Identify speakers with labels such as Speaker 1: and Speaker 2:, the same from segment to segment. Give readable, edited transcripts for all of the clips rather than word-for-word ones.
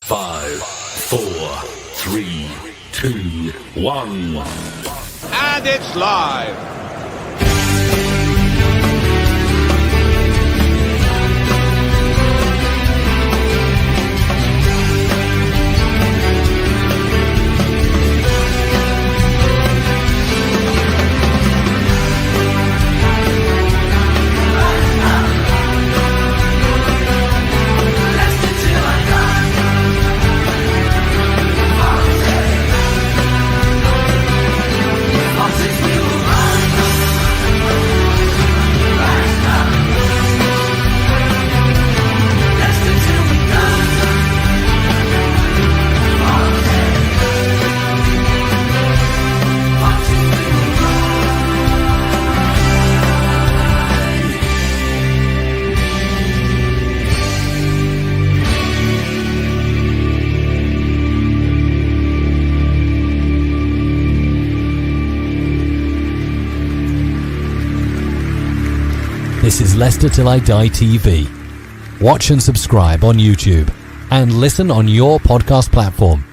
Speaker 1: 5, 4, 3, 2, 1.
Speaker 2: And it's live.
Speaker 3: This is Leicester Till I Die TV. Watch and subscribe on YouTube and listen on your podcast platform.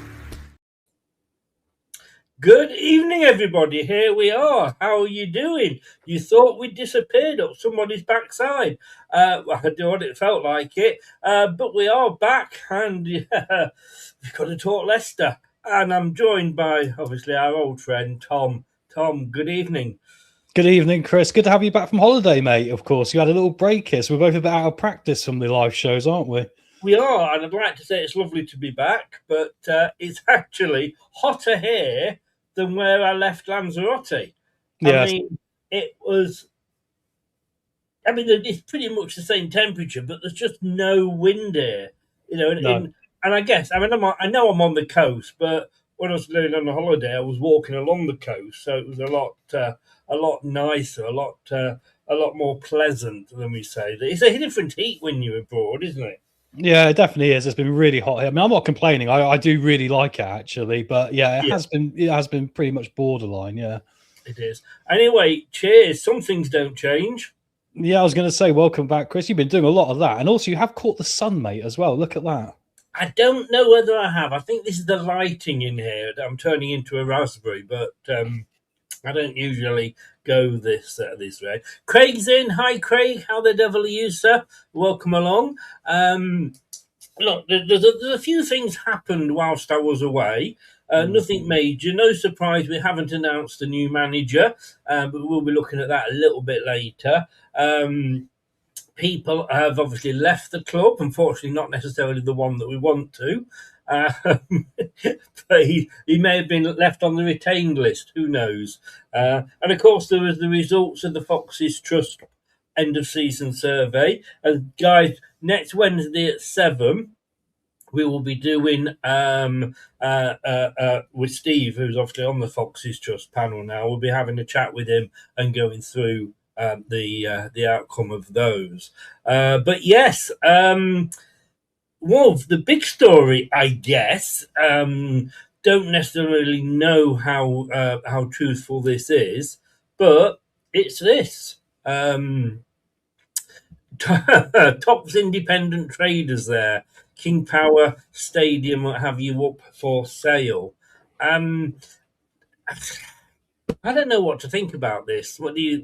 Speaker 4: Good evening, everybody. Here we are. How are you doing? You thought we disappeared up somebody's backside. I don't know what it felt like it. But we are back and we've got to talk Leicester. And I'm joined by, obviously, our old friend, Tom. Tom, good evening.
Speaker 5: Good evening, Chris. Good to have you back from holiday, mate, of course. You had a little break here, so we're both a bit out of practice from the live shows, aren't we?
Speaker 4: We are, and I'd like to say it's lovely to be back, but it's actually hotter here than where I left Lanzarote.
Speaker 5: Yeah.
Speaker 4: It's pretty much the same temperature, but there's just no wind here. And I guess, I know I'm on the coast, but when I was living on a holiday, I was walking along the coast, so it was a lot nicer, a lot more pleasant than we say. It's a different heat when you're abroad, isn't it?
Speaker 5: Yeah, it definitely is. It's been really hot here. I mean, I'm not complaining. I do really like it, actually, but yeah, it has been pretty much borderline. Yeah,
Speaker 4: it is. Anyway, cheers. Some things don't change.
Speaker 5: Yeah, I was going to say, welcome back, Chris. You've been doing a lot of that, and also you have caught the sun, mate, as well. Look at that.
Speaker 4: I don't know whether I have. I think this is the lighting in here that I'm turning into a raspberry, but I don't usually go this way. Craig's in. Hi, Craig. How the devil are you, sir? Welcome along. Look, there's a few things happened whilst I was away. Nothing major. No surprise, we haven't announced a new manager, but we'll be looking at that a little bit later. People have obviously left the club, unfortunately not necessarily the one that we want to. But he may have been left on the retained list, who knows. And of course there was the results of the Foxes Trust end of season survey. And guys, next Wednesday at 7 we will be doing with Steve, who's obviously on the Foxes Trust panel now. We'll be having a chat with him and going through the outcome of those. But yes, well, the big story, I guess, don't necessarily know how truthful this is, but it's this. Top's independent traders there. King Power Stadium, what have you, up for sale. I don't know what to think about this. What do you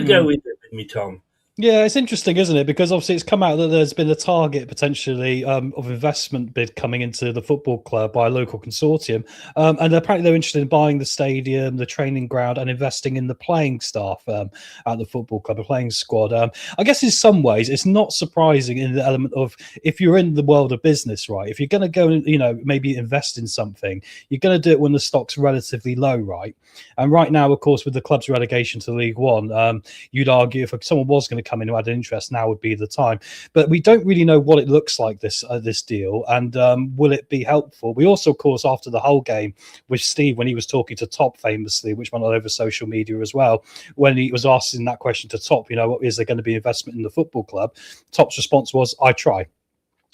Speaker 4: go with it with me, Tom?
Speaker 5: Yeah, it's interesting, isn't it? Because obviously it's come out that there's been a target potentially of investment bid coming into the football club by a local consortium. And apparently they're interested in buying the stadium, the training ground, and investing in the playing staff at the football club, the playing squad. I guess in some ways it's not surprising in the element of if you're in the world of business, right? If you're going to go and, maybe invest in something, you're going to do it when the stock's relatively low, right? And right now, of course, with the club's relegation to League One, you'd argue if someone was going to come in who had an interest, now would be the time. But we don't really know what it looks like, this deal, and will it be helpful? We also, of course, after the whole game with Steve, when he was talking to Top famously, which went all over social media as well, when he was asking that question to Top, is there going to be investment in the football club? Top's response was, I try.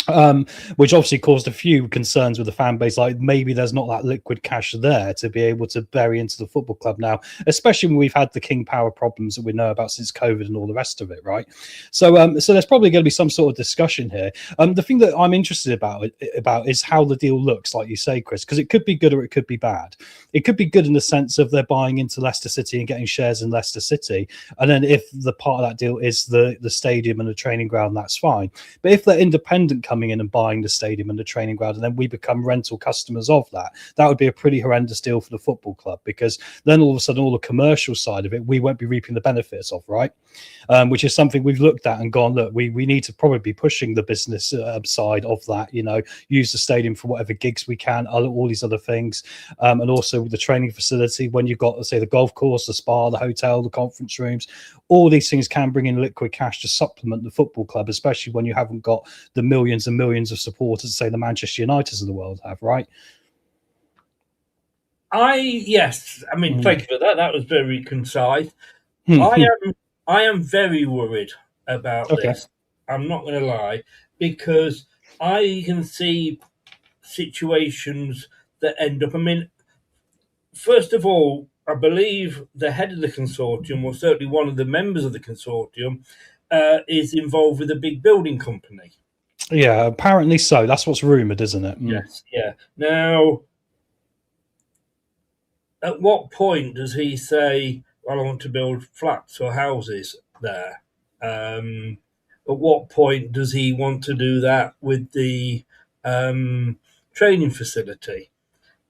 Speaker 5: which obviously caused a few concerns with the fan base. Like maybe there's not that liquid cash there to be able to bury into the football club now, especially when we've had the King Power problems that we know about since COVID and all the rest of it, right? So, so there's probably going to be some sort of discussion here. The thing that I'm interested about is how the deal looks, like you say, Chris, because it could be good or it could be bad. It could be good in the sense of they're buying into Leicester City and getting shares in Leicester City, and then if the part of that deal is the stadium and the training ground, that's fine. But if they're independent coming in and buying the stadium and the training ground, and then we become rental customers of that, that would be a pretty horrendous deal for the football club, because then all of a sudden all the commercial side of it we won't be reaping the benefits of, right? Which is something we've looked at and gone, look, we need to probably be pushing the business side of that, use the stadium for whatever gigs we can, all these other things, and also the training facility, when you've got, let's say, the golf course, the spa, the hotel, the conference rooms, all these things can bring in liquid cash to supplement the football club, especially when you haven't got the millions and millions of supporters, say the Manchester Uniteds of the world have, right?
Speaker 4: Yes. I mean, thank you for that. That was very concise. I am very worried about this. I'm not going to lie, because I can see situations that end up. I mean, first of all, I believe the head of the consortium, or certainly one of the members of the consortium, is involved with a big building company.
Speaker 5: Yeah, apparently so. That's what's rumoured, isn't it?
Speaker 4: Yes, yeah. Now, at what point does he say, well, I want to build flats or houses there? At what point does he want to do that with the training facility?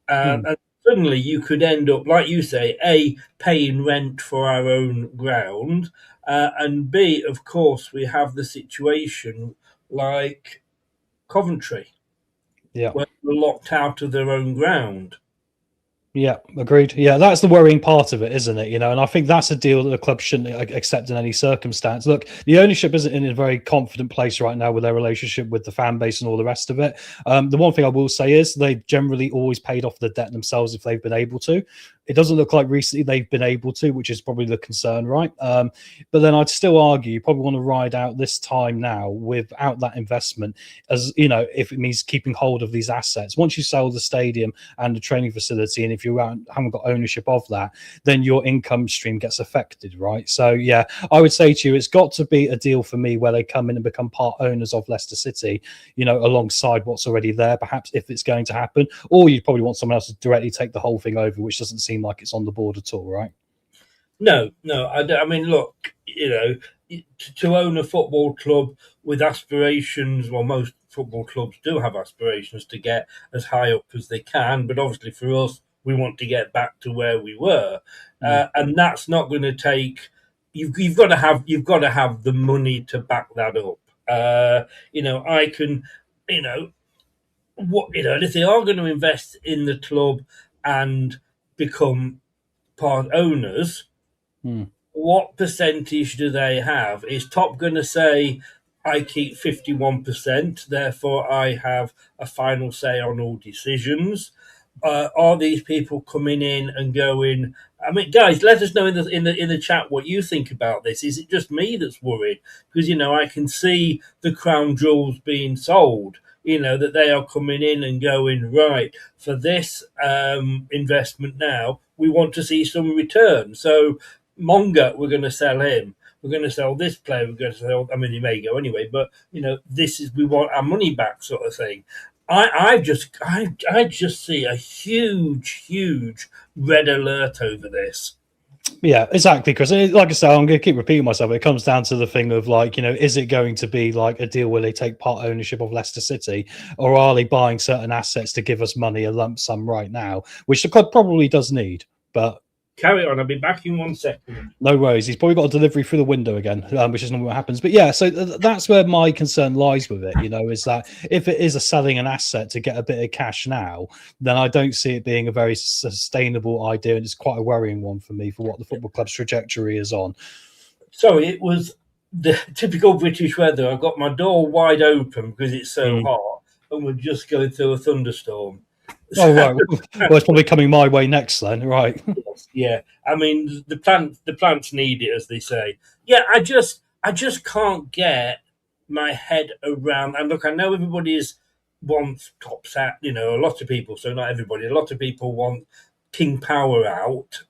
Speaker 4: And suddenly you could end up, like you say, A, paying rent for our own ground, and B, of course, we have the situation like Coventry, where they're locked out of their own ground.
Speaker 5: Yeah, agreed. Yeah, that's the worrying part of it, isn't it? And I think that's a deal that the club shouldn't accept in any circumstance. Look, the ownership isn't in a very confident place right now with their relationship with the fan base and all the rest of it. The one thing I will say is they've generally always paid off the debt themselves if they've been able to. It doesn't look like recently they've been able to, which is probably the concern, right? But then I'd still argue you probably want to ride out this time now without that investment, as if it means keeping hold of these assets. Once you sell the stadium and the training facility, and if you haven't got ownership of that, then your income stream gets affected, right? So yeah, I would say to you, it's got to be a deal for me where they come in and become part owners of Leicester City, alongside what's already there, perhaps, if it's going to happen. Or you probably want someone else to directly take the whole thing over, which doesn't seem like it's on the board at all, right?
Speaker 4: No. I mean, look, to own a football club with aspirations, well, most football clubs do have aspirations to get as high up as they can, but obviously for us, we want to get back to where we were, and that's not going to take. You've got to have the money to back that up. I can, if they are going to invest in the club and become part owners, what percentage do they have? Is Top going to say, I keep 51%, therefore I have a final say on all decisions? Are these people coming in and going? I mean, guys, let us know in the chat what you think about this. Is it just me that's worried? Because I can see the crown jewels being sold. That they are coming in and going, right, for this investment now, we want to see some return. So Monga, we're going to sell him. We're going to sell this player. We're going to sell. I mean, he may go anyway, but we want our money back, sort of thing. I just see a huge red alert over this.
Speaker 5: Yeah, exactly, Chris. Like I said, I'm going to keep repeating myself. It comes down to the thing of is it going to be like a deal where they take part ownership of Leicester City, or are they buying certain assets to give us money, a lump sum right now, which the club probably does need, but.
Speaker 4: Carry on. I'll be back in 1 second.
Speaker 5: No worries. He's probably got a delivery through the window again, which is not what happens. But yeah, so that's where my concern lies with it, is that if it is selling an asset to get a bit of cash now, then I don't see it being a very sustainable idea. And it's quite a worrying one for me for what the football club's trajectory is on.
Speaker 4: Sorry, it was the typical British weather. I've got my door wide open because it's so hot, and we're just going through a thunderstorm.
Speaker 5: Oh right, well it's probably coming my way next then, right?
Speaker 4: Yeah, I mean the plants need it, as they say. Yeah, I just can't get my head around. And look, I know everybody wants tops out. A lot of people. So not everybody. A lot of people want King Power out,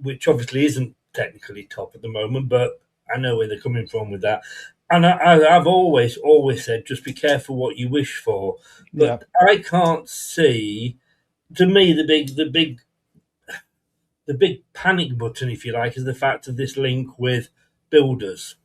Speaker 4: which obviously isn't technically top at the moment, but I know where they're coming from with that. And I've always said, just be careful what you wish for. But I can't see. To me, the big panic button, if you like, is the fact of this link with builders.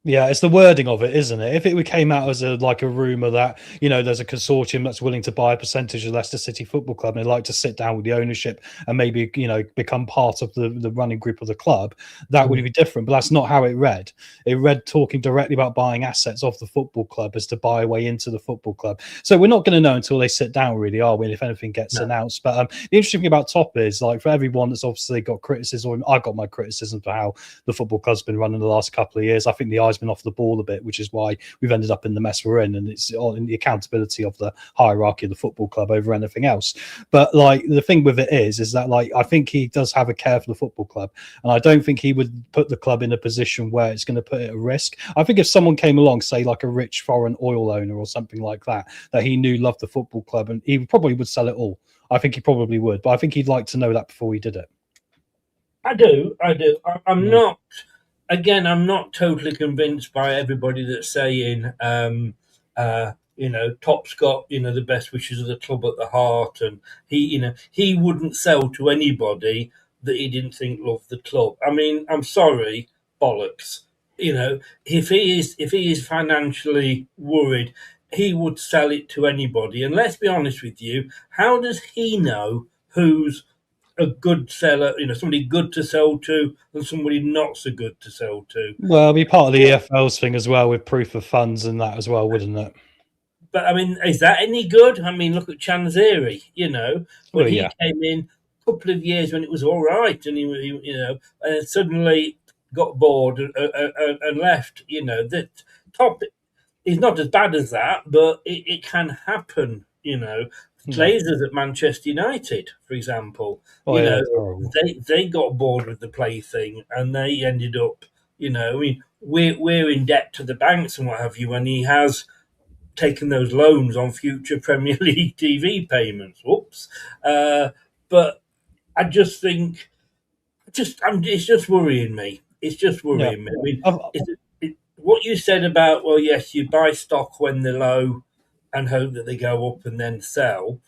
Speaker 5: Yeah, it's the wording of it, isn't it? If it came out as a rumor that, there's a consortium that's willing to buy a percentage of Leicester City Football Club and they'd like to sit down with the ownership and maybe, become part of the running group of the club, that would be different. But that's not how it read. It read talking directly about buying assets of the football club as to buy a way into the football club. So we're not going to know until they sit down, really, are we? And if anything gets announced. But the interesting thing about Top is, for everyone that's obviously got criticism, I've got my criticism for how the football club's been running the last couple of years. I think the eyes been off the ball a bit, which is why we've ended up in the mess we're in, and it's all in the accountability of the hierarchy of the football club over anything else. But the thing with it is that I think he does have a care for the football club, and I don't think he would put the club in a position where it's going to put it at risk. I think if someone came along, say like a rich foreign oil owner or something like that he knew loved the football club, and he probably would sell it all. I think he probably would, but I think he'd like to know that before he did it.
Speaker 4: I do. I'm not. Again, I'm not totally convinced by everybody that's saying, Top's got, the best wishes of the club at the heart, and he wouldn't sell to anybody that he didn't think loved the club. I mean, I'm sorry, bollocks. If he is financially worried, he would sell it to anybody. And let's be honest with you, how does he know who's a good seller, somebody good to sell to and somebody not so good to sell to?
Speaker 5: Well, it'll be part of the EFL's thing as well, with proof of funds and that as well, wouldn't it?
Speaker 4: But I mean, is that any good? I mean, look at Chanzeri, when he came in a couple of years when it was all right, and and suddenly got bored and left. That Top is not as bad as that, but it can happen. Glazers at Manchester United, for example, they got bored with the plaything and they ended up, we're in debt to the banks and what have you, and he has taken those loans on future Premier League TV payments. Whoops. But I just think, it's just worrying me. It's just worrying me. I mean, what you said about, well, yes, you buy stock when they're low and hope that they go up and then sell.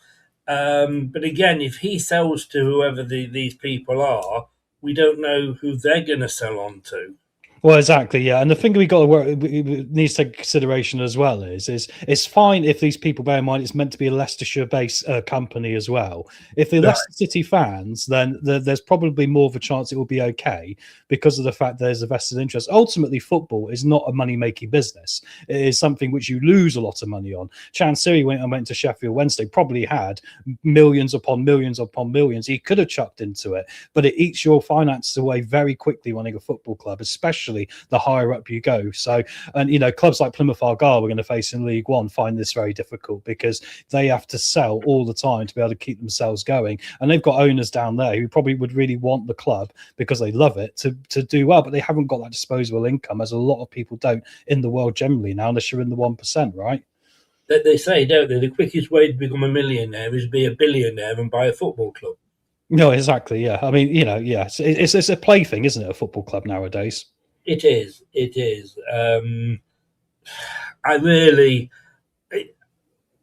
Speaker 4: But again, if he sells to whoever these people are, we don't know who they're going to sell on to.
Speaker 5: Well, exactly, yeah. And the thing we got to needs to take consideration as well is it's fine if these people, bear in mind, it's meant to be a Leicestershire-based company as well. If they're Leicester City fans, then there's probably more of a chance it will be okay because of the fact there's a vested interest. Ultimately, football is not a money-making business. It is something which you lose a lot of money on. Chansiri went to Sheffield Wednesday, probably had millions upon millions upon millions. He could have chucked into it, but it eats your finances away very quickly running a football club, especially the higher up you go. So, and clubs like Plymouth Argyle we're going to face in League One find this very difficult because they have to sell all the time to be able to keep themselves going, and they've got owners down there who probably would really want the club because they love it to do well, but they haven't got that disposable income, as a lot of people don't in the world generally now, unless you're in the 1%, right?
Speaker 4: They say, don't they, the quickest way to become a millionaire is be a billionaire and buy a football club.
Speaker 5: No, exactly, yeah. I mean, it's a plaything, isn't it, a football club nowadays?
Speaker 4: It is. I really...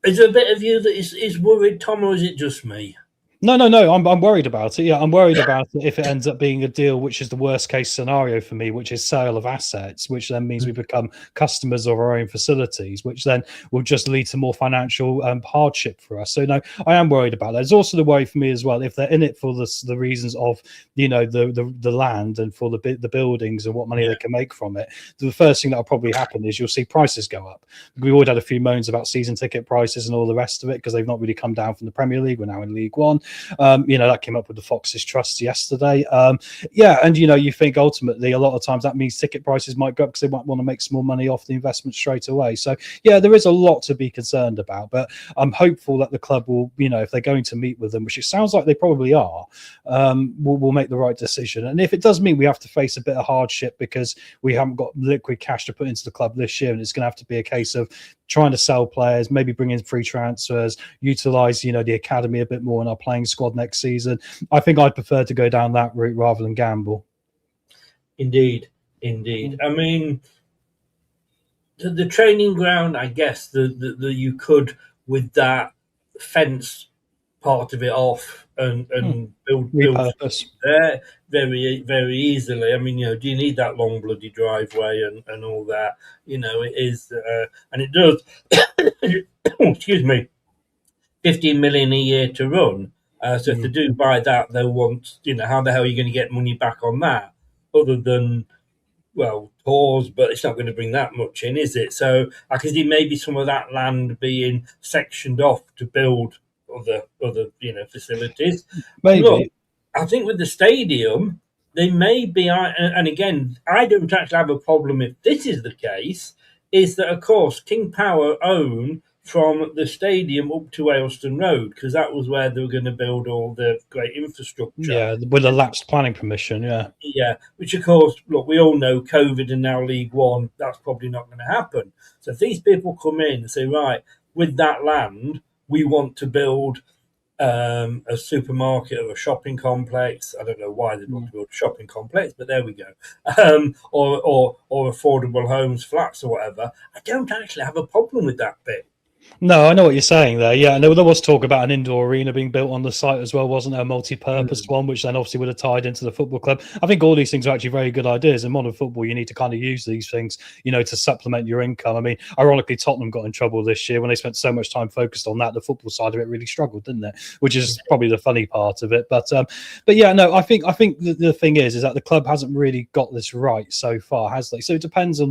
Speaker 4: Is there a bit of you that is worried, Tom, or is it just me?
Speaker 5: No. I'm worried about it. Yeah, I'm worried about it if it ends up being a deal, which is the worst case scenario for me, which is sale of assets, which then means we become customers of our own facilities, which then will just lead to more financial hardship for us. So no, I am worried about that. There's also the worry for me as well, if they're in it for the reasons of the land and for the buildings and what money they can make from it. The first thing that will probably happen is you'll see prices go up. We've already had a few moans about season ticket prices and all the rest of it because they've not really come down from the Premier League. We're now in League One. That came up with the Foxes Trust yesterday. And you think ultimately a lot of times that means ticket prices might go up because they might want to make some more money off the investment straight away. So yeah, there is a lot to be concerned about, but I'm hopeful that the club will, if they're going to meet with them, which it sounds like they probably are, will make the right decision. And if it does mean we have to face a bit of hardship because we haven't got liquid cash to put into the club this year, and it's going to have to be a case of trying to sell players, maybe bring in free transfers, utilize the academy a bit more in our playing squad next season, I think I'd prefer to go down that route rather than gamble.
Speaker 4: Indeed. I mean, the training ground, I guess the you could, with that, fence part of it off and build there very, very easily. I mean, do you need that long bloody driveway and all that? It is, and it does. Excuse me, 15 million a year to run. So if they do buy that, they'll want, how the hell are you going to get money back on that? Other than, well, tours, but it's not going to bring that much in, is it? So I can see maybe some of that land being sectioned off to build other facilities.
Speaker 5: Maybe.
Speaker 4: Look, I think with the stadium, they may be, and again, I don't actually have a problem if this is the case, is that, of course, King Power own from the stadium up to Ayleston Road, because that was where they were going to build all the great infrastructure.
Speaker 5: Yeah, with a lapsed planning permission, yeah.
Speaker 4: Yeah, which, of course, look, we all know COVID and now League One, that's probably not going to happen. So if these people come in and say, right, with that land, we want to build a supermarket or a shopping complex. I don't know why they'd want to build a shopping complex, but there we go. Or affordable homes, flats or whatever. I don't actually have a problem with that bit.
Speaker 5: No, I know what you're saying there. Yeah, and there was talk about an indoor arena being built on the site as well, wasn't there? A multi-purpose one, which then obviously would have tied into the football club. I think all these things are actually very good ideas. In modern football, you need to kind of use these things, to supplement your income. I mean, ironically, Tottenham got in trouble this year when they spent so much time focused on that. The football side of it really struggled, didn't it? Which is probably the funny part of it. But yeah, no, I think the thing is that the club hasn't really got this right so far, has they? So it depends on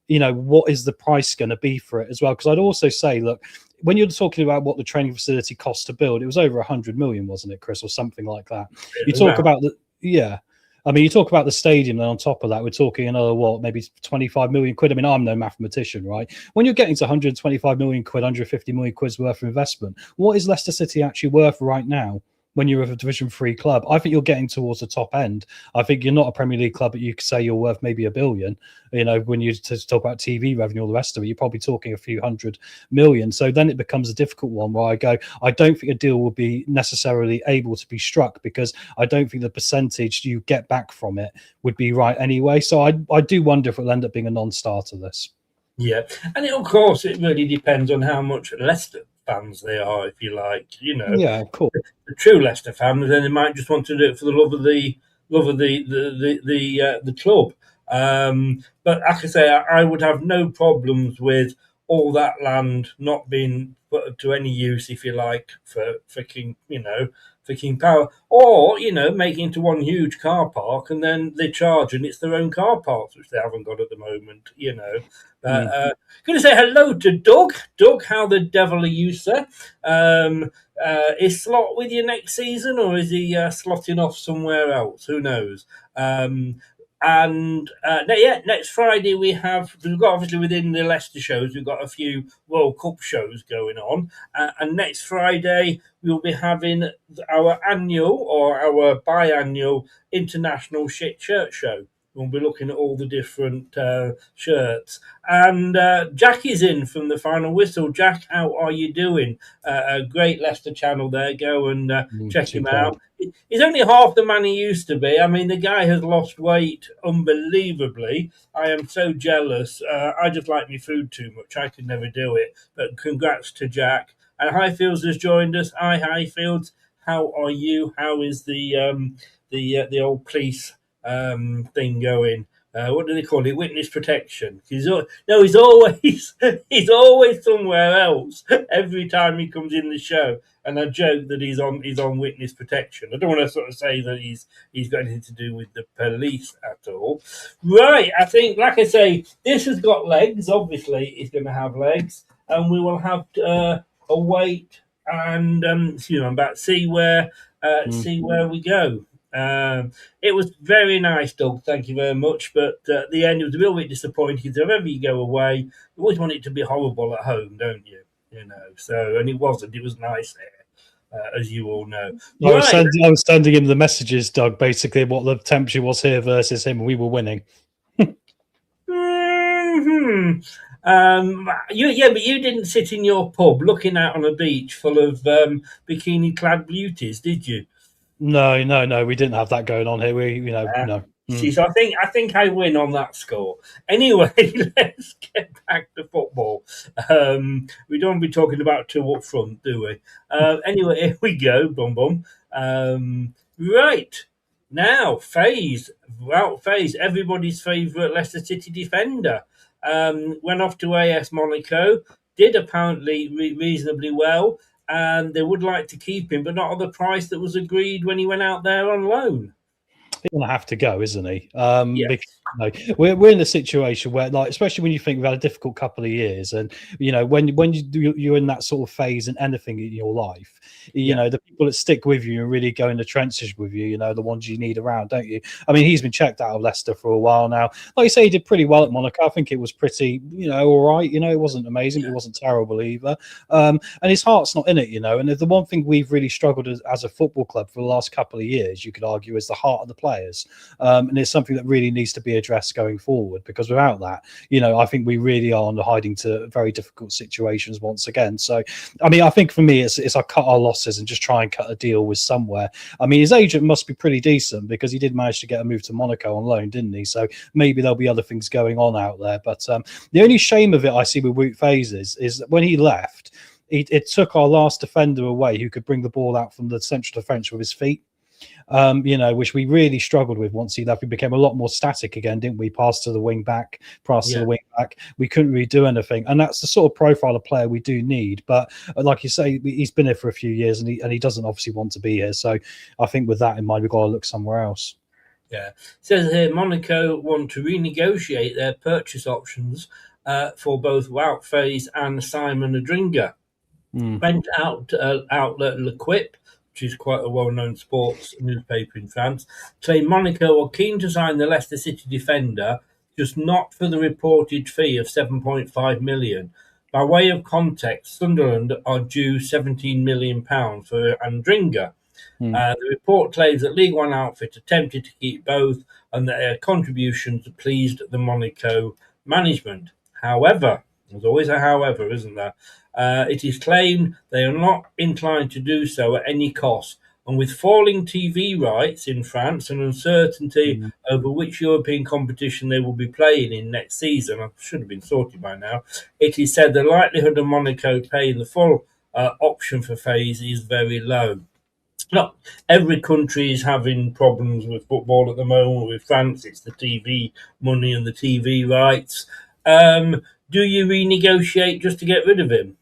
Speaker 5: what is the price going to be for it as well? Because I'd also say, look, when you're talking about what the training facility cost to build, it was over 100 million, wasn't it, Chris, or something like that? You talk about you talk about the stadium, then on top of that, we're talking another, maybe 25 million quid. I mean, I'm no mathematician, right? When you're getting to 125 million quid, 150 million quid's worth of investment, what is Leicester City actually worth right now? When you're a Division 3 club, I think you're getting towards the top end. I think you're not a Premier League club, but you could say you're worth maybe $1 billion. When you talk about TV revenue, all the rest of it, you're probably talking a few hundred million. So then it becomes a difficult one where I don't think a deal will be necessarily able to be struck, because I don't think the percentage you get back from it would be right anyway. So I do wonder if it'll end up being a non-starter, this.
Speaker 4: Yeah, and of course, it really depends on how much Leicester fans they are, if you like.
Speaker 5: Yeah, of course.
Speaker 4: The true Leicester fans, then they might just want to do it for the love of the club. But like I say, I would have no problems with all that land not being put to any use, if you like, for King Power, or making into one huge car park, and then they charge, and it's their own car parks, which they haven't got at the moment. Going to say hello to Doug. Doug, how the devil are you, sir? Is Slot with you next season, or is he slotting off somewhere else? Who knows? Next Friday we've got, obviously, within the Leicester shows, we've got a few World Cup shows going on, and next Friday we'll be having our annual or our biannual international shit shirt show. We'll be looking at all the different shirts. And Jack is in from the Final Whistle. Jack, how are you doing? A great Leicester channel there. Go and check him out. He's only half the man he used to be. I mean, the guy has lost weight unbelievably. I am so jealous. I just like my food too much. I could never do it. But congrats to Jack. And Highfields has joined us. Hi, Highfields. How are you? How is the old police thing going? What do they call it? Witness protection. He's always somewhere else every time he comes in the show. And I joke that he's on witness protection. I don't want to sort of say that he's got anything to do with the police at all. Right, I think, like I say, this has got legs. Obviously, it's going to have legs, and we will have to await and I'm about to see where we go. It was very nice, Doug. Thank you very much. But at the end, it was a little bit disappointing. So whenever you go away, you always want it to be horrible at home, don't you? So, and it wasn't. It was nice there, as you all know.
Speaker 5: I was sending him the messages, Doug, basically what the temperature was here versus him, and we were winning.
Speaker 4: Mm-hmm. But you didn't sit in your pub looking out on a beach full of bikini-clad beauties, did you?
Speaker 5: No, we didn't have that going on here. No.
Speaker 4: See, so I think I win on that score. Anyway, let's get back to football. We don't want to be talking about two up front, do we? Anyway, here we go. Bum. Right. Now, Faes. Well, Faes, everybody's favourite Leicester City defender. Went off to AS Monaco. Did apparently reasonably well. And they would like to keep him, but not at the price that was agreed when he went out there on loan.
Speaker 5: He's going to have to go, isn't he?
Speaker 4: Yes.
Speaker 5: Because, we're in a situation where, like, especially when you think we've had a difficult couple of years, and when you're in that sort of phase in anything in your life, the people that stick with you and really go in the trenches with you, the ones you need around, don't you? I mean, he's been checked out of Leicester for a while now. Like you say, he did pretty well at Monaco. I think it was pretty, all right. It wasn't amazing, but it wasn't terrible either. And his heart's not in it, And the one thing we've really struggled as a football club for the last couple of years, you could argue, is the heart of the players. And it's something that really needs to be addressed going forward, because without that, I think we really are hiding to very difficult situations once again. So, I mean, I think for me, it's I cut our losses and just try and cut a deal with somewhere. I mean, his agent must be pretty decent, because he did manage to get a move to Monaco on loan, didn't he? So maybe there'll be other things going on out there. But the only shame of it I see with Wout Faes is that when he left, it took our last defender away who could bring the ball out from the central defence with his feet. Which we really struggled with once he left. We became a lot more static again, didn't we? Pass to the wing back. We couldn't really do anything, and that's the sort of profile of player we do need. But like you say, he's been here for a few years, and he doesn't obviously want to be here. So I think with that in mind, we've got to look somewhere else.
Speaker 4: Yeah, it says here Monaco want to renegotiate their purchase options for both Wout Faes and Simon Adringa. Went out outlet L'Equipe, which is quite a well-known sports newspaper in France, saying Monaco are keen to sign the Leicester City defender, just not for the reported fee of £7.5 million. By way of context, Sunderland are due £17 million for Adringa. The report claims that League One outfit attempted to keep both, and that their contributions pleased the Monaco management. However, there's always a however, isn't there? It is claimed they are not inclined to do so at any cost, and with falling TV rights in France and uncertainty over which European competition they will be playing in next season, I should have been sorted by now, it is said the likelihood of Monaco paying the full option for Faes is very low. Not every country is having problems with football at the moment. With France, it's the TV money and the TV rights. Do you renegotiate just to get rid of him?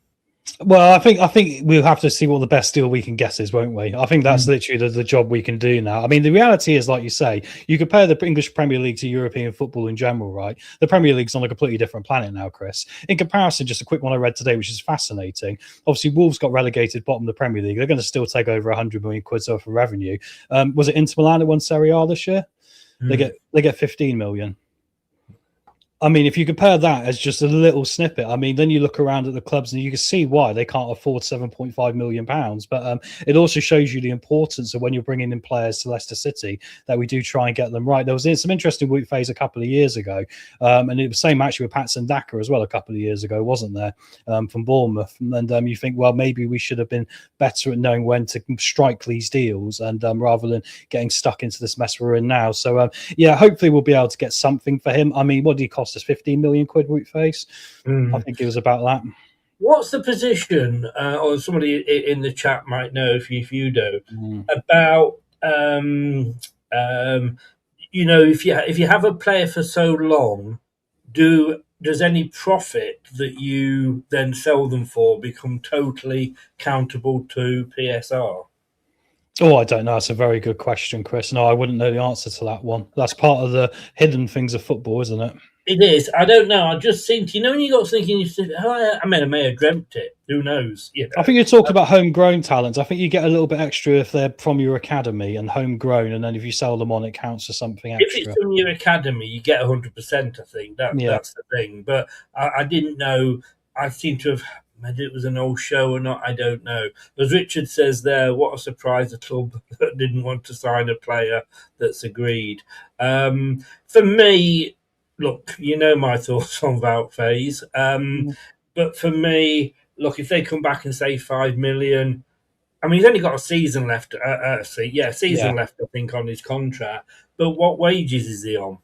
Speaker 5: Well, I think we'll have to see what the best deal we can get is, won't we? I think that's literally the job we can do now. I mean, the reality is, like you say, you compare the English Premier League to European football in general, right? The Premier League's on a completely different planet now, Chris. In comparison, just a quick one I read today, which is fascinating. Obviously, Wolves got relegated bottom of the Premier League. They're going to still take over 100 million quid worth of revenue. Was it Inter Milan that won Serie A this year? They get 15 million. I mean, if you compare that as just a little snippet, I mean, then you look around at the clubs and you can see why they can't afford £7.5 million. But it also shows you the importance of when you're bringing in players to Leicester City, that we do try and get them right. There was some interesting Wout Faes a couple of years ago. And it was the same actually with Patson Daka as well a couple of years ago, wasn't there, from Bournemouth. And you think, well, maybe we should have been better at knowing when to strike these deals, and rather than getting stuck into this mess we're in now. So, hopefully we'll be able to get something for him. I mean, what did he cost us? 15 million quid, Wout Faes. I think it was about that.
Speaker 4: What's the position, or somebody in the chat might know if you do, about if you have a player for so long, does any profit that you then sell them for become totally countable to PSR?
Speaker 5: Oh, I don't know. That's a very good question, Chris. No, I wouldn't know the answer to that one. That's part of the hidden things of football, isn't it?
Speaker 4: It is. I don't know. I just think, when you got thinking, you said, I may have dreamt it. Who knows?
Speaker 5: I think you're talking about homegrown talents. I think you get a little bit extra if they're from your academy and homegrown, and then if you sell them on, it counts for something extra.
Speaker 4: If it's from your academy, you get 100%. I think that's the thing. But I didn't know. I seem to have. Maybe it was an old show or not. I don't know. As Richard says there, what a surprise! A club that didn't want to sign a player that's agreed. For me, look, my thoughts on Wout Faes. But for me, look, if they come back and say 5 million, I mean, he's only got a season left. Season left, I think, on his contract. But what wages is he on?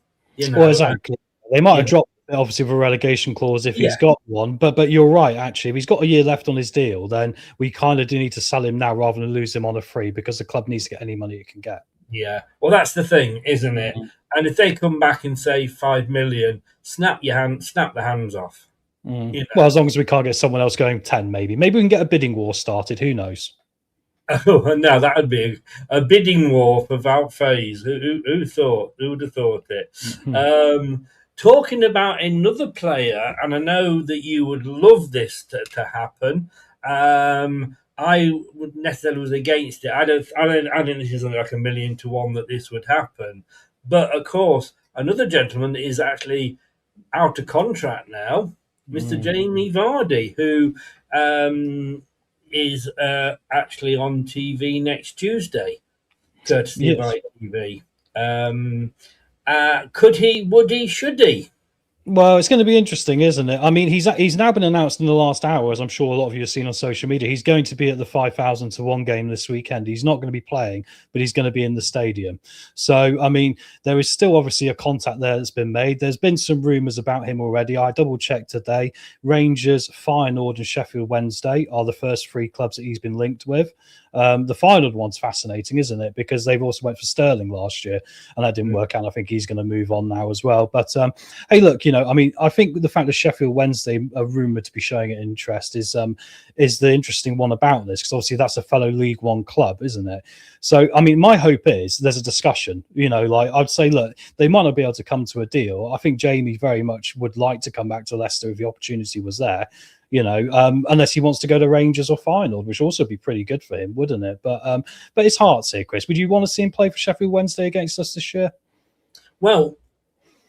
Speaker 5: Well, exactly. They might have dropped it, obviously, with a relegation clause if he's got one. But you're right, actually. If he's got a year left on his deal, then we kind of do need to sell him now rather than lose him on a free, because the club needs to get any money it can get.
Speaker 4: Yeah. Well, that's the thing, isn't it? And if they come back and say 5 million, snap the hands off.
Speaker 5: Well, as long as we can't get someone else going 10, maybe we can get a bidding war started. Who knows?
Speaker 4: Oh, no, that would be a bidding war for Wout Faes. Who would have thought it? Talking about another player, and I know that you would love this to happen. I would necessarily was against it. I don't think this is like 1,000,000 to 1 that this would happen. But of course, another gentleman is actually out of contract now, Mr. Jamie Vardy, who is actually on TV next Tuesday, courtesy of LTiDtv. Could he? Would he? Should he?
Speaker 5: Well, it's going to be interesting, isn't it? I mean, he's now been announced in the last hour, as I'm sure a lot of you have seen on social media. He's going to be at the 5,000 to 1 game this weekend. He's not going to be playing, but he's going to be in the stadium. So, I mean, there is still obviously a contact there that's been made. There's been some rumours about him already. I double-checked today. Rangers, Feyenoord and Sheffield Wednesday are the first 3 clubs that he's been linked with. The Feyenoord one's fascinating, isn't it? Because they've also went for Sterling last year, and that didn't work out. I think he's going to move on now as well. But hey, look, I mean, I think the fact that Sheffield Wednesday are rumoured to be showing an interest is the interesting one about this, because obviously that's a fellow League One club, isn't it? So, I mean, my hope is there's a discussion. Like I'd say, look, they might not be able to come to a deal. I think Jamie very much would like to come back to Leicester if the opportunity was there. Unless he wants to go to Rangers or Feyenoord, which would also be pretty good for him, wouldn't it? But it's hearts here, Chris. Would you want to see him play for Sheffield Wednesday against us this year?
Speaker 4: Well,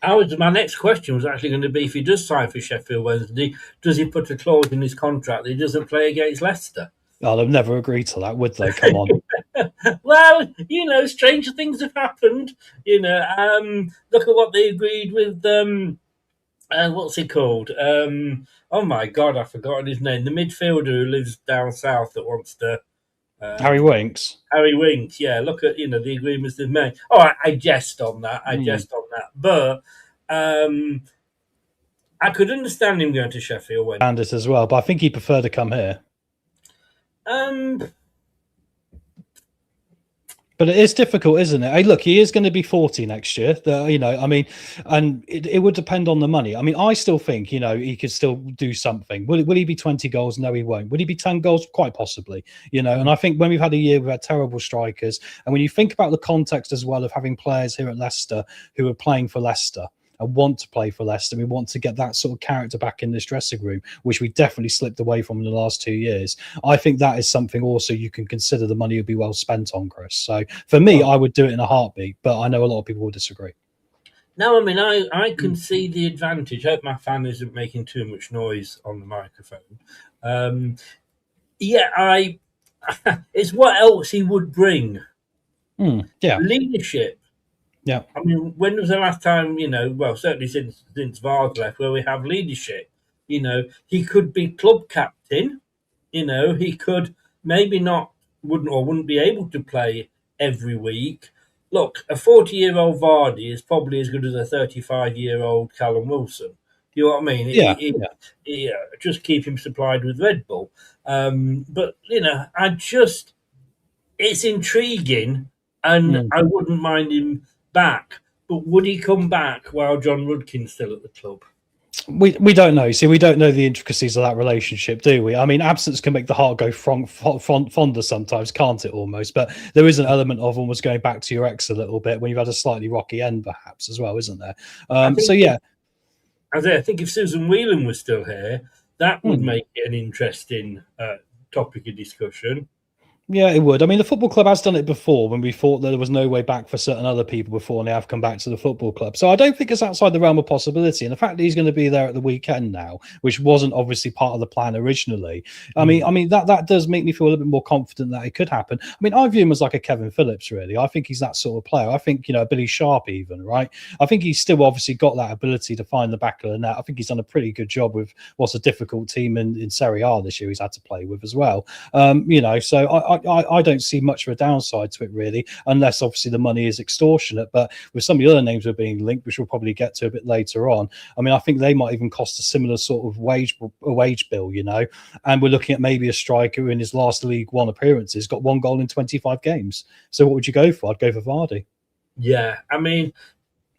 Speaker 4: my next question was actually going to be, if he does sign for Sheffield Wednesday, does he put a clause in his contract that he doesn't play against Leicester?
Speaker 5: Oh, they'll never agree to that, would they? Come on.
Speaker 4: Well, stranger things have happened. Look at what they agreed with. What's he called? Oh my God, I've forgotten his name. The midfielder who lives down south that wants to.
Speaker 5: Harry Winks.
Speaker 4: Harry Winks, yeah. Look at the agreements they've made. Oh, I jest on that. But I could understand him going to Sheffield Wednesday.
Speaker 5: And it as well, but I think he'd prefer to come here. But it is difficult, isn't it? Hey, look, he is going to be 40 next year. I mean, and it would depend on the money. I mean, I still think, he could still do something. Will he be 20 goals? No, he won't. Will he be 10 goals? Quite possibly, and I think when we've had a year, we've had terrible strikers. And when you think about the context as well of having players here at Leicester who are playing for Leicester and want to play for Leicester, we want to get that sort of character back in this dressing room, which we definitely slipped away from in the last 2 years. I think that is something also you can consider the money would be well spent on, Chris. So for me, I would do it in a heartbeat, but I know a lot of people will disagree.
Speaker 4: No, I mean, I can see the advantage. I hope my fan isn't making too much noise on the microphone. It's what else he would bring. Leadership.
Speaker 5: Yeah.
Speaker 4: I mean, when was the last time, well, certainly since Vardy left, where we have leadership? He could be club captain. He could maybe wouldn't be able to play every week. Look, a 40-year-old Vardy is probably as good as a 35-year-old Callum Wilson. Do you know what I mean?
Speaker 5: Yeah.
Speaker 4: Just keep him supplied with Red Bull. But, it's intriguing, and I wouldn't mind him back. But would he come back while John Rudkin's still at the club?
Speaker 5: We don't know. See, we don't know the intricacies of that relationship, do we? I mean, absence can make the heart go fonder sometimes, can't it, almost? But there is an element of almost going back to your ex a little bit when you've had a slightly rocky end, perhaps, as well, isn't there? So, yeah.
Speaker 4: I think if Susan Whelan was still here, that would
Speaker 5: Hmm.
Speaker 4: make it an interesting topic of discussion.
Speaker 5: Yeah, it would. I mean, the football club has done it before when we thought that there was no way back for certain other people before, and they have come back to the football club. So I don't think it's outside the realm of possibility. And the fact that he's going to be there at the weekend now, which wasn't obviously part of the plan originally, I mean that does make me feel a little bit more confident that it could happen. I mean, I view him as like a Kevin Phillips, really. I think he's that sort of player. I think, Billy Sharp even, right? I think he's still obviously got that ability to find the back of the net. I think he's done a pretty good job with what's a difficult team in Serie A this year he's had to play with as well. So I don't see much of a downside to it really, unless obviously the money is extortionate. But with some of the other names that are being linked, which we'll probably get to a bit later on, I mean, I think they might even cost a similar sort of wage bill, And we're looking at maybe a striker who in his last League One appearances got 1 goal in 25 games. So what would you go for? I'd go for Vardy.
Speaker 4: Yeah, I mean,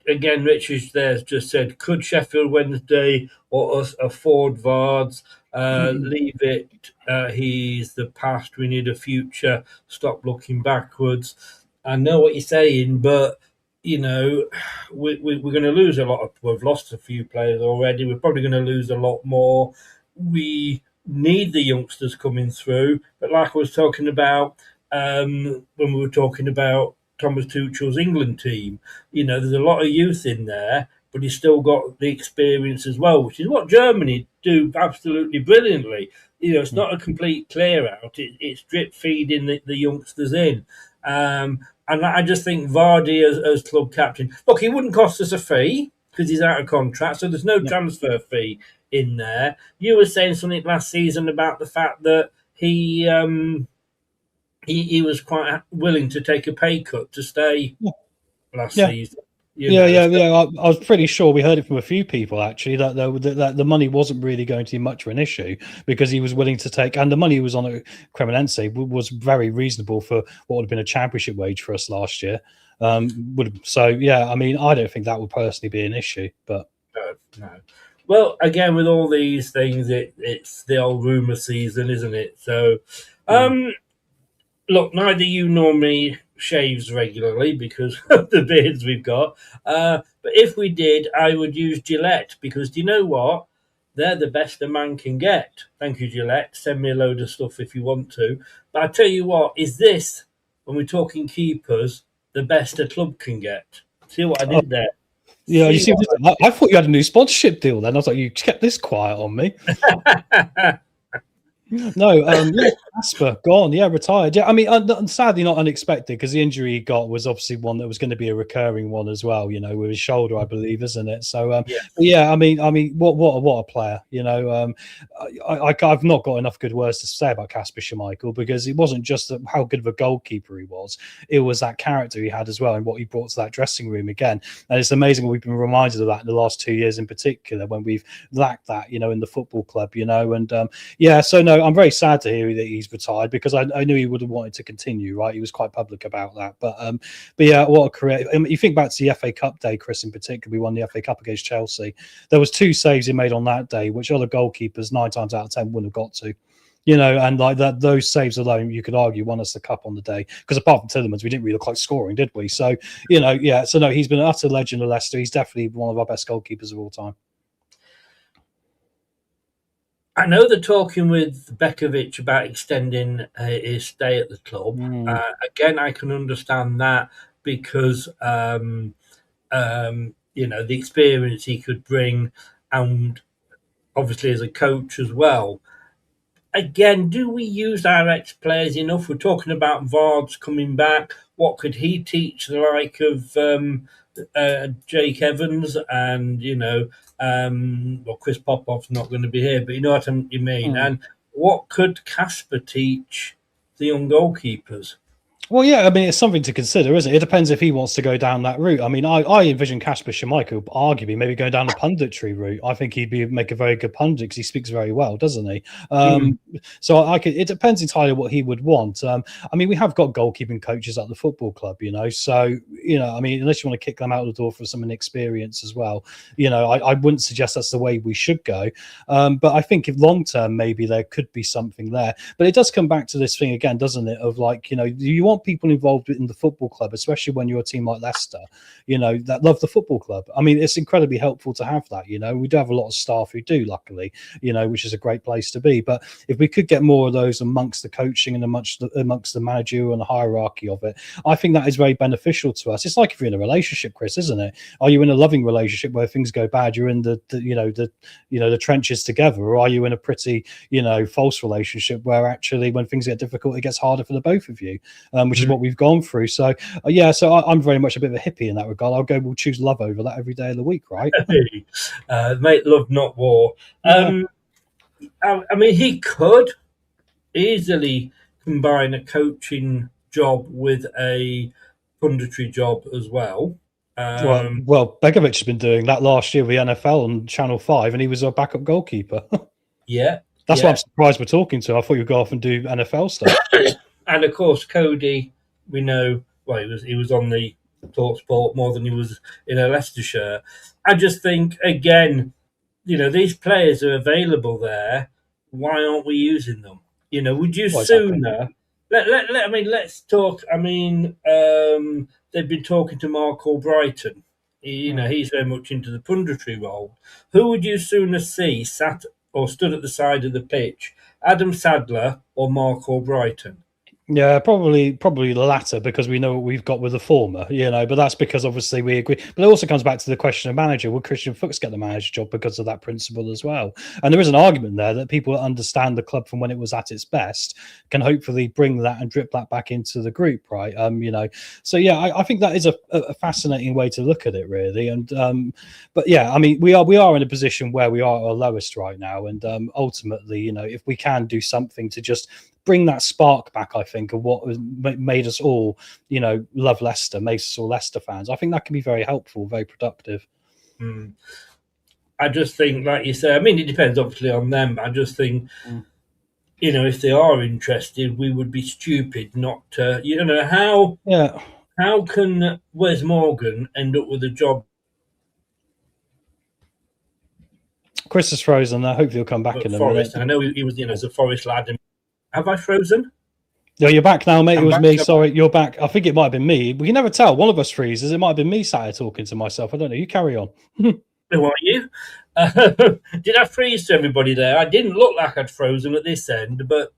Speaker 4: again, Richard there just said, could Sheffield Wednesday or us afford Vards? Leave it. He's the past. We need a future. Stop looking backwards. I know what you're saying, but we're going to lose a lot. We've lost a few players already. We're probably going to lose a lot more. We need the youngsters coming through, but like I was talking about when we were talking about Thomas Tuchel's England team, there's a lot of youth in there, but he's still got the experience as well, which is what Germany do absolutely brilliantly. It's not a complete clear out; it's drip feeding the youngsters in. And I just think Vardy as club captain, look, he wouldn't cost us a fee because he's out of contract, so there's no transfer fee in there. You were saying something last season about the fact that he was quite willing to take a pay cut to stay last season.
Speaker 5: I was pretty sure we heard it from a few people actually that the money wasn't really going to be much of an issue because he was willing to take, and the money he was on at Cremonense was very reasonable for what would have been a championship wage for us last year. I mean, I don't think that would personally be an issue, but
Speaker 4: no. Well, again, with all these things, it's the old rumour season, isn't it? So, look, neither you nor me shaves regularly because of the beards we've got. But if we did, I would use Gillette because do you know what? They're the best a man can get. Thank you, Gillette. Send me a load of stuff if you want to. But I tell you what, is this, when we're talking keepers, the best a club can get? See what I did there?
Speaker 5: Yeah, you see, I thought you had a new sponsorship deal then. I was like, you kept this quiet on me. No, Casper gone, retired. Yeah, I mean, sadly not unexpected because the injury he got was obviously one that was going to be a recurring one as well. With his shoulder, I believe, isn't it? So, I mean, what a player. I've not got enough good words to say about Casper Schmeichel because it wasn't just how good of a goalkeeper he was; it was that character he had as well and what he brought to that dressing room again. And it's amazing we've been reminded of that in the last 2 years, in particular, when we've lacked that, in the football club. So no. I'm very sad to hear that he's retired because I knew he would have wanted to continue, right? He was quite public about that. But what a career. I mean, you think back to the FA Cup day, Chris, in particular, we won the FA Cup against Chelsea. There was 2 saves he made on that day, which other goalkeepers 9 times out of 10 wouldn't have got to. And like that, those saves alone, you could argue won us the cup on the day. Because apart from Tillemans, we didn't really look like scoring, did we? So, So no, he's been an utter legend of Leicester. He's definitely one of our best goalkeepers of all time.
Speaker 4: I know they're talking with Bekovic about extending his stay at the club. Again, I can understand that because, the experience he could bring and obviously as a coach as well. Again, do we use our ex-players enough? We're talking about Vards coming back. What could he teach the like of Jake Evans and, Chris Popov's not going to be here, but you know what you mean. And what could Casper teach the young goalkeepers?
Speaker 5: Well, yeah, I mean, it's something to consider, isn't it? It depends if he wants to go down that route. I mean, I envision Casper Schmeichel arguably maybe going down the punditry route. I think he'd make a very good pundit because he speaks very well, doesn't he? So it depends entirely what he would want. I mean, we have got goalkeeping coaches at the football club, So, I mean, unless you want to kick them out the door for some inexperience as well, I wouldn't suggest that's the way we should go. But I think if long term, maybe there could be something there. But it does come back to this thing again, doesn't it? Of like, you want people involved in the football club, especially when you're a team like Leicester, that love the football club. I mean, it's incredibly helpful to have that. We do have a lot of staff who do, luckily, which is a great place to be. But if we could get more of those amongst the coaching and amongst the managerial and the hierarchy of it, I think that is very beneficial to us. It's like if you're in a relationship, Chris, isn't it? Are you in a loving relationship where things go bad, you're in the trenches together, or are you in a pretty false relationship where actually when things get difficult it gets harder for the both of you, which is what we've gone through. So I'm very much a bit of a hippie in that regard. We'll choose love over that every day of the week, right?
Speaker 4: Make love, not war. I mean, he could easily combine a coaching job with a punditry job as well.
Speaker 5: Well, Begovic has been doing that last year with the NFL on Channel 5, and he was a backup goalkeeper. That's why I'm surprised we're talking to. I thought you'd go off and do NFL stuff.
Speaker 4: And of course, Cody, we know, well, he was on the TalkSport more than he was in a Leicestershire. I just think, again, these players are available there. Why aren't we using them? Would you sooner? Let's talk. I mean, they've been talking to Mark Albrighton. He's very much into the punditry role. Who would you sooner see sat or stood at the side of the pitch, Adam Sadler or Mark Albrighton?
Speaker 5: Yeah, probably the latter, because we know what we've got with the former, but that's because obviously we agree. But it also comes back to the question of manager. Will Christian Fuchs get the manager job because of that principle as well? And there is an argument there that people that understand the club from when it was at its best can hopefully bring that and drip that back into the group, right? So yeah, I think that is a fascinating way to look at it, really. And but yeah, I mean, we are in a position where we are at our lowest right now, and ultimately, if we can do something to just bring that spark back, I think, of what made us all, love Leicester, makes us all Leicester fans. I think that can be very helpful, very productive.
Speaker 4: I just think, like you say, I mean, it depends obviously on them. I just think, if they are interested, we would be stupid not to, how can Wes Morgan end up with a job?
Speaker 5: Chris is frozen. I hope he'll come back in a minute.
Speaker 4: I know he was, as a Forest lad. Have I frozen?
Speaker 5: No, you're back now, mate. It was me. Sorry, you're back. I think it might have been me. We can never tell. One of us freezes. It might have been me sat here talking to myself. I don't know. You carry on.
Speaker 4: Who are you? Did I freeze to everybody there? I didn't look like I'd frozen at this end, but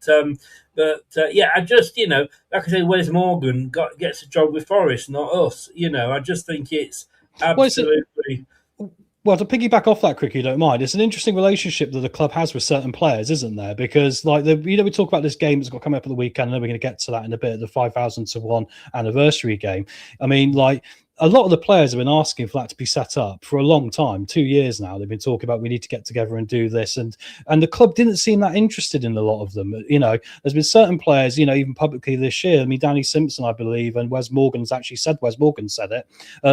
Speaker 4: yeah, I just, like I say, Wes Morgan gets a job with Forest, not us. I just think it's absolutely...
Speaker 5: Well, to piggyback off that, Crick, you don't mind, it's an interesting relationship that the club has with certain players, isn't there? Because, we talk about this game that's got coming up at the weekend, and we're going to get to that in a bit, the 5,000-1 anniversary game. I mean, a lot of the players have been asking for that to be set up for a long time, 2 years now. They've been talking about we need to get together and do this, and the club didn't seem that interested in a lot of them. There's been certain players, even publicly this year. I mean, Danny Simpson, I believe, and Wes Morgan said it.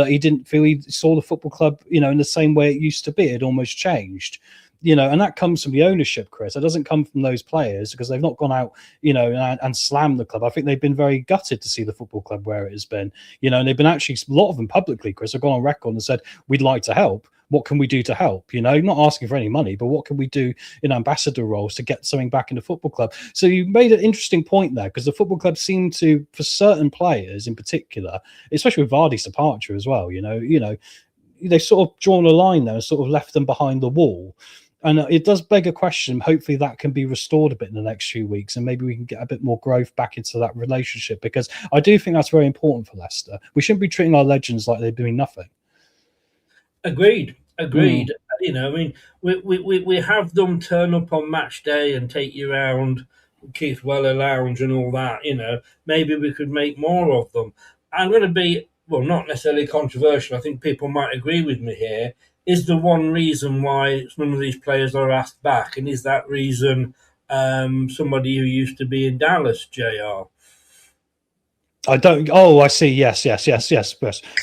Speaker 5: He didn't feel he saw the football club, in the same way it used to be. It almost changed. And that comes from the ownership, Chris. It doesn't come from those players, because they've not gone out, and slammed the club. I think they've been very gutted to see the football club where it has been, and they've been actually, a lot of them publicly, Chris, have gone on record and said, we'd like to help. What can we do to help? Not asking for any money, but what can we do in ambassador roles to get something back in the football club? So you made an interesting point there, because the football club seemed to, for certain players in particular, especially with Vardy's departure as well, they've sort of drawn a line there and sort of left them behind the wall. And it does beg a question. Hopefully that can be restored a bit in the next few weeks, and maybe we can get a bit more growth back into that relationship, because I do think that's very important for Leicester. We shouldn't be treating our legends like they're doing nothing.
Speaker 4: Agreed. I mean, we have them turn up on match day and take you around Keith Weller Lounge and all that. Maybe we could make more of them. I'm going to be, well, not necessarily controversial. I think people might agree with me here. Is the one reason why none of these players are asked back, and is that reason somebody who used to be in Dallas, JR?
Speaker 5: I don't. Oh, I see. Yes.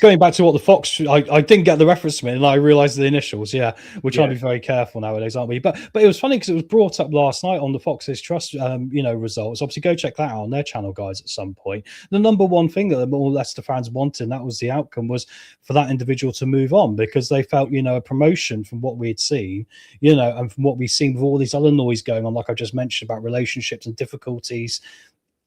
Speaker 5: Going back to what the Fox, I didn't get the reference to it, and I realised the initials. Yeah, we're trying to be very careful nowadays, aren't we? But it was funny because it was brought up last night on the Fox's Trust, results. Obviously, go check that out on their channel, guys. At some point, the number one thing that all Leicester fans wanted, and that was the outcome, was for that individual to move on, because they felt, a promotion from what we had seen, and from what we've seen with all these other noise going on, like I just mentioned about relationships and difficulties.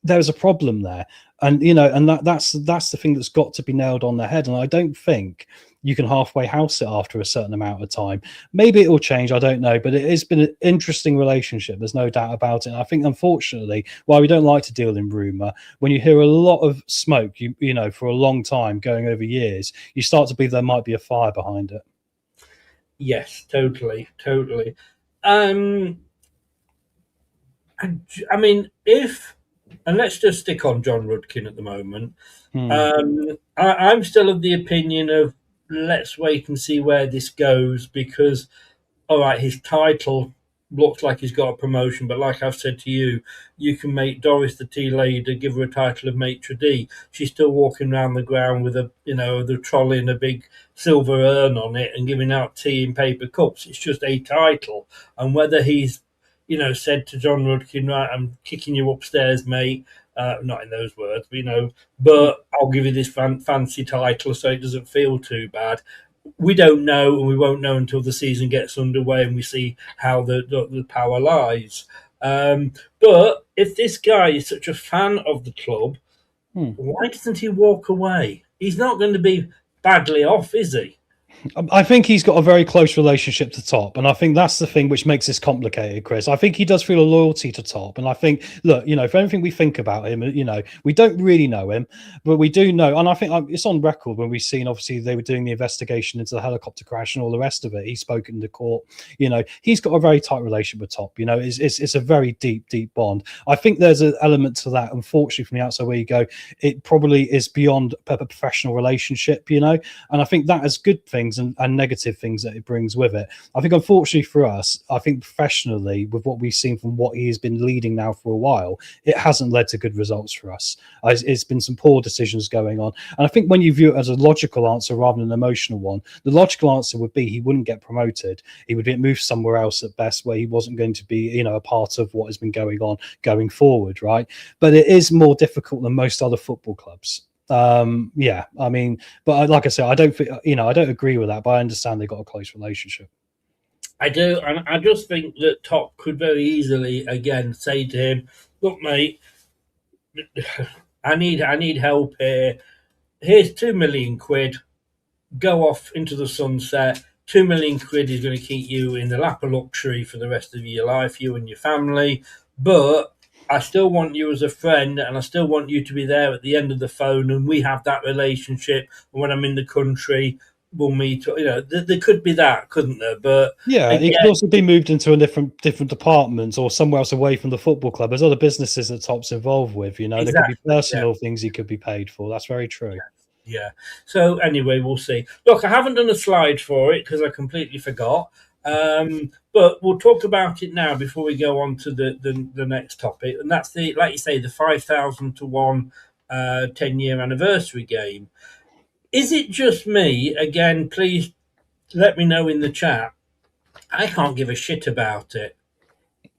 Speaker 5: there's a problem there. And, you know, and that's the thing that's got to be nailed on the head. And I don't think you can halfway house it after a certain amount of time. Maybe it will change, I don't know, but it has been an interesting relationship. There's no doubt about it. And I think, unfortunately, while we don't like to deal in rumour, when you hear a lot of smoke, you know, for a long time going over years, you start to believe there might be a fire behind it.
Speaker 4: Yes, totally. I mean, and let's just stick on John Rudkin at the moment. I'm still of the opinion of let's wait and see where this goes, because, all right, his title looks like he's got a promotion, but like I've said to you, you can make Doris the tea lady, give her a title of maitre d'. She's still walking around the ground with the trolley and a big silver urn on it and giving out tea in paper cups. It's just a title. And whether he's, said to John Rudkin, right, I'm kicking you upstairs, mate. Not in those words, but I'll give you this fancy title so it doesn't feel too bad. We don't know, and we won't know until the season gets underway and we see how the power lies. But if this guy is such a fan of the club, why doesn't he walk away? He's not going to be badly off, is he?
Speaker 5: I think he's got a very close relationship to Top, and I think that's the thing which makes this complicated, Chris. I think he does feel a loyalty to Top, and I think, look, for anything we think about him, we don't really know him, but we do know, and I think it's on record when we've seen, obviously, they were doing the investigation into the helicopter crash and all the rest of it. He's spoken to court. He's got a very tight relationship with Top. It's a very deep bond. I think there's an element to that, unfortunately, from the outside where you go, it probably is beyond a professional relationship, and I think that has good things and negative things that it brings with it. I think, unfortunately for us, I think professionally, with what we've seen from what he has been leading now for a while, it hasn't led to good results for us. It's been some poor decisions going on. And I think when you view it as a logical answer rather than an emotional one, the logical answer would be he wouldn't get promoted. He would get moved somewhere else at best where he wasn't going to be, a part of what has been going on going forward, right? But it is more difficult than most other football clubs. But like I said, I don't think, I don't agree with that, but I understand they've got a close relationship.
Speaker 4: I do, and I just think that Top could very easily again say to him, look, mate, I need help here. Here's 2 million quid. Go off into the sunset. 2 million quid is going to keep you in the lap of luxury for the rest of your life, you and your family. But I still want you as a friend, and I still want you to be there at the end of the phone, and we have that relationship. And when I'm in the country, we'll meet. There could be that, couldn't there? But
Speaker 5: yeah, again, it could also be moved into a different department or somewhere else away from the football club. There's other businesses that Top's involved with. Exactly, there could be personal things he could be paid for. That's very true.
Speaker 4: Yeah. So anyway, we'll see. Look, I haven't done a slide for it because I completely forgot. But we'll talk about it now before we go on to the next topic, and that's like you say, the 5,000 to 1 10-year anniversary game. Is it just me? Again, please let me know in the chat. I can't give a shit about it.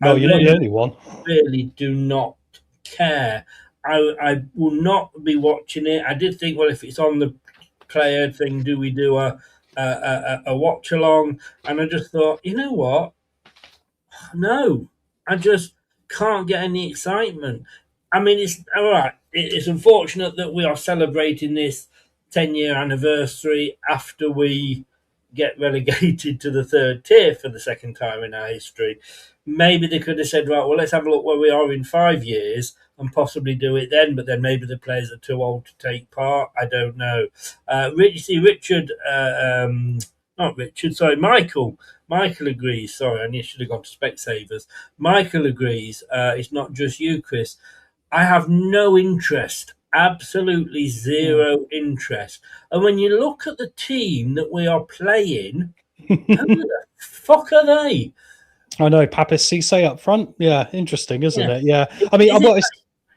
Speaker 5: No, you're not the only one.
Speaker 4: Really do not care. I will not be watching it. I did think, well, if it's on the player thing, do we do a watch along? And I just thought, you know what? No, I just can't get any excitement. I mean, it's all right. It's unfortunate that we are celebrating this 10-year anniversary after we get relegated to the third tier for the second time in our history. Maybe they could have said, right, well, let's have a look where we are in 5 years and possibly do it then, but then maybe the players are too old to take part. I don't know. Michael agrees. Sorry, I should have gone to Specsavers. Michael agrees. It's not just you, Chris. I have no interest, absolutely zero interest. And when you look at the team that we are playing, who the fuck are they?
Speaker 5: I know, Papis Cisse up front. Yeah, interesting, isn't it? Yeah. I mean,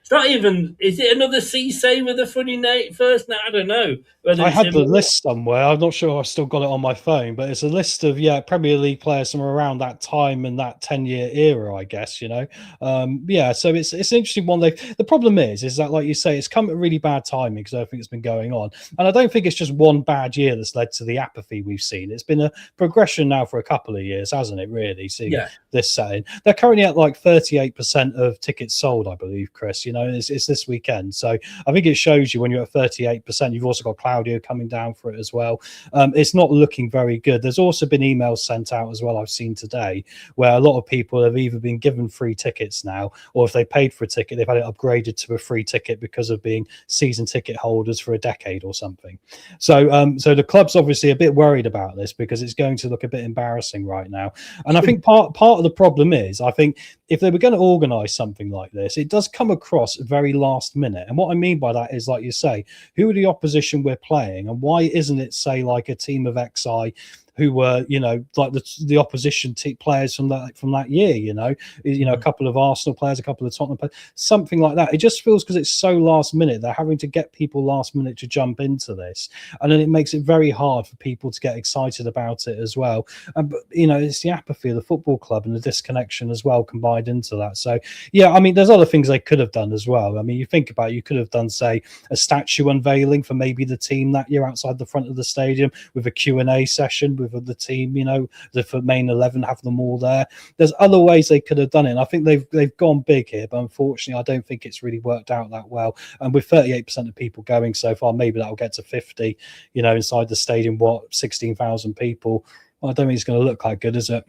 Speaker 4: it's not even. Is it another Cisse with a funny name first? No, I don't know.
Speaker 5: I had the list somewhere. I'm not sure I've still got it on my phone, but it's a list of Premier League players from around that time and that 10-year era, I guess. So it's an interesting one. The problem is that, like you say, it's come at really bad timing because everything that's been going on, and I don't think it's just one bad year that's led to the apathy we've seen. It's been a progression now for a couple of years, hasn't it? Really, seeing this setting. They're currently at like 38% of tickets sold, I believe, Chris. know, it's this weekend. So I think it shows you when you're at 38%, you've also got Claudio coming down for it as well. It's not looking very good. There's also been emails sent out as well, I've seen today, where a lot of people have either been given free tickets now, or if they paid for a ticket, they've had it upgraded to a free ticket because of being season ticket holders for a decade or something. So so the club's obviously a bit worried about this because it's going to look a bit embarrassing right now. And I think part of the problem is, I think if they were going to organise something like this, it does come across very last minute. And what I mean by that is, like you say, who are the opposition we're playing, and why isn't it, say, like a team of XI who were, you know, like the opposition players from that year, you know, a couple of Arsenal players, a couple of Tottenham players, something like that. It just feels, because it's so last minute, they're having to get people last minute to jump into this, and then it makes it very hard for people to get excited about it as well. But you know, it's the apathy of the football club and the disconnection as well combined into that. So yeah, I mean, there's other things they could have done as well. I mean, you think about it, you could have done, say, a statue unveiling for maybe the team that year outside the front of the stadium with a Q&A session with the team, you know, for main 11, have them all there. There's other ways they could have done it, and I think they've gone big here, but unfortunately I don't think it's really worked out that well. And with 38% of people going so far, maybe that'll get to 50, you know, inside the stadium, 16,000 people. Well, I don't think it's going to look quite good, is it?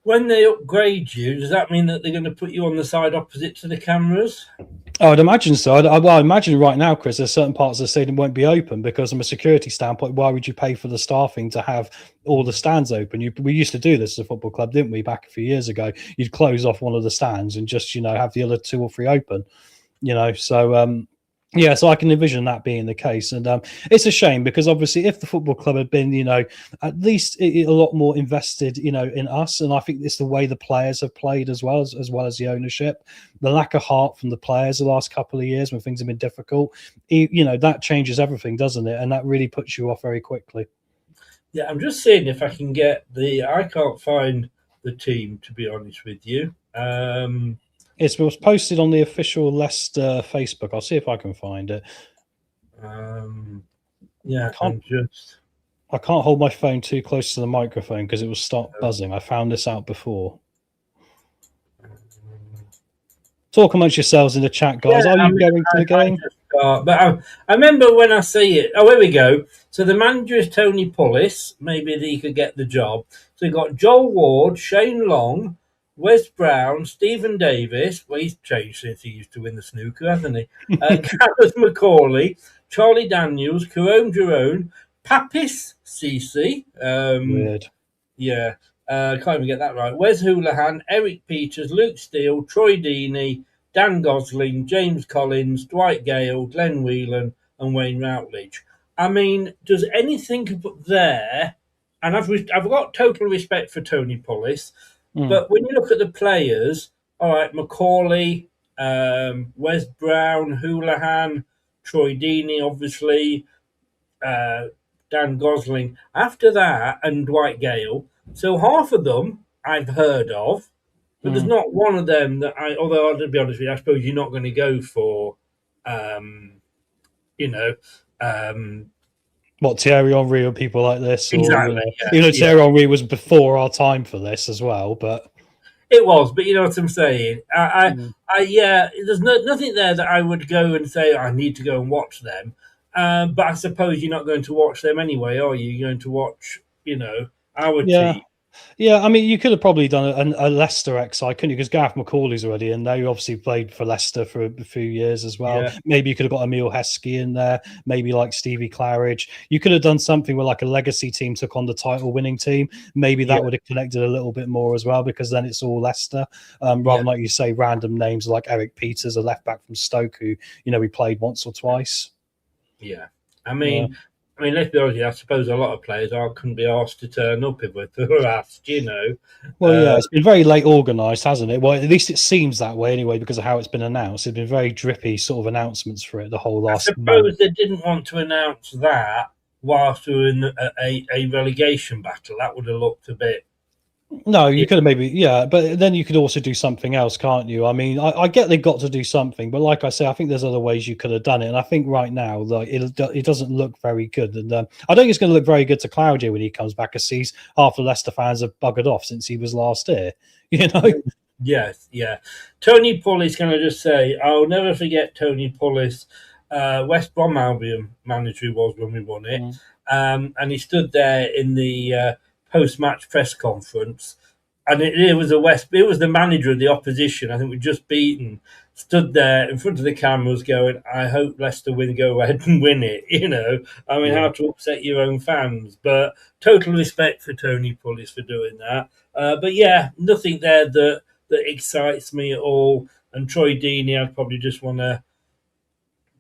Speaker 4: When they upgrade you, does that mean that they're going to put you on the side opposite to the cameras?
Speaker 5: Oh, I'd imagine so. I imagine right now, Chris, there's certain parts of the stadium won't be open because, from a security standpoint, why would you pay for the staffing to have all the stands open? We used to do this as a football club, didn't we, back a few years ago? You'd close off one of the stands and just, you know, have the other 2 or 3 open, you know. So yeah, so I can envision that being the case. And it's a shame because obviously if the football club had been, you know, at least a lot more invested, you know, in us, and I think it's the way the players have played as well as the ownership, the lack of heart from the players the last couple of years when things have been difficult, you know, that changes everything, doesn't it? And that really puts you off very quickly.
Speaker 4: Yeah, I'm just seeing if I can get I can't find the team, to be honest with you.
Speaker 5: It was posted on the official Leicester Facebook. I'll see if I can find it.
Speaker 4: Yeah,
Speaker 5: I can't hold my phone too close to the microphone because it will start buzzing. I found this out before. Talk amongst yourselves in the chat, guys. Are you going to the game?
Speaker 4: But I remember when I see it. Oh, here we go. So the manager is Tony Pullis. Maybe he could get the job. So you've got Joel Ward, Shane Long, Wes Brown, Stephen Davis. Well, he's changed since he used to win the snooker, hasn't he? Gareth McCauley, Charlie Daniels, Jerome, Papis Cece.
Speaker 5: Weird.
Speaker 4: Yeah, can't even get that right. Wes Houlihan, Eric Peters, Luke Steele, Troy Deeney, Dan Gosling, James Collins, Dwight Gale, Glenn Whelan, and Wayne Routledge. I mean, does anything put there? And I've got total respect for Tony Pullis. But when you look at the players, all right, Macaulay, Wes Brown, Houlihan, Troy Deeney, obviously, Dan Gosling. After that, and Dwight Gale. So half of them I've heard of, but there's not one of them that although I'll be honest with you, I suppose you're not going to go for,
Speaker 5: what, Thierry Henry or people like this?
Speaker 4: Exactly.
Speaker 5: Or, Thierry Henry was before our time for this as well, but
Speaker 4: it was. But you know what I'm saying. There's nothing there that I would go and say I need to go and watch them. But I suppose you're not going to watch them anyway, are you? You're going to watch, our team.
Speaker 5: Yeah, I mean, you could have probably done a Leicester XI, couldn't you? Because Gareth McCauley's already in there. You obviously played for Leicester for a few years as well. Yeah. Maybe you could have got Emile Heskey in there, maybe like Stevie Claridge. You could have done something where like a legacy team took on the title-winning team. Maybe that would have connected a little bit more as well, because then it's all Leicester. Rather than, like you say, random names like Eric Peters, a left-back from Stoke, who, we played once or twice.
Speaker 4: Yeah. I mean, let's be honest, I suppose a lot of players couldn't be asked to turn up if they were asked,
Speaker 5: Well, it's been very late organised, hasn't it? Well, at least it seems that way anyway, because of how it's been announced. It's been very drippy sort of announcements for it the whole last month.
Speaker 4: I suppose they didn't want to announce that whilst we were in a relegation battle. That would have looked a bit...
Speaker 5: No, you could have maybe, but then you could also do something else, can't you? I mean, I get they've got to do something, but like I say, I think there's other ways you could have done it. And I think right now, like it doesn't look very good. And I don't think it's going to look very good to Claudio when he comes back, as half the Leicester fans have buggered off since he was last here,
Speaker 4: Yes, yeah. Tony Pulis, can I just say, I'll never forget Tony Pulis, West Brom Albion manager he was when we won it.
Speaker 5: Mm.
Speaker 4: And he stood there in the post-match press conference, and it was it was the manager of the opposition. I think we'd just beaten. Stood there in front of the cameras, going, "I hope Leicester win, go ahead and win it." I mean,
Speaker 5: Yeah.
Speaker 4: how to upset your own fans. But total respect for Tony Pulis for doing that. But yeah, nothing there that excites me at all. And Troy Deeney, I'd probably just want to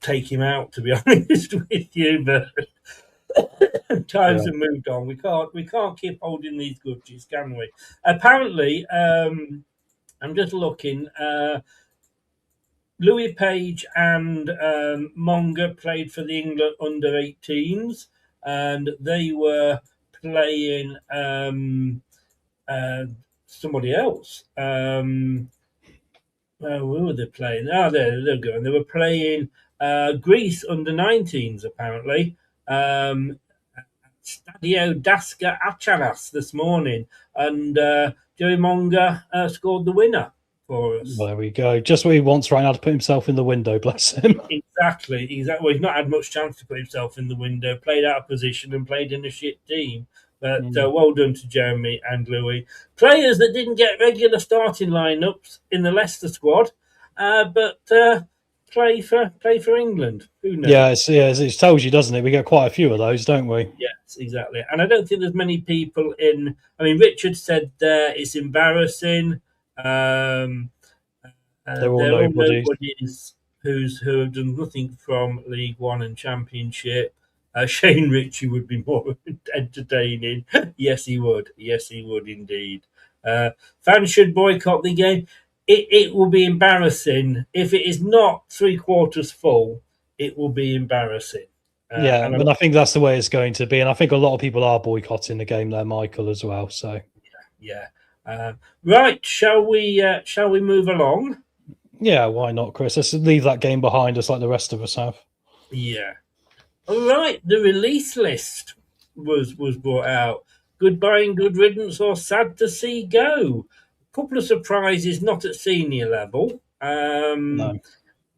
Speaker 4: take him out, to be honest with you. But times have moved on. We can't keep holding these grudges, can we? Apparently, I'm just looking. Louis Page and Monga played for the England under-18s, and they were playing somebody else. Who were they playing? They're going. They were playing Greece under-19s, apparently. Stadio Daska Acharas this morning, and Joey Monga scored the winner for us.
Speaker 5: Well, there we go. Just what he wants right now, to put himself in the window, bless him.
Speaker 4: Exactly. Well, he's not had much chance to put himself in the window, played out of position and played in a shit team. But well done to Jeremy and Louis. Players that didn't get regular starting lineups in the Leicester squad, but play for England. Who knows?
Speaker 5: It tells you, doesn't it? We get quite a few of those, don't we?
Speaker 4: Yes, exactly. And I don't think there's many people in. I mean, Richard said it's embarrassing.
Speaker 5: They're all nobodies
Speaker 4: who have done nothing from League One and Championship. Shane Ritchie would be more entertaining. Yes, he would. Yes, he would indeed. Fans should boycott the game. It will be embarrassing. If it is not 3/4 full, it will be embarrassing.
Speaker 5: But I think that's the way it's going to be. And I think a lot of people are boycotting the game there, Michael, as well. So
Speaker 4: yeah. Right, shall we move along?
Speaker 5: Yeah, why not, Chris? Let's leave that game behind us like the rest of us have.
Speaker 4: Yeah. All right, the release list was brought out. Goodbye and good riddance, or sad to see go. A couple of surprises, not at senior level.
Speaker 5: No.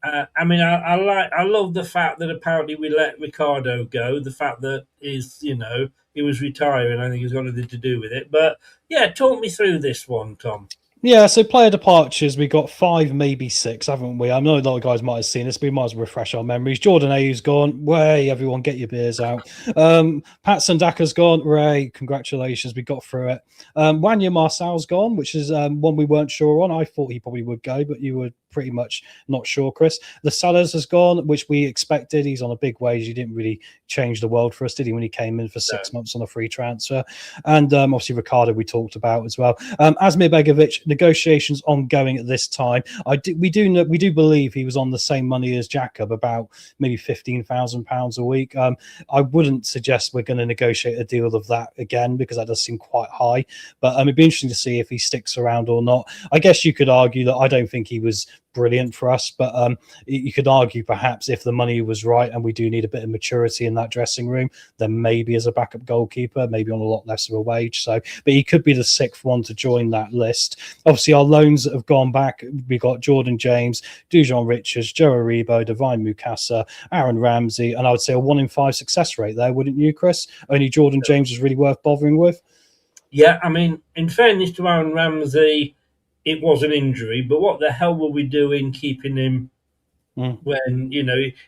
Speaker 4: I mean, I love the fact that apparently we let Ricardo go. The fact that he was retiring, I think has got nothing to do with it. But yeah, talk me through this one, Tom.
Speaker 5: Yeah, so player departures, we got 5, maybe 6, haven't we? I know a lot of guys might have seen this, but we might as well refresh our memories. Jordan Ayew's gone. Way, everyone, get your beers out. Pat Sandaka's gone. Ray, congratulations, we got through it. Wanya Marcel's gone, which is one we weren't sure on. I thought he probably would go, but you were pretty much not sure, Chris. The Salas has gone, which we expected. He's on a big wage. He didn't really change the world for us, did he, when he came in for 6 months on a free transfer? And obviously Ricardo we talked about as well. Asmir Begovic, negotiations ongoing at this time. We do believe he was on the same money as Jacob, about maybe £15,000 a week. I wouldn't suggest we're going to negotiate a deal of that again, because that does seem quite high. But it'd be interesting to see if he sticks around or not. I guess you could argue that I don't think he was brilliant for us, but you could argue perhaps if the money was right and we do need a bit of maturity in that dressing room, then maybe as a backup goalkeeper, maybe on a lot less of a wage. So, but he could be the 6th one to join that list. Obviously, our loans that have gone back, we got Jordan James, Dujon Richards, Joe Aribo, Divine Mukasa, Aaron Ramsey, and I would say a 1 in 5 success rate there, wouldn't you, Chris? Only Jordan James is really worth bothering with. Yeah,
Speaker 4: I mean, in fairness to Aaron Ramsey, it was an injury, but what the hell were we doing keeping him when,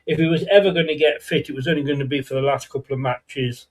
Speaker 4: if he was ever going to get fit, it was only going to be for the last couple of matches.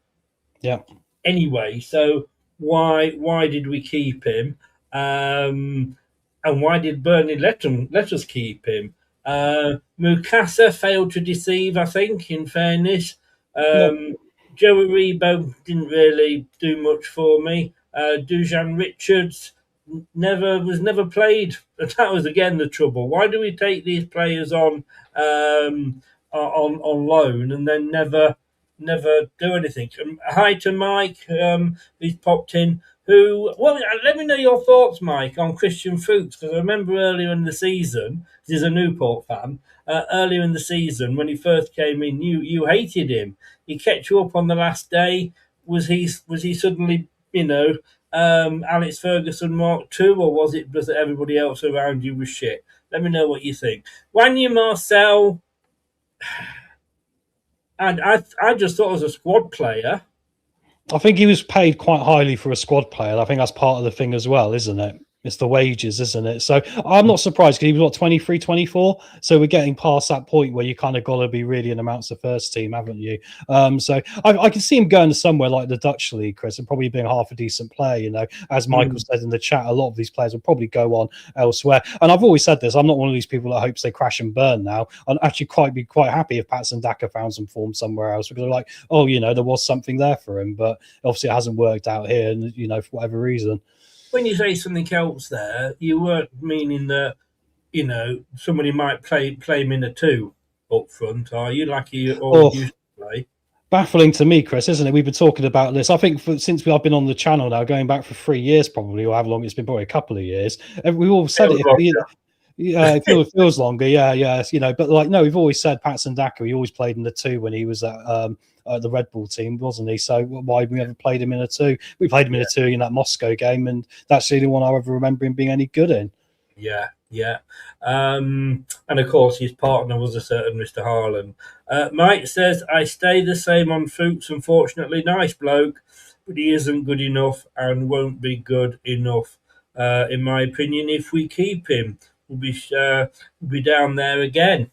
Speaker 5: Yeah.
Speaker 4: Anyway, so why did we keep him? And why did Burnley let us keep him? Mukasa failed to deceive, I think, in fairness. Joe Aribo didn't really do much for me. Dujon Richards was never played. That was again the trouble. Why do we take these players on loan and then never do anything? Hi to Mike, who's popped in. Let me know your thoughts, Mike, on Christian Fuchs, because I remember earlier in the season, he's a Newport fan. Earlier in the season, when he first came in, you hated him. He kept you up on the last day. Was he suddenly Alex Ferguson Mark II, or was it just that everybody else around you was shit? Let me know what you think. Wanya Marcel, and I just thought as a squad player.
Speaker 5: I think he was paid quite highly for a squad player. I think that's part of the thing as well, isn't it? It's the wages, isn't it? So I'm not surprised because he was, what, 23, 24? So we're getting past that point where you kind of got to be really an amounts of first team, haven't you? So I can see him going to somewhere like the Dutch league, Chris, and probably being half a decent player. As Michael said in the chat, a lot of these players will probably go on elsewhere. And I've always said this, I'm not one of these people that hopes they crash and burn now. I'd actually be quite happy if Patson Daka found some form somewhere else, because they're like, oh, there was something there for him, but obviously it hasn't worked out here, and for whatever reason.
Speaker 4: When you say something else there, you weren't meaning that, somebody might play him in a 2 up front, are you? Like you always used to play.
Speaker 5: Baffling to me, Chris, isn't it? We've been talking about this. I think since I've been on the channel now, going back for 3 years probably, or however long it's been, probably a couple of years. We all said it feels longer, yeah. But no, we've always said Patson Daka. He always played in the 2 when he was at the Red Bull team, wasn't he? So why we ever played him in a 2? We played him in a 2 in that Moscow game, and that's the only one I ever remember him being any good in.
Speaker 4: Yeah. And of course, his partner was a certain Mr. Harlan. Mike says, I stay the same on Fuchs, unfortunately. Nice bloke, but he isn't good enough and won't be good enough, in my opinion. If we keep him, we'll be down there again.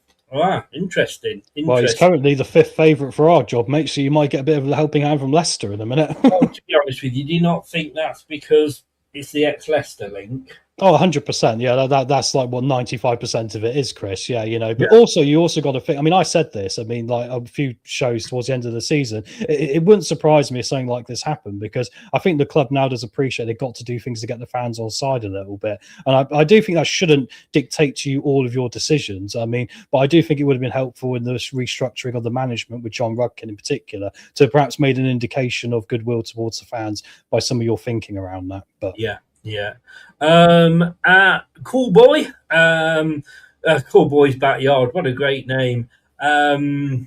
Speaker 4: Interesting.
Speaker 5: Well, he's currently the 5th favourite for our job, mate, so you might get a bit of a helping hand from Leicester in a minute.
Speaker 4: To be honest with you, do you not think that's because it's the ex-Leicester link?
Speaker 5: Oh, 100%. Yeah, that's like what 95% of it is, Chris. Yeah, but also you also got to think. I mean, I said this. I mean, like a few shows towards the end of the season, it wouldn't surprise me if something like this happened, because I think the club now does appreciate they've got to do things to get the fans on side a little bit. And I do think that shouldn't dictate to you all of your decisions. I mean, but I do think it would have been helpful in the restructuring of the management with John Rudkin in particular to perhaps made an indication of goodwill towards the fans by some of your thinking around that. But
Speaker 4: yeah. Cool Boy, Cool Boy's Backyard. What a great name. You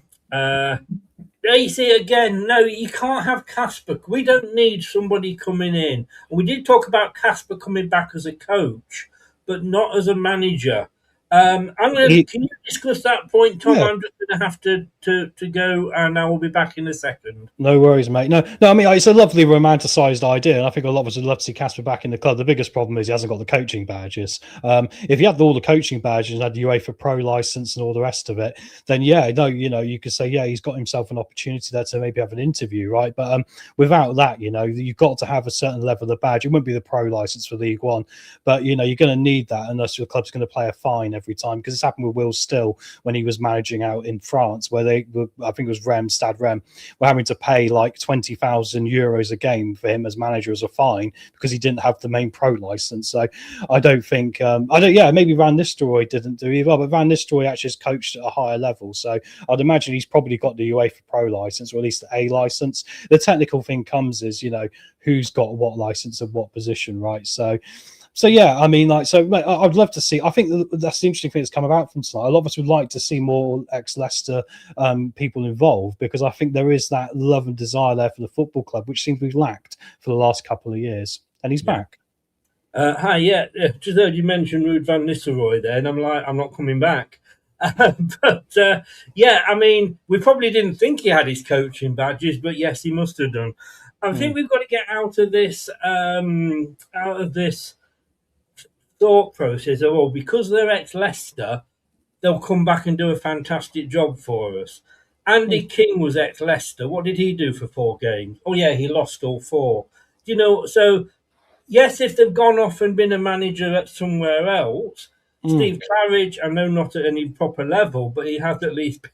Speaker 4: see again, no, you can't have Casper. We don't need somebody coming in. We did talk about Casper coming back as a coach, but not as a manager. Can you discuss that point, Tom? Yeah. I'm just going to have to go, and I will be back in a second.
Speaker 5: No worries, mate. No. I mean, it's a lovely romanticised idea, and I think a lot of us would love to see Casper back in the club. The biggest problem is he hasn't got the coaching badges. If he had all the coaching badges and had the UEFA Pro license and all the rest of it, then you could say, he's got himself an opportunity there to maybe have an interview, right? But without that, you've got to have a certain level of badge. It wouldn't be the Pro license for League One, but you're going to need that unless your club's going to play a fine every time, because it's happened with Will Still when he was managing out in France, where I think it was Stade Rennes, were having to pay like 20,000 euros a game for him as manager as a fine because he didn't have the main Pro license. So I don't think maybe Van Nistelrooy didn't do either, but Van Nistelrooy actually has coached at a higher level, so I'd imagine he's probably got the UEFA Pro license, or at least the A license. The technical thing comes is who's got what license and what position, right? So yeah, I mean, mate, I'd love to see. I think that's the interesting thing that's come about from tonight. A lot of us would like to see more ex-Leicester people involved, because I think there is that love and desire there for the football club, which seems we've lacked for the last couple of years. And he's back.
Speaker 4: Hi, just heard you mention Ruud van Nistelrooy there, and I'm like, I'm not coming back. I mean, we probably didn't think he had his coaching badges, but yes, he must have done. I think we've got to get out of this thought process of, because they're ex-Leicester, they'll come back and do a fantastic job for us. Andy King was ex-Leicester. What did he do for 4 games? Oh, yeah, he lost all 4. So, yes, if they've gone off and been a manager at somewhere else, Steve Claridge, I know not at any proper level, but he has at least,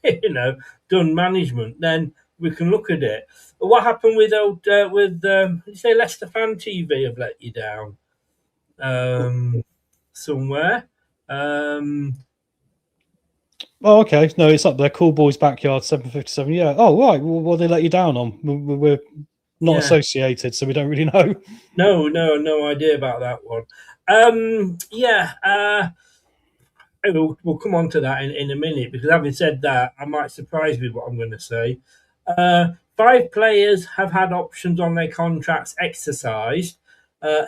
Speaker 4: done management, then we can look at it. But what happened with did you say Leicester Fan TV have let you down? Somewhere.
Speaker 5: Okay. No, it's up there. Cool Boys Backyard 757. Yeah. Oh, right. Well, what did they let you down on? We're not associated, so we don't really know.
Speaker 4: No idea about that one. We'll come on to that in a minute, because having said that, I might surprise you with what I'm going to say. 5 players have had options on their contracts exercised.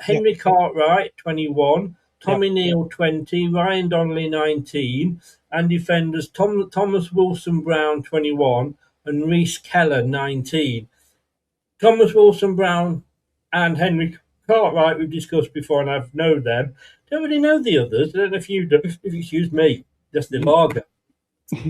Speaker 4: Henry Cartwright, 21, Tommy Neal, 20, Ryan Donnelly, 19, and defenders Thomas Wilson-Brown, 21, and Reece Keller, 19. Thomas Wilson-Brown and Henry Cartwright we've discussed before, and I've known them. Don't really know the others. I don't know if you do. Excuse me, just the lager.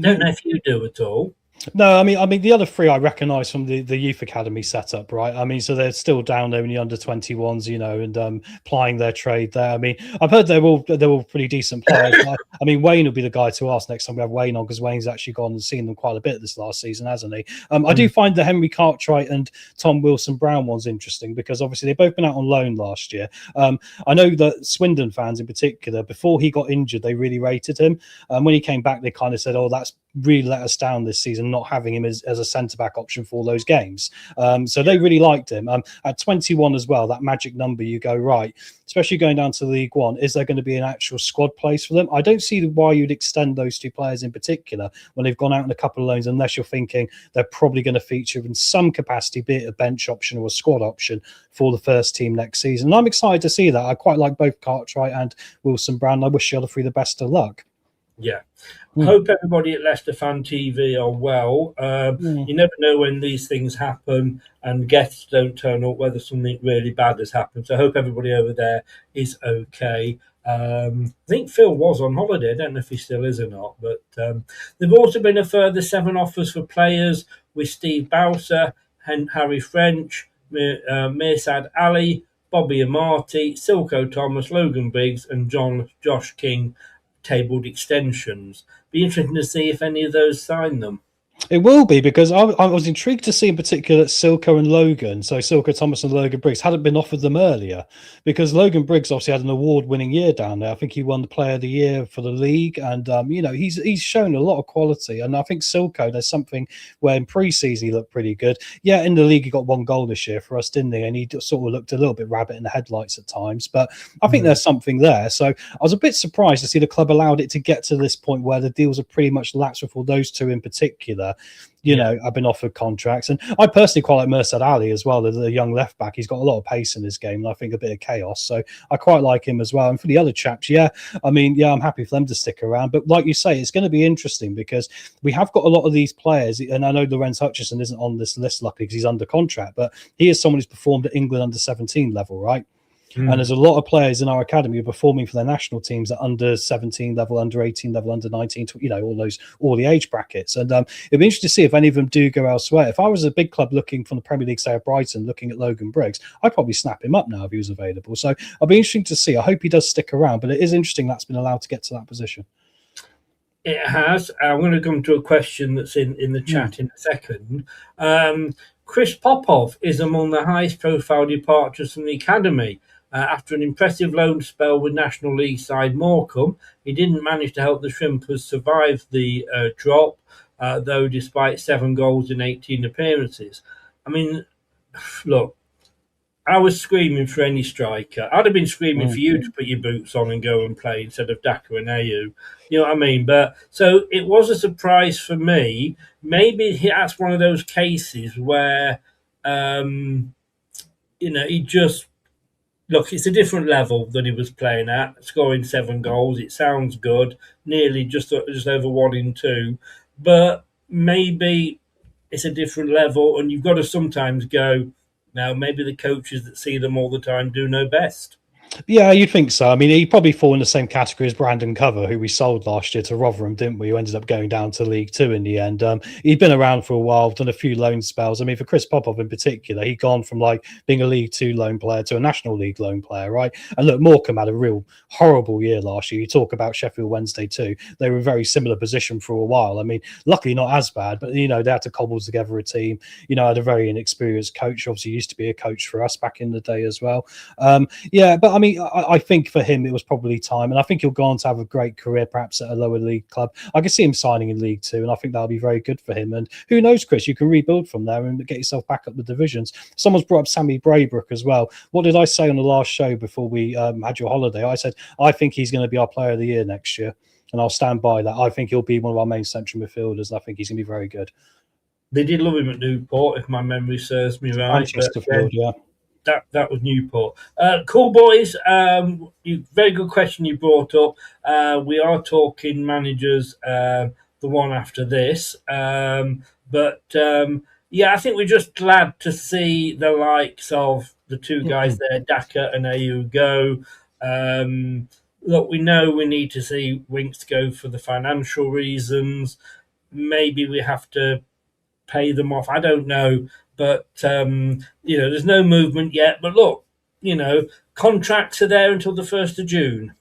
Speaker 4: Don't know if you do at all.
Speaker 5: No, I mean the other 3 I recognise from the youth academy setup, right? I mean, so they're still down there in the under 21s, you know, and plying their trade there. I mean, I've heard they're all pretty decent players. I mean, Wayne will be the guy to ask next time we have Wayne on, because Wayne's actually gone and seen them quite a bit this last season, hasn't he? I do find the Henry Cartwright and Tom Wilson-Brown one's interesting, because obviously they've both been out on loan last year. I know that Swindon fans in particular, before he got injured, they really rated him. When he came back, they kind of said, "Oh, that's really let us down this season, not having him as a centre-back option for those games." So they really liked him. At 21 as well, that magic number, you go, right, especially going down to League One, is there going to be an actual squad place for them? I don't see why you'd extend those 2 players in particular when they've gone out in a couple of loans, unless you're thinking they're probably going to feature in some capacity, be it a bench option or a squad option for the first team next season. And I'm excited to see that. I quite like both Cartwright and Wilson-Brown. I wish the other 3 the best of luck.
Speaker 4: Yeah. I hope everybody at Leicester Fan TV are well. You never know when these things happen and guests don't turn up, whether something really bad has happened. So I hope everybody over there is okay. I think Phil was on holiday. I don't know if he still is or not. But there've also been a further 7 offers for players, with Steve Bowser, Harry French, Mirsad Ali, Bobby Amati, Silko Thomas, Logan Briggs, and Josh King tabled extensions. Be interesting to see if any of those sign them.
Speaker 5: It will be, because I was intrigued to see in particular that Silko and Logan, so Silko Thomas and Logan Briggs, hadn't been offered them earlier, because Logan Briggs obviously had an award-winning year down there. I think he won the Player of the Year for the league, and you know, he's shown a lot of quality. And I think Silko, there's something where in pre-season he looked pretty good. Yeah, in the league he got 1 goal this year for us, didn't he? And he sort of looked a little bit rabbit in the headlights at times, but I think there's something there. So I was a bit surprised to see the club allowed it to get to this point where the deals are pretty much lapsed for those 2 in particular. You know, I've been offered contracts. And I personally quite like Mirsad Ali as well, the young left back. He's got a lot of pace in his game, and I think a bit of chaos. So I quite like him as well. And for the other chaps, I'm happy for them to stick around. But like you say, it's going to be interesting, because we have got a lot of these players. And I know Lorenz Hutchison isn't on this list, luckily, because he's under contract. But he is someone who's performed at England under 17 level, right? And there's a lot of players in our academy who are performing for their national teams at under 17 level, under 18 level, under 19, you know, all the age brackets. And it'd be interesting to see if any of them do go elsewhere. If I was a big club looking from the Premier League, say at Brighton, looking at Logan Briggs, I'd probably snap him up now if he was available. So I'll be interesting to see. I hope he does stick around, but it is interesting that's been allowed to get to that position.
Speaker 4: It has. I'm going to come to a question that's in the chat in a second. Chris Popov is among the highest profile departures from the academy. After an impressive loan spell with National League side Morecambe, he didn't manage to help the Shrimpers survive the drop, though despite 7 goals in 18 appearances. I mean, look, I was screaming for any striker. I'd have been screaming for you to put your boots on and go and play instead of Daka and Ayew. You know what I mean? But so it was a surprise for me. Maybe that's one of those cases where, he just... Look, it's a different level than he was playing at. Scoring 7 goals, it sounds good. Nearly just over 1 in 2. But maybe it's a different level, and you've got to sometimes go, now, maybe the coaches that see them all the time do know best.
Speaker 5: Yeah, you'd think so. I mean, he'd probably fall in the same category as Brandon Cover, who we sold last year to Rotherham, didn't we? Who ended up going down to League Two in the end. He'd been around for a while, done a few loan spells. I mean, for Chris Popov in particular, he'd gone from like being a League Two loan player to a National League loan player, right? And look, Morecambe had a real horrible year last year. You talk about Sheffield Wednesday too. They were a very similar position for a while. I mean, luckily not as bad, but, you know, they had to cobble together a team. You know, had a very inexperienced coach. Obviously used to be a coach for us back in the day as well. Yeah, but I mean, I think for him, it was probably time. And I think he'll go on to have a great career, perhaps at a lower league club. I can see him signing in League Two, and I think that'll be very good for him. And who knows, Chris, you can rebuild from there and get yourself back up the divisions. Someone's brought up Sammy Braybrook as well. What did I say on the last show before we had your holiday? I said, I think he's going to be our player of the year next year. And I'll stand by that. I think he'll be one of our main central midfielders. And I think he's going to be very good.
Speaker 4: They did love him at Newport, if my memory serves me right.
Speaker 5: And
Speaker 4: But
Speaker 5: Chesterfield, yeah.
Speaker 4: that was Newport. Cool boys. Very good question you brought up. We are talking managers, the one after this. Yeah, I think we're just glad to see the likes of the two guys there, Daka and AU, go. Look, we know we need to see Winks go for the financial reasons. Maybe we have to pay them off. I don't know. But, there's no movement yet. But look, contracts are there until the 1st of June.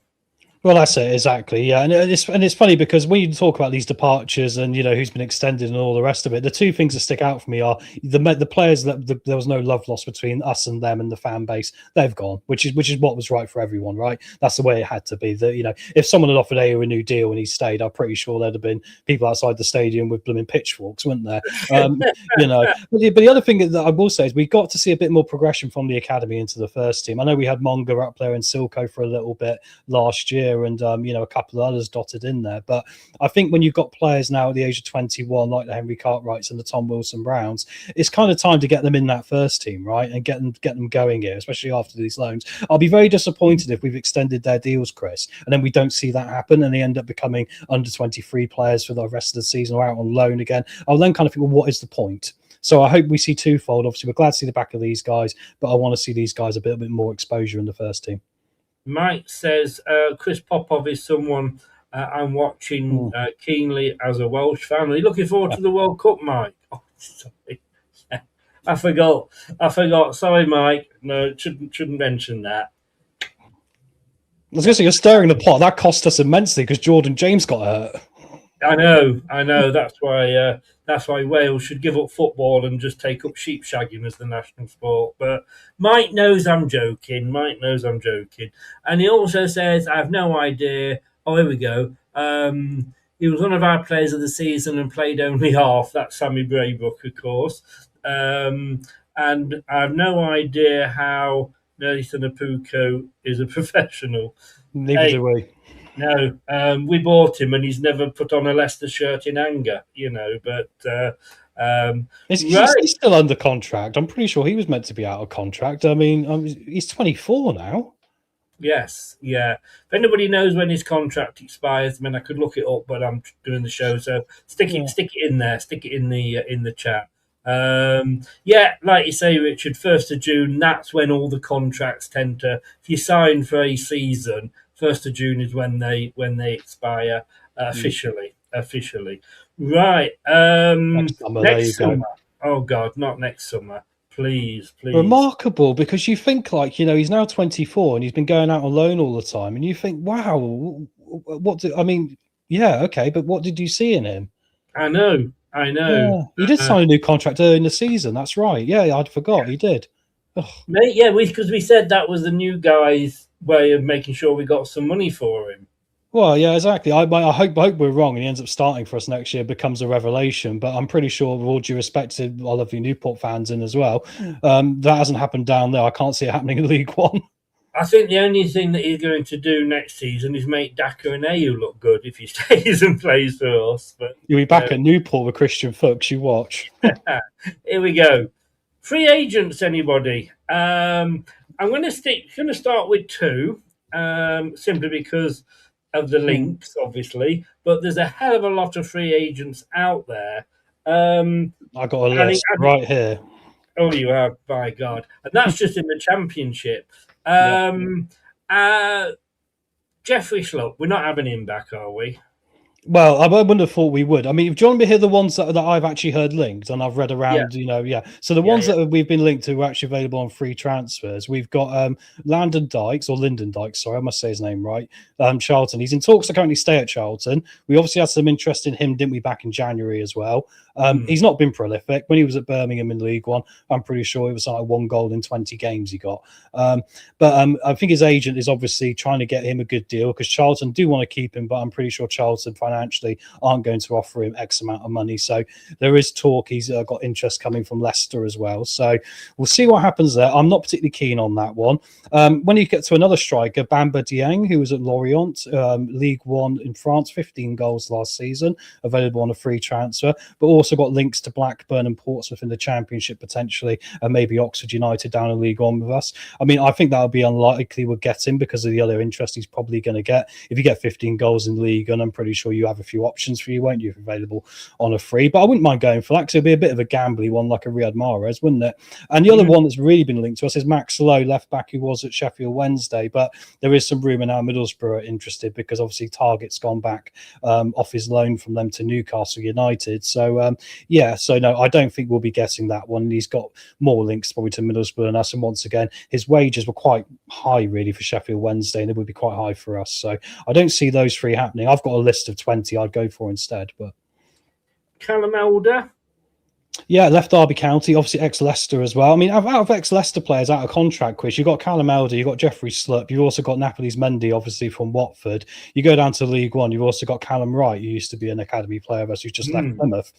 Speaker 5: Well, that's it, exactly. Yeah, and it's funny because when you talk about these departures and who's been extended and all the rest of it, the two things that stick out for me are the players that there was no love lost between us and them and the fan base. They've gone, which is what was right for everyone, right? That's the way it had to be. That if someone had offered AU a new deal and he stayed, I'm pretty sure there'd have been people outside the stadium with blooming pitchforks, wouldn't there? But the other thing that I will say is we got to see a bit more progression from the academy into the first team. I know we had Monga up there and Silko for a little bit last year. And a couple of others dotted in there, but I think when you've got players now at the age of 21 like the Henry Cartwrights and the Tom Wilson Browns, it's kind of time to get them in that first team, right, and get them going here, especially after these loans. I'll be very disappointed if we've extended their deals, Chris, and then we don't see that happen and they end up becoming under 23 players for the rest of the season or out on loan again. I'll then kind of think, well, what is the point? So I hope we see twofold. Obviously, we're glad to see the back of these guys, but I want to see these guys a bit more exposure in the first team.
Speaker 4: Mike says Chris Popov is someone I'm watching keenly as a Welsh fan. Are you looking forward to the World Cup, Mike? Oh, sorry. I forgot. Sorry, Mike. No, shouldn't mention that.
Speaker 5: I was going to say, you're stirring the pot. That cost us immensely because Jordan James got hurt.
Speaker 4: I know. That's why Wales should give up football and just take up sheep shagging as the national sport. But Mike knows I'm joking. And he also says, I have no idea. Oh, here we go. He was one of our players of the season and played only half. That's Sammy Braybrook, of course. And I have no idea how Nathan Apuko is a professional.
Speaker 5: Neither do we.
Speaker 4: No, we bought him and he's never put on a Leicester shirt in anger, but...
Speaker 5: He's still under contract. I'm pretty sure he was meant to be out of contract. I mean, he's 24 now.
Speaker 4: Yes, yeah. If anybody knows when his contract expires, I mean, I could look it up, but I'm doing the show, so stick it in there. Stick it in the chat. Like you say, Richard, 1st of June, that's when all the contracts tend to... If you sign for a season... 1st of June is when they expire officially. Right. Next summer. Oh God, not next summer. Please.
Speaker 5: Remarkable, because you think he's now 24 and he's been going out on loan all the time, and you think, wow, but what did you see in him?
Speaker 4: I know.
Speaker 5: Yeah, he did sign a new contract early in the season. That's right. Yeah, I'd forgot he did.
Speaker 4: Mate, yeah, because we said that was the new guy's way of making sure we got some money for him.
Speaker 5: Well, yeah, exactly. I hope we're wrong and he ends up starting for us next year, becomes a revelation. But I'm pretty sure, with all due respect to all of you Newport fans in as well, that hasn't happened down there. I can't see it happening in League One.
Speaker 4: I think the only thing that he's going to do next season is make Daka and AU look good if he stays and plays for us. But
Speaker 5: you'll be back at Newport with Christian Fuchs. You watch.
Speaker 4: Here we go. Free agents, anybody? I'm going to start with two, simply because of the links, obviously. But there's a hell of a lot of free agents out there.
Speaker 5: I got a list right here.
Speaker 4: Oh, you have, by God. And that's just in the Championship. Jeffrey Schlupp, we're not having him back, are we?
Speaker 5: Well, I wouldn't have thought we would. I mean, do you want me to hear the ones that I've actually heard linked and I've read around, So the ones that we've been linked to are actually available on free transfers. We've got Lyndon Dykes, sorry, I must say his name right. Charlton. He's in talks to currently stay at Charlton. We obviously had some interest in him, didn't we, back in January as well. He's not been prolific. When he was at Birmingham in League One, I'm pretty sure it was like 1 goal in 20 games he got. But I think his agent is obviously trying to get him a good deal because Charlton do want to keep him, but I'm pretty sure Charlton financially aren't going to offer him X amount of money. So there is talk he's got interest coming from Leicester as well. So we'll see what happens there. I'm not particularly keen on that one. When you get to another striker, Bamba Dieng, who was at Lorient, League One in France, 15 goals last season, available on a free transfer, but also also got links to Blackburn and Portsmouth in the Championship potentially, and maybe Oxford United down in League One with us. I mean, I think that would be unlikely we'll get him because of the other interest he's probably going to get. If you get 15 goals in League, and I'm pretty sure you have a few options for you, won't you, if available on a free? But I wouldn't mind going for that because it'd be a bit of a gambly one like a Riyad Mahrez, wouldn't it? And the other one that's really been linked to us is Max Lowe, left back, who was at Sheffield Wednesday. But there is some rumour now Middlesbrough are interested because obviously Target's gone back off his loan from them to Newcastle United. So, so no, I don't think we'll be getting that one. He's got more links probably to Middlesbrough than us. And once again, his wages were quite high, really, for Sheffield Wednesday, and it would be quite high for us. So I don't see those three happening. I've got a list of 20 I'd go for instead. But
Speaker 4: Callum Elder.
Speaker 5: Yeah, left Derby County, obviously ex-Leicester as well. I mean, out of ex-Leicester players out of contract, Chris, you've got Callum Elder, you've got Jeffrey Slupp, you've also got Napoli's Mendy, obviously, from Watford. You go down to League One, you've also got Callum Wright, who used to be an academy player of us, who's just left Plymouth.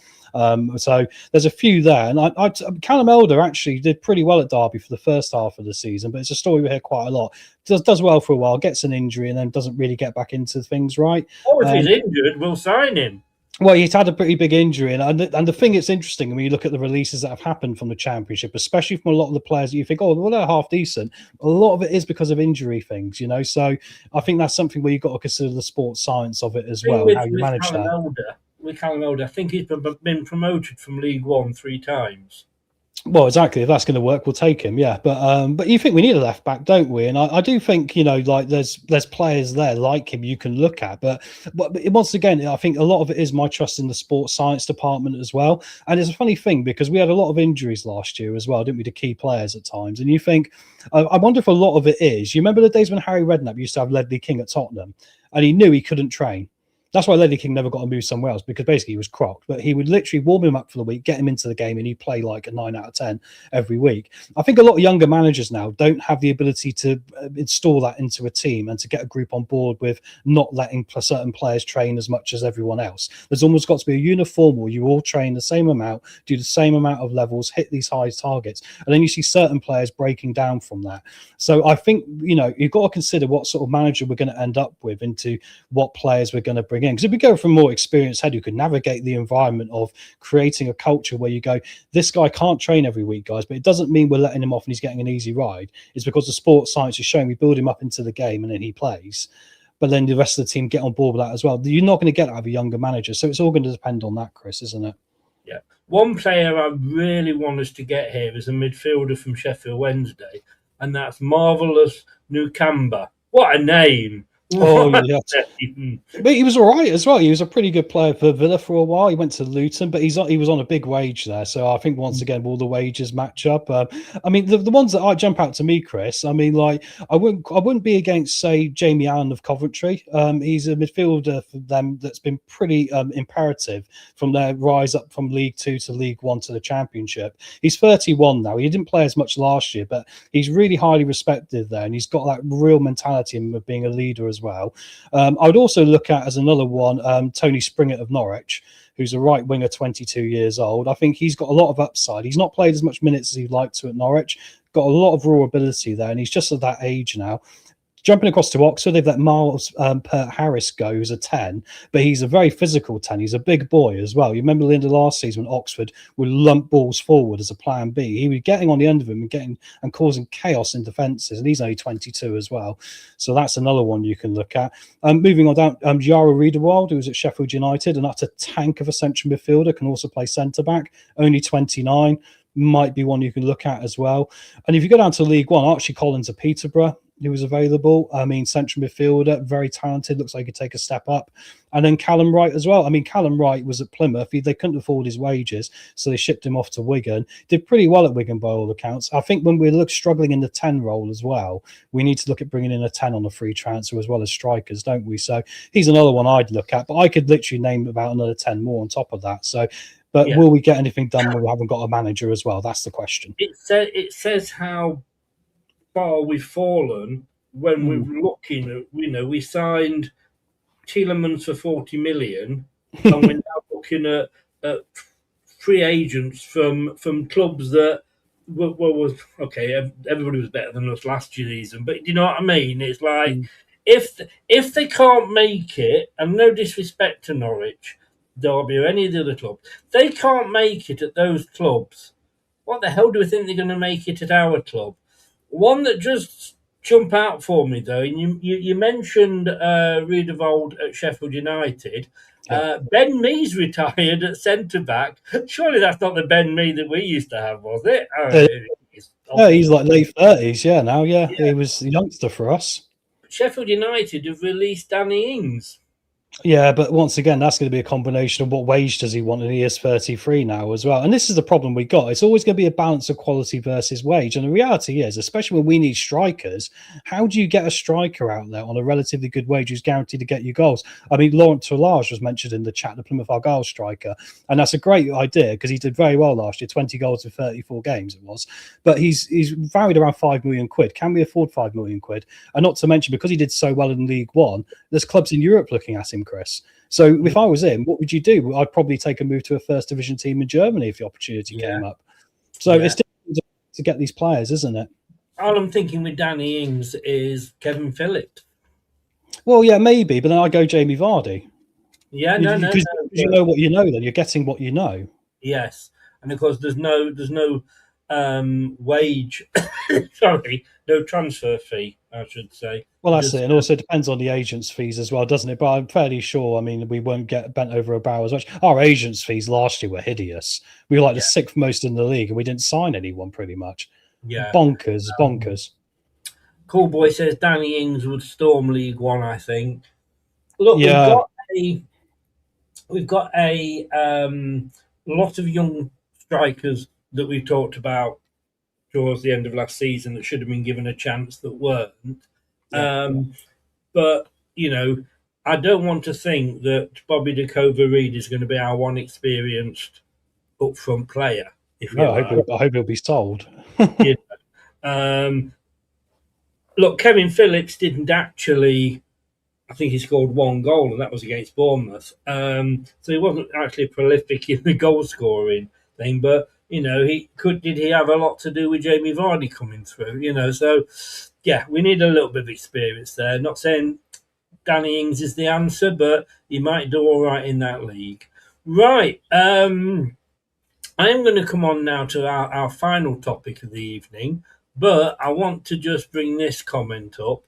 Speaker 5: So there's a few there. And Callum Elder actually did pretty well at Derby for the first half of the season, but it's a story we hear quite a lot. Does well for a while, gets an injury, and then doesn't really get back into things right.
Speaker 4: Oh, if he's injured, we'll sign him.
Speaker 5: Well, he's had a pretty big injury, and the thing that's interesting when you look at the releases that have happened from the Championship, especially from a lot of the players that you think, oh, well, they're half decent. A lot of it is because of injury things, you know. So I think that's something where you've got to consider the sports science of it as well, how you manage that.
Speaker 4: With Callum Elder, I think he's been promoted from League One 3 times.
Speaker 5: Well, exactly. If that's going to work, we'll take him. Yeah, but you think we need a left back, don't we? And I do think, you know, like there's players there like him you can look at. But once again, I think a lot of it is my trust in the sports science department as well. And it's a funny thing because we had a lot of injuries last year as well, didn't we, to key players at times? And you think, I wonder if a lot of it is. You remember the days when Harry Redknapp used to have Ledley King at Tottenham, and he knew he couldn't train. That's why Ledley King never got to move somewhere else, because basically he was crocked. But he would literally warm him up for the week, get him into the game, and he'd play like a 9 out of 10 every week. I think a lot of younger managers now don't have the ability to install that into a team and to get a group on board with not letting certain players train as much as everyone else. There's almost got to be a uniform where you all train the same amount, do the same amount of levels, hit these high targets. And then you see certain players breaking down from that. So I think, you know, you've got to consider what sort of manager we're going to end up with into what players we're going to bring in. Because if we go for a more experienced head who can navigate the environment of creating a culture where you go, this guy can't train every week, guys, but it doesn't mean we're letting him off and he's getting an easy ride. It's because the sports science is showing we build him up into the game and then he plays. But then the rest of the team get on board with that as well. You're not going to get out of a younger manager. So it's all going to depend on that, Chris, isn't it?
Speaker 4: Yeah. One player I really want us to get here is a midfielder from Sheffield Wednesday, and that's Marvellous Nukamba. What a name!
Speaker 5: Oh, yes. But he was all right as well. He was a pretty good player for Villa for a while. He went to Luton, but he was on a big wage there. So I think once again, will the wages match up? I mean, the ones that jump out to me, Chris. I mean, like I wouldn't be against, say, Jamie Allen of Coventry. He's a midfielder for them that's been pretty imperative from their rise up from League Two to League One to the Championship. He's 31 now. He didn't play as much last year, but he's really highly respected there, and he's got that real mentality of being a leader as well. I would also look at as another one Tony Springett of Norwich, who's a right winger, 22 years old. I think he's got a lot of upside. He's not played as much minutes as he'd like to at Norwich, got a lot of raw ability there, and he's just at that age now. Jumping across to Oxford, they've let Miles Pert Harris go, who's a 10, but he's a very physical 10. He's a big boy as well. You remember the end of last season when Oxford would lump balls forward as a plan B. He was getting on the end of him and causing chaos in defences, and he's only 22 as well. So that's another one you can look at. Moving on down, Yara Riedewald, who was at Sheffield United, and that's a tank of a central midfielder, can also play centre-back, only 29. Might be one you can look at as well. And if you go down to League One, Archie Collins of Peterborough, who was available. I mean, central midfielder, very talented, looks like he could take a step up. And then Callum Wright as well. I mean, Callum Wright was at Plymouth. They couldn't afford his wages, so they shipped him off to Wigan. Did pretty well at Wigan by all accounts. I think when we're struggling in the 10 role as well, we need to look at bringing in a 10 on a free transfer as well as strikers, don't we? So he's another one I'd look at, but I could literally name about another 10 more on top of that. So, but will we get anything done when we haven't got a manager as well? That's the question.
Speaker 4: It says how far we've fallen when we're looking at, we signed Tielemans for 40 million, and we're now looking at free agents from clubs that was okay. Everybody was better than us last season, but do you know what I mean? It's like if they can't make it, and no disrespect to Norwich, Derby or any of the other clubs. They can't make it at those clubs. What the hell do we think they're going to make it at our club? One that just jump out for me though, and you mentioned Riedewald at Sheffield United. Ben Mee's retired at centre back. Surely that's not the Ben Mee that we used to have, was it?
Speaker 5: Yeah, he's like late 30s, now. Yeah, he was a youngster for us.
Speaker 4: Sheffield United have released Danny Ings.
Speaker 5: Yeah, but once again, that's going to be a combination of what wage does he want, and he is 33 now as well. And this is the problem we got. It's always going to be a balance of quality versus wage. And the reality is, especially when we need strikers, how do you get a striker out there on a relatively good wage who's guaranteed to get you goals? I mean, Laurent Tollage was mentioned in the chat, the Plymouth Argyle striker. And that's a great idea because he did very well last year, 20 goals in 34 games it was. But he's valued around 5 million quid. Can we afford 5 million quid? And not to mention, because he did so well in League One, there's clubs in Europe looking at him, Chris. So if I was him, what would you do? I'd probably take a move to a first division team in Germany if the opportunity came up. So it's difficult to get these players, isn't it?
Speaker 4: All I'm thinking with Danny Ings is Kevin Filert.
Speaker 5: Well, yeah, maybe, but then I go Jamie Vardy.
Speaker 4: Yeah,
Speaker 5: no. Because you know what you know, then you're getting what you know.
Speaker 4: Yes, and of course there's no wage. Sorry, no transfer fee, I should say.
Speaker 5: Well, that's it. And also it depends on the agent's fees as well, doesn't it? But I'm fairly sure, I mean, we won't get bent over a barrel as much. Our agent's fees last year were hideous. We were like the sixth most in the league, and we didn't sign anyone pretty much. Yeah. Bonkers.
Speaker 4: Cool Boy says Danny Ings would storm League One, I think. Look, we've got a lot of young strikers that we talked about towards the end of last season that should have been given a chance that weren't. But, you know, I don't want to think that Bobby Dakova-Reid is going to be our one experienced up-front player.
Speaker 5: I hope he'll be sold.
Speaker 4: Look, Kevin Phillips didn't actually... I think he scored one goal, and that was against Bournemouth. So he wasn't actually prolific in the goal-scoring thing, but... You know, did he have a lot to do with Jamie Vardy coming through? You know, so yeah, we need a little bit of experience there. Not saying Danny Ings is the answer, but he might do all right in that league. Right, I am going to come on now to our final topic of the evening, but I want to just bring this comment up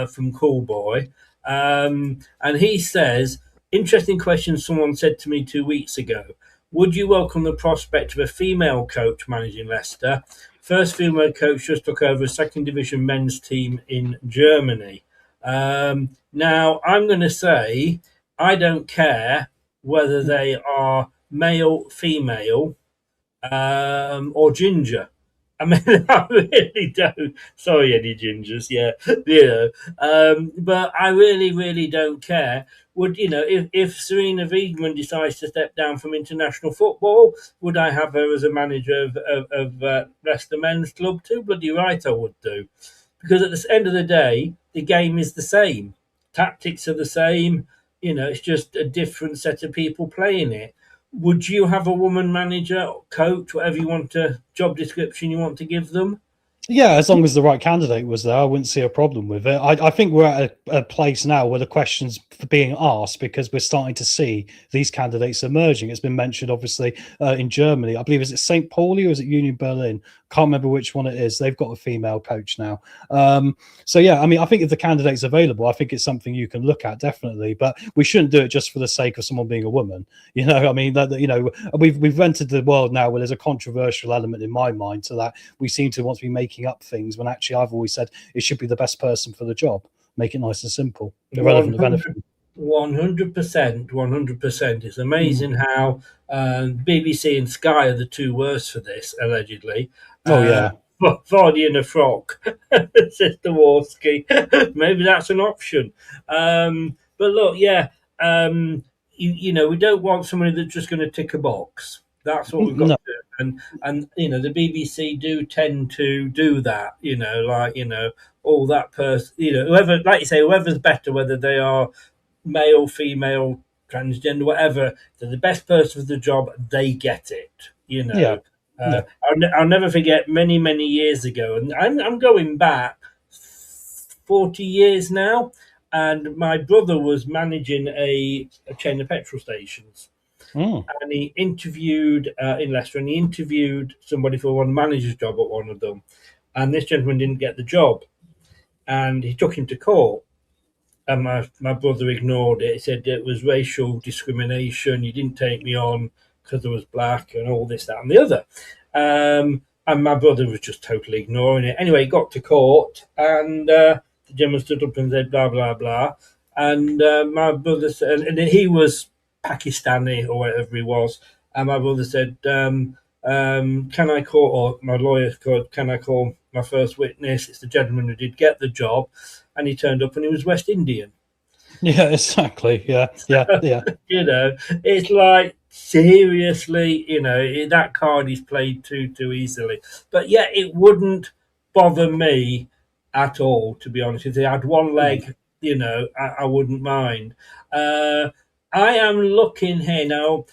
Speaker 4: from Cool Boy, and he says, interesting question someone said to me 2 weeks ago. Would you welcome the prospect of a female coach managing Leicester? First female coach just took over a second division men's team in Germany. Now, I'm going to say I don't care whether they are male, female, or ginger. I mean, I really don't. Sorry, any gingers, but I really, really don't care. Would if Serena Wiegmann decides to step down from international football, would I have her as a manager of Leicester Men's Club too? Bloody right, I would do, because at the end of the day, the game is the same, tactics are the same. It's just a different set of people playing it. Would you have a woman manager, coach, whatever you want to job description you want to give them?
Speaker 5: Yeah, as long as the right candidate was there, I wouldn't see a problem with it. I think we're at a place now where the questions are being asked because we're starting to see these candidates emerging. It's been mentioned, obviously, in Germany. I believe, is it St. Pauli or is it Union Berlin? Can't remember which one it is. They've got a female coach now. So, yeah, I mean, I think if the candidate's available, I think it's something you can look at, definitely. But we shouldn't do it just for the sake of someone being a woman. I mean, we've entered the world now where there's a controversial element in my mind to that. We seem to want to be making up things when actually I've always said it should be the best person for the job. Make it nice and simple, irrelevant of anything.
Speaker 4: 100%. It's amazing how BBC and Sky are the two worst for this, allegedly.
Speaker 5: Oh, yeah.
Speaker 4: Vardy in a frock, says Jaworski. Maybe that's an option. But look, yeah, we don't want somebody that's just going to tick a box. That's what we've got to do. And the BBC do tend to do that, all that person, whoever, like you say, whoever's better, whether they are male, female, transgender, whatever, they're the best person for the job, they get it,
Speaker 5: Yeah.
Speaker 4: I'll never forget many years ago, and I'm going back 40 years now, and my brother was managing a chain of petrol stations. and he interviewed in Leicester, and he interviewed somebody for one manager's job at one of them, and this gentleman didn't get the job, and he took him to court. And my brother ignored it. He said it was racial discrimination. You didn't take me on because I was black and all this, that, and the other. And my brother was just totally ignoring it. Anyway, he got to court, and the gentleman stood up and said, blah, blah, blah. And my brother said, and he was Pakistani or whatever he was. And my brother said, can I call, or my lawyer called, can I call my first witness? It's the gentleman who did get the job. And he turned up and he was West Indian.
Speaker 5: Yeah, exactly. Yeah.
Speaker 4: You know, it's like, seriously, you know, that card is played too easily. But yeah, it wouldn't bother me at all, to be honest. If they had one leg, you know, I wouldn't mind. I am looking here now.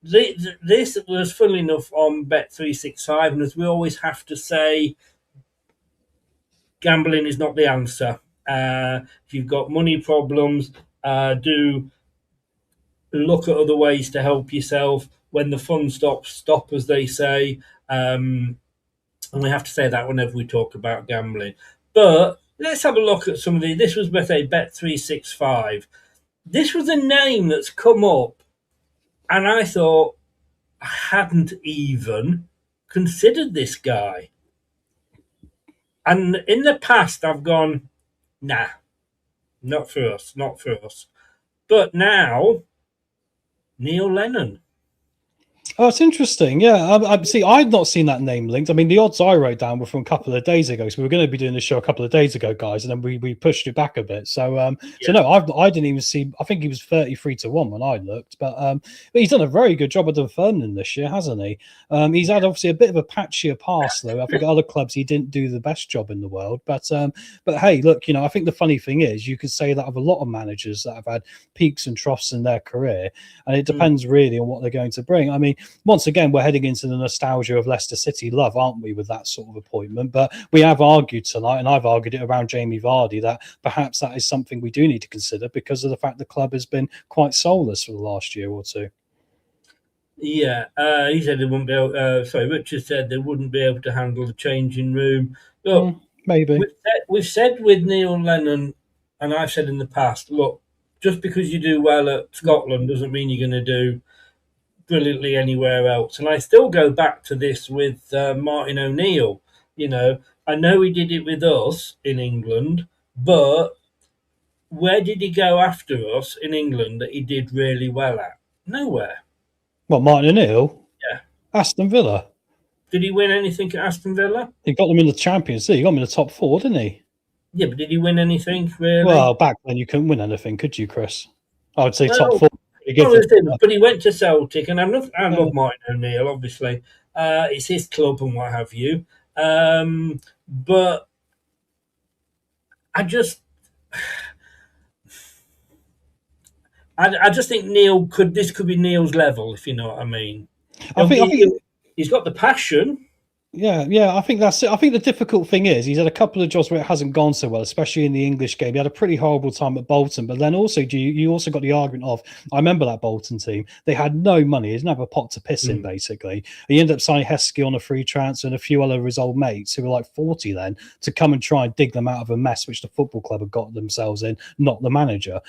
Speaker 4: This was, funnily enough, on Bet365, and as we always have to say, gambling is not the answer. If you've got money problems, do look at other ways to help yourself. When the fun stops, stop, as they say. And we have to say that whenever we talk about gambling. But let's have a look at some of these. This was Bet365. This was a name that's come up, and I thought I hadn't even considered this guy. And in the past, I've gone, nah, not for us. But now, Neil Lennon.
Speaker 5: Oh, it's interesting. Yeah, I see. I'd not seen that name linked. I mean, the odds I wrote down were from a couple of days ago. So we were going to be doing the show a couple of days ago, guys, and then we pushed it back a bit. So, so no, I didn't even see. I think he was 33-1 when I looked, but he's done a very good job of defending this year, hasn't he? He's had obviously a bit of a patchier past, though. I think at other clubs he didn't do the best job in the world. But hey, look, you know, I think the funny thing is you could say that of a lot of managers that have had peaks and troughs in their career, and it depends really on what they're going to bring. I mean, once again, we're heading into the nostalgia of Leicester City love, aren't we, with that sort of appointment? But we have argued tonight, and I've argued it around Jamie Vardy, that perhaps that is something we do need to consider because of the fact the club has been quite soulless for the last year or two.
Speaker 4: Yeah, he said they wouldn't be able. Richard said they wouldn't be able to handle the changing room. Look,
Speaker 5: maybe
Speaker 4: we've said with Neil Lennon, and I've said in the past, look, just because you do well at Scotland doesn't mean you're going to do brilliantly anywhere else. And I still go back to this with Martin O'Neill. You know, I know he did it with us in England, but where did he go after us in England that he did really well at? Nowhere.
Speaker 5: What, Martin O'Neill?
Speaker 4: Yeah.
Speaker 5: Aston Villa.
Speaker 4: Did he win anything at Aston Villa?
Speaker 5: He got them in the Champions League. He got them in the top four, didn't he?
Speaker 4: Yeah, but did he win anything, really?
Speaker 5: Well, back then you couldn't win anything, could you, Chris? I would say top four.
Speaker 4: But he went to Celtic, and I love Martin O'Neill, obviously. It's his club and what have you. But I just think this could be Neil's level, if you know what I mean. I think he's got the passion.
Speaker 5: Yeah, I think that's it. I think the difficult thing is he's had a couple of jobs where it hasn't gone so well, especially in the English game. He had a pretty horrible time at Bolton, but then also you also got the argument of, I remember that Bolton team, they had no money, they didn't have a pot to piss in, basically. He ended up signing Heskey on a free transfer and a few other of his old mates who were like 40 then to come and try and dig them out of a mess which the football club had got themselves in, not the manager.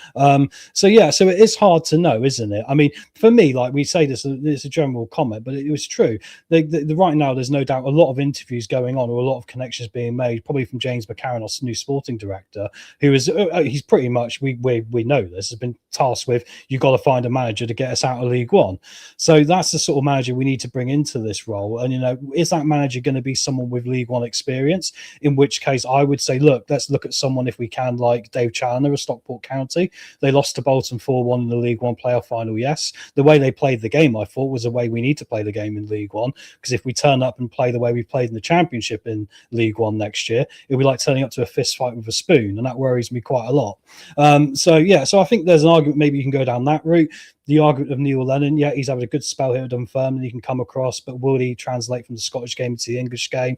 Speaker 5: So it is hard to know, isn't it? I mean, for me, like we say this, it's a general comment, but it was true. Right now, there's no doubt a lot of interviews going on, or a lot of connections being made, probably from James McCarron, our new sporting director, who is he's pretty much, we know this, has been tasked with, you've got to find a manager to get us out of League One. So that's the sort of manager we need to bring into this role. And, you know, is that manager going to be someone with League One experience? In which case I would say, look, let's look at someone, if we can, like Dave Challoner of Stockport County. They lost to Bolton 4-1 in the League One playoff final, yes. The way they played the game, I thought, was the way we need to play the game in League One, because if we turn up and play the way we played in the Championship in League One next year, it'll be like turning up to a fist fight with a spoon, and that worries me quite a lot. So I think there's an argument maybe you can go down that route. the argument of Neil Lennon, yeah, he's having a good spell here at Dunfermline, he can come across, but will he translate from the Scottish game to the English game?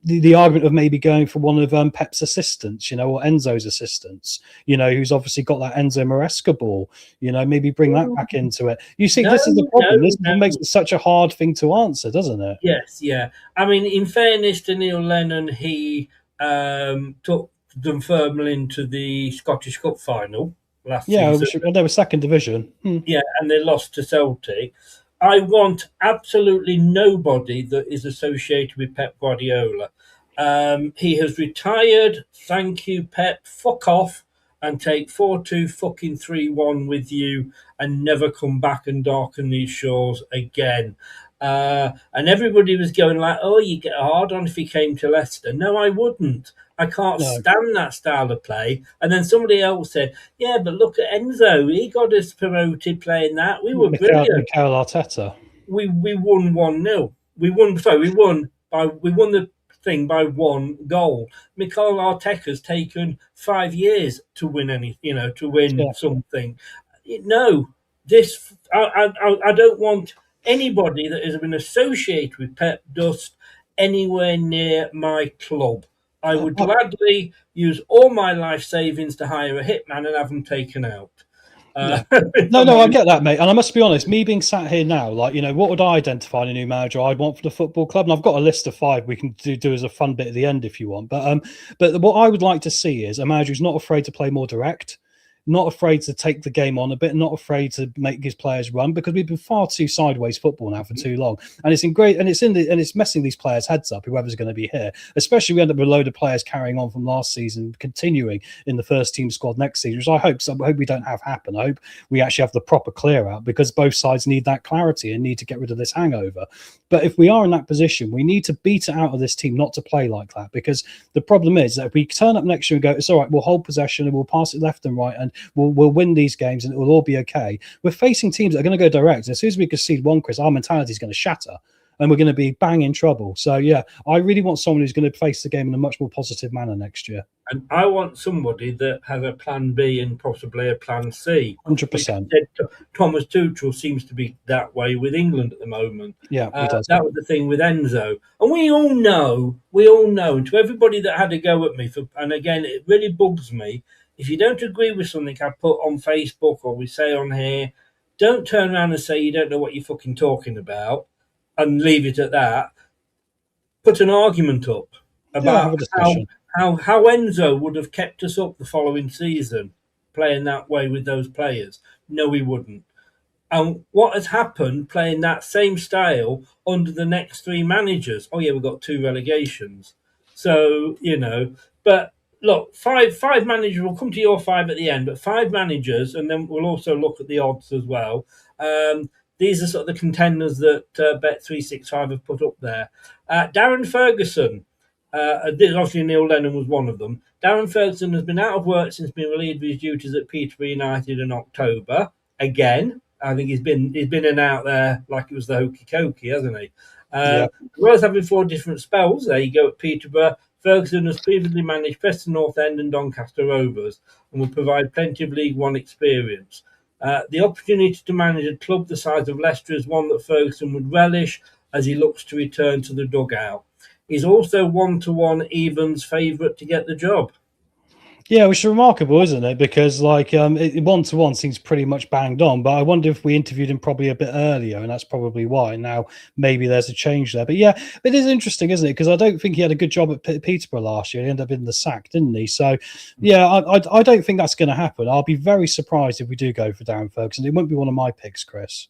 Speaker 5: The argument of maybe going for one of Pep's assistants, or Enzo's assistants, who's obviously got that Enzo Maresca ball, maybe bring that back into it. You see, this is the problem. This makes it such a hard thing to answer, doesn't it?
Speaker 4: Yes, yeah. I mean, in fairness to Neil Lennon, he took Dunfermline to the Scottish Cup final last season.
Speaker 5: They were second division.
Speaker 4: Yeah, and they lost to Celtic. I want absolutely nobody that is associated with Pep Guardiola. He has retired. Thank you, Pep. Fuck off and take 4-2 fucking 3-1 with you and never come back and darken these shores again. And everybody was going like, oh, you get hard on if he came to Leicester. No, I wouldn't. I can't stand that style of play. And then somebody else said, yeah, but look at Enzo. He got us promoted playing that. We were brilliant.
Speaker 5: Mikel Arteta.
Speaker 4: We won 1-0. We won the thing by 1 goal. Mikel Arteta's taken 5 years to win something. No, I don't want anybody that has been associated with Pep Dust anywhere near my club. I would gladly use all my life savings to hire a hitman and have them taken out.
Speaker 5: No, I get that, mate. And I must be honest, me being sat here now, what would I identify in a new manager I'd want for the football club? And I've got a list of 5 we can do as a fun bit at the end if you want. But what I would like to see is a manager who's not afraid to play more direct, not afraid to take the game on a bit, not afraid to make his players run, because we've been far too sideways football now for too long, and it's messing these players' heads up. Whoever's going to be here, especially we end up with a load of players carrying on from last season, continuing in the first team squad next season, which I hope we don't have happen. I hope we actually have the proper clear out, because both sides need that clarity and need to get rid of this hangover. But if we are in that position, we need to beat it out of this team not to play like that, because the problem is that if we turn up next year and go, it's all right, we'll hold possession and we'll pass it left and right and we'll win these games and it will all be okay. We're facing teams that are going to go direct. And as soon as we concede one, Chris, our mentality is going to shatter and we're going to be bang in trouble. So, yeah, I really want someone who's going to face the game in a much more positive manner next year.
Speaker 4: And I want somebody that has a plan B and possibly a plan C.
Speaker 5: 100%.
Speaker 4: Thomas Tuchel seems to be that way with England at the moment.
Speaker 5: Yeah, he does.
Speaker 4: That was the thing with Enzo. And we all know, and to everybody that had a go at me, and again, it really bugs me, if you don't agree with something I put on Facebook or we say on here, don't turn around and say you don't know what you're fucking talking about and leave it at that. Put an argument up about how Enzo would have kept us up the following season playing that way with those players. No, he wouldn't. And what has happened playing that same style under the next 3 managers? Oh, yeah, we've got 2 relegations. So, but look, five managers, we'll come to your 5 at the end, but 5 managers, and then we'll also look at the odds as well. These are sort of the contenders that Bet365 have put up there. Darren Ferguson, obviously Neil Lennon was one of them. Darren Ferguson has been out of work since being relieved of his duties at Peterborough United in October. Again, I think he's been in and out there like it was the hokey cokey, hasn't he? As well as having 4 different spells, there you go at Peterborough. Ferguson has previously managed Preston North End and Doncaster Rovers and will provide plenty of League One experience. The opportunity to manage a club the size of Leicester is one that Ferguson would relish as he looks to return to the dugout. He's also 1-to-1 Evans' favourite to get the job.
Speaker 5: Yeah, which is remarkable, isn't it? Because 1-to-1 seems pretty much banged on, but I wonder if we interviewed him probably a bit earlier, and that's probably why. Now maybe there's a change there, but yeah, it is interesting, isn't it? Because I don't think he had a good job at Peterborough last year. He ended up in the sack, didn't he? So yeah, I don't think that's going to happen. I'll be very surprised if we do go for Darren Ferguson. It won't be one of my picks, Chris.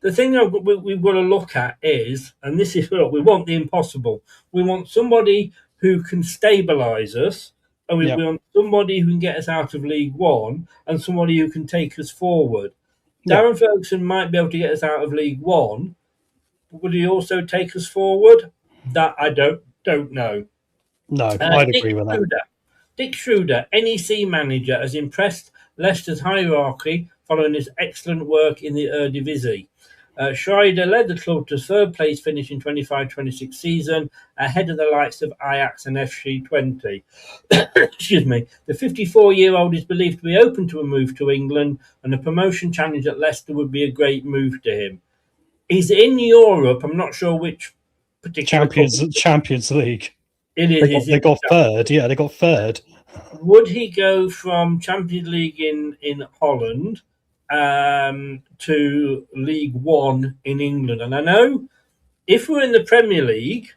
Speaker 4: The thing that we've got to look at is, and this is what we want: the impossible. We want somebody who can stabilise us. And we want somebody who can get us out of League One and somebody who can take us forward. Darren Ferguson might be able to get us out of League One, but would he also take us forward? That I don't know.
Speaker 5: No, I'd agree with that.
Speaker 4: Dick Schroeder, NEC manager, has impressed Leicester's hierarchy following his excellent work in the Eredivisie. Schreider led the club to third place finish in 25-26 season, ahead of the likes of Ajax and FC 20. Excuse me. The 54-year-old is believed to be open to a move to England, and a promotion challenge at Leicester would be a great move to him. He's in Europe. I'm not sure which particular
Speaker 5: Champions League.
Speaker 4: It is.
Speaker 5: They got third. Yeah, they got third.
Speaker 4: Would he go from Champions League in Holland to League One in England? And I know if we're in the Premier League,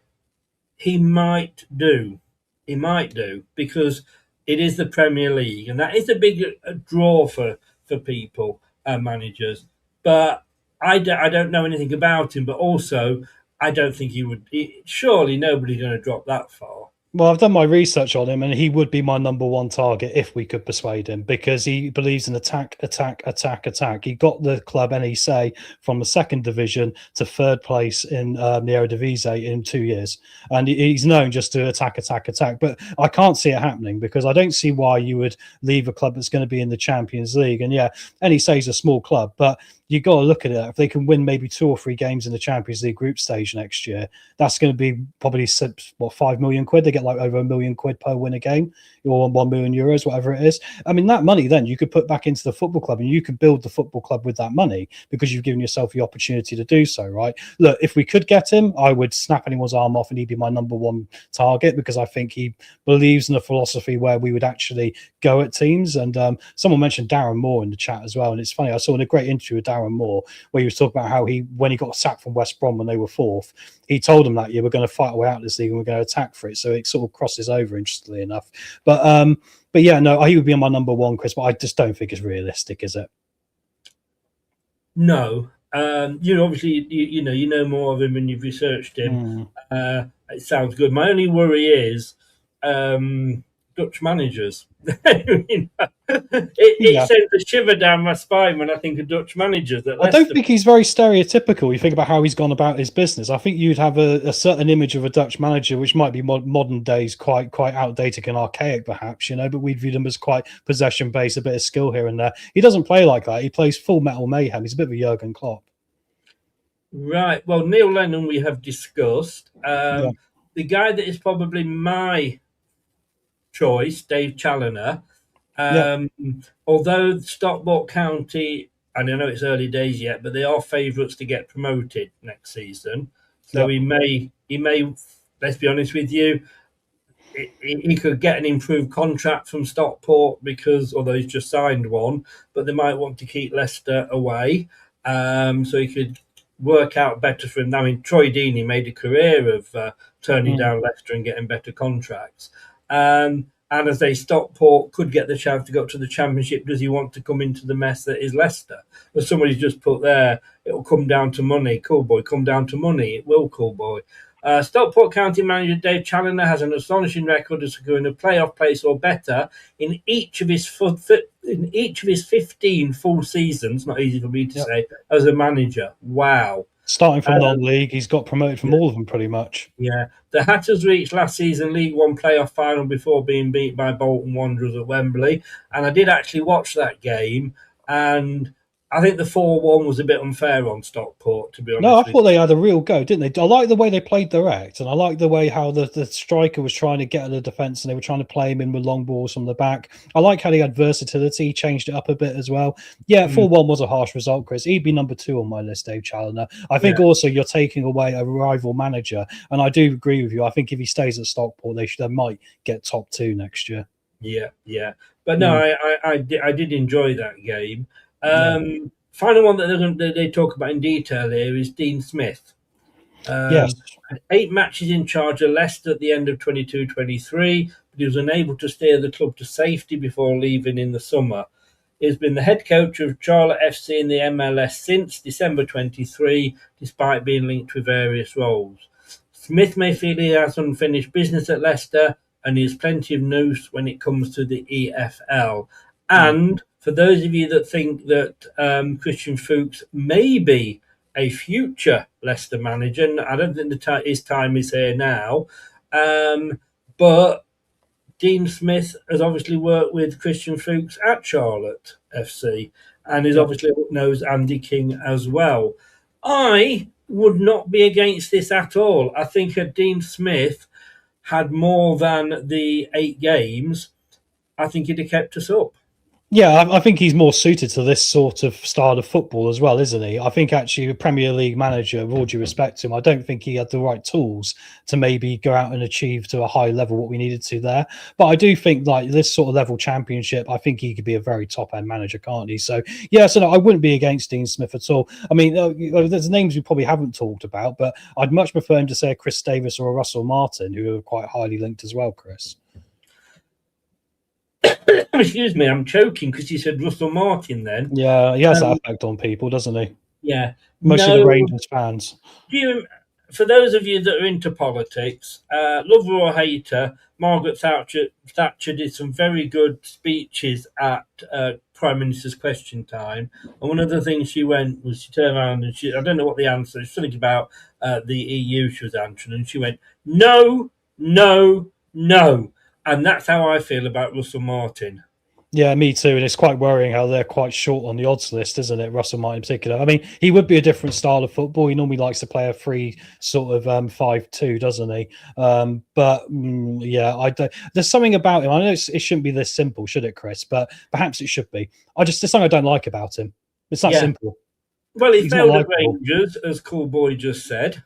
Speaker 4: he might do. He might do, because it is the Premier League, and that is a big draw for people, managers. But I don't know anything about him. But also, I don't think he would. Surely nobody's going to drop that far.
Speaker 5: Well, I've done my research on him, and he would be my number one target if we could persuade him, because he believes in attack. He got the club, NEC, from the second division to third place in the Eredivisie in 2 years. And he's known just to attack. But I can't see it happening, because I don't see why you would leave a club that's going to be in the Champions League. And yeah, NEC is a small club, but you got to look at it. If they can win maybe 2 or 3 games in the Champions League group stage next year, that's going to be probably, what, 5 million quid? They get like over £1 million per win a game, or €1 million, whatever it is. I mean, that money then you could put back into the football club, and you could build the football club with that money, because you've given yourself the opportunity to do so, right? Look, if we could get him, I would snap anyone's arm off, and he'd be my number one target, because I think he believes in a philosophy where we would actually go at teams. And someone mentioned Darren Moore in the chat as well, and it's funny, I saw in a great interview with Darren Moore where he was talking about how when he got sacked from West Brom when they were 4th, he told them that, yeah, we're going to fight our way out of this league and we're going to attack for it. So it sort of crosses over, interestingly enough. But yeah, no, he would be on my number one, Chris, but I just don't think it's realistic, is it?
Speaker 4: No. Obviously, you know more of him and you've researched him. It sounds good. My only worry is Dutch managers. It sends a shiver down my spine when I think of Dutch managers.
Speaker 5: I don't think he's very stereotypical. You think about how he's gone about his business. I think you'd have a certain image of a Dutch manager, which might be modern days, quite outdated and archaic, perhaps, but we'd view them as quite possession-based, a bit of skill here and there. He doesn't play like that. He plays full metal mayhem. He's a bit of a Jurgen Klopp.
Speaker 4: Right. Well, Neil Lennon we have discussed. The guy that is probably my choice, Dave Challoner. Although Stockport County, and I know it's early days yet, but they are favourites to get promoted next season. So he may. Let's be honest with you, he could get an improved contract from Stockport, because although he's just signed one, but they might want to keep Leicester away, so he could work out better for him. I mean, Troy Deeney made a career of turning down Leicester and getting better contracts. And as a Stockport could get the chance to go up to the Championship, does he want to come into the mess that is Leicester? As somebody's just put there, it'll come down to money. Cool boy, come down to money. It will, cool boy. Stockport County manager Dave Challoner has an astonishing record of securing a playoff place or better in each of his 15 full seasons. Not easy for me to say, as a manager. Wow.
Speaker 5: Starting from non-league, he's got promoted from all of them pretty much.
Speaker 4: Yeah. The Hatters reached last season League One playoff final before being beat by Bolton Wanderers at Wembley. And I did actually watch that game, and I think the 4-1 was a bit unfair on Stockport, to be honest.
Speaker 5: No, I thought they had a real go, didn't they? I like the way they played direct, and I like the way how the striker was trying to get at the defence, and they were trying to play him in with long balls from the back. I like how he had versatility. He changed it up a bit as well. Yeah, 4-1 was a harsh result, Chris. He'd be number 2 on my list, Dave Challoner. I think also you're taking away a rival manager, and I do agree with you. I think if he stays at Stockport, they might get top 2 next year.
Speaker 4: Yeah. But no, I did enjoy that game. Final one that they talk about in detail here is Dean Smith.
Speaker 5: Yes.
Speaker 4: 8 matches in charge of Leicester at the end of 22-23, but he was unable to steer the club to safety before leaving in the summer. He has been the head coach of Charlotte FC in the MLS since December 23, despite being linked with various roles. Smith may feel he has unfinished business at Leicester, and he has plenty of nous when it comes to the EFL. And for those of you that think that Christian Fuchs may be a future Leicester manager, and I don't think his time is here now, but Dean Smith has obviously worked with Christian Fuchs at Charlotte FC, and is obviously knows Andy King as well. I would not be against this at all. I think if Dean Smith had more than the 8 games, I think he'd have kept us up.
Speaker 5: Yeah, I think he's more suited to this sort of style of football as well, isn't he? I think actually a Premier League manager, with all due respect to him, I don't think he had the right tools to maybe go out and achieve to a high level what we needed to there. But I do think like this sort of level championship, I think he could be a very top end manager, can't he? So yeah, so no, I wouldn't be against Dean Smith at all. I mean, there's names we probably haven't talked about, but I'd much prefer him to say a Chris Davis or a Russell Martin, who are quite highly linked as well, Chris.
Speaker 4: Excuse me, I'm choking because you said Russell Martin then.
Speaker 5: Yeah, he has that effect on people, doesn't he?
Speaker 4: Yeah.
Speaker 5: Mostly the Rangers fans.
Speaker 4: For those of you that are into politics, lover or hater, Margaret Thatcher did some very good speeches at Prime Minister's Question Time. And one of the things she went was she turned around and I don't know what the answer is, something about the EU she was answering. And she went, no, no, no. And that's how I feel about Russell Martin.
Speaker 5: Yeah, me too. And it's quite worrying how they're quite short on the odds list, isn't it? Russell Martin in particular. I mean, he would be a different style of football. He normally likes to play a free sort of 5-2, doesn't he? There's something about him. I know it shouldn't be this simple, should it, Chris? But perhaps it should be. There's something I don't like about him. It's that simple.
Speaker 4: Well, he failed at Rangers, as Cool Boy just said.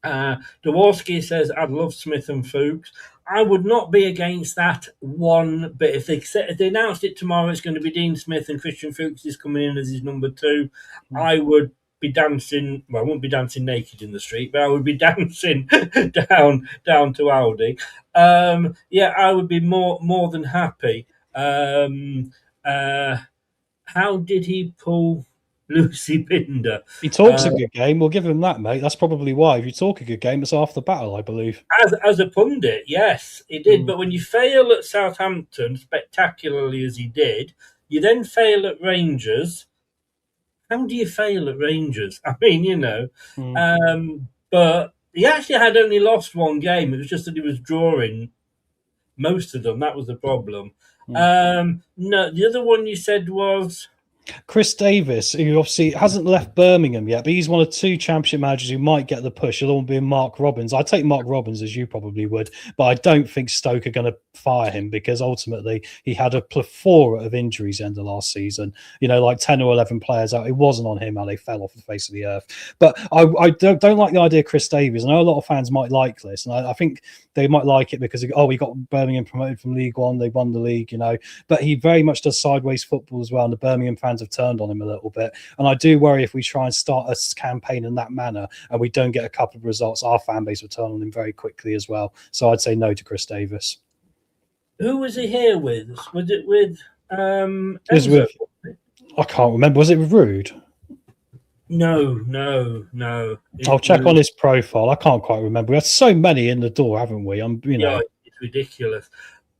Speaker 4: Dworski says, I'd love Smith and Fuchs. I would not be against that one bit. If they announced it tomorrow, it's going to be Dean Smith and Christian Fuchs is coming in as his number 2. I would be dancing. Well, I wouldn't be dancing naked in the street, but I would be dancing down to Aldi. I would be more than happy. How did he pull Lucy Binder?
Speaker 5: He talks a good game. We'll give him that, mate. That's probably why. If you talk a good game, it's half the battle, I believe.
Speaker 4: As a pundit, yes, he did. But when you fail at Southampton, spectacularly as he did, you then fail at Rangers. How do you fail at Rangers? I mean, but he actually had only lost one game. It was just that he was drawing most of them. That was the problem. No, the other one you said was
Speaker 5: Chris Davis, who obviously hasn't left Birmingham yet, but he's one of 2 championship managers who might get the push. It'll all be Mark Robbins. I'd take Mark Robbins, as you probably would, but I don't think Stoke are going to fire him because ultimately he had a plethora of injuries end of last season. Like 10 or 11 players out. It wasn't on him how they fell off the face of the earth. But I don't like the idea of Chris Davis. I know a lot of fans might like this, and I think they might like it because we got Birmingham promoted from League One. They won the league, but he very much does sideways football as well, and the Birmingham fans have turned on him a little bit. And I do worry if we try and start a campaign in that manner and we don't get a couple of results, our fan base will turn on him very quickly as well. So I'd say no to Chris Davis.
Speaker 4: Who was he here with? Was it with
Speaker 5: I can't remember. Was it with Rude?
Speaker 4: No.
Speaker 5: I'll check on his profile. I can't quite remember. We had so many in the door, haven't we?
Speaker 4: Yeah, it's ridiculous.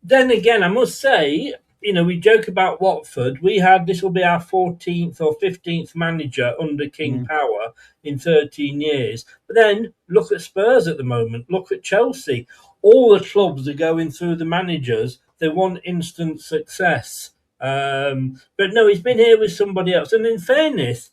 Speaker 4: Then again, I must say, we joke about Watford. This will be our 14th or 15th manager under King Power in 13 years. But then look at Spurs at the moment. Look at Chelsea. All the clubs are going through the managers. They want instant success. But no, he's been here with somebody else. And in fairness,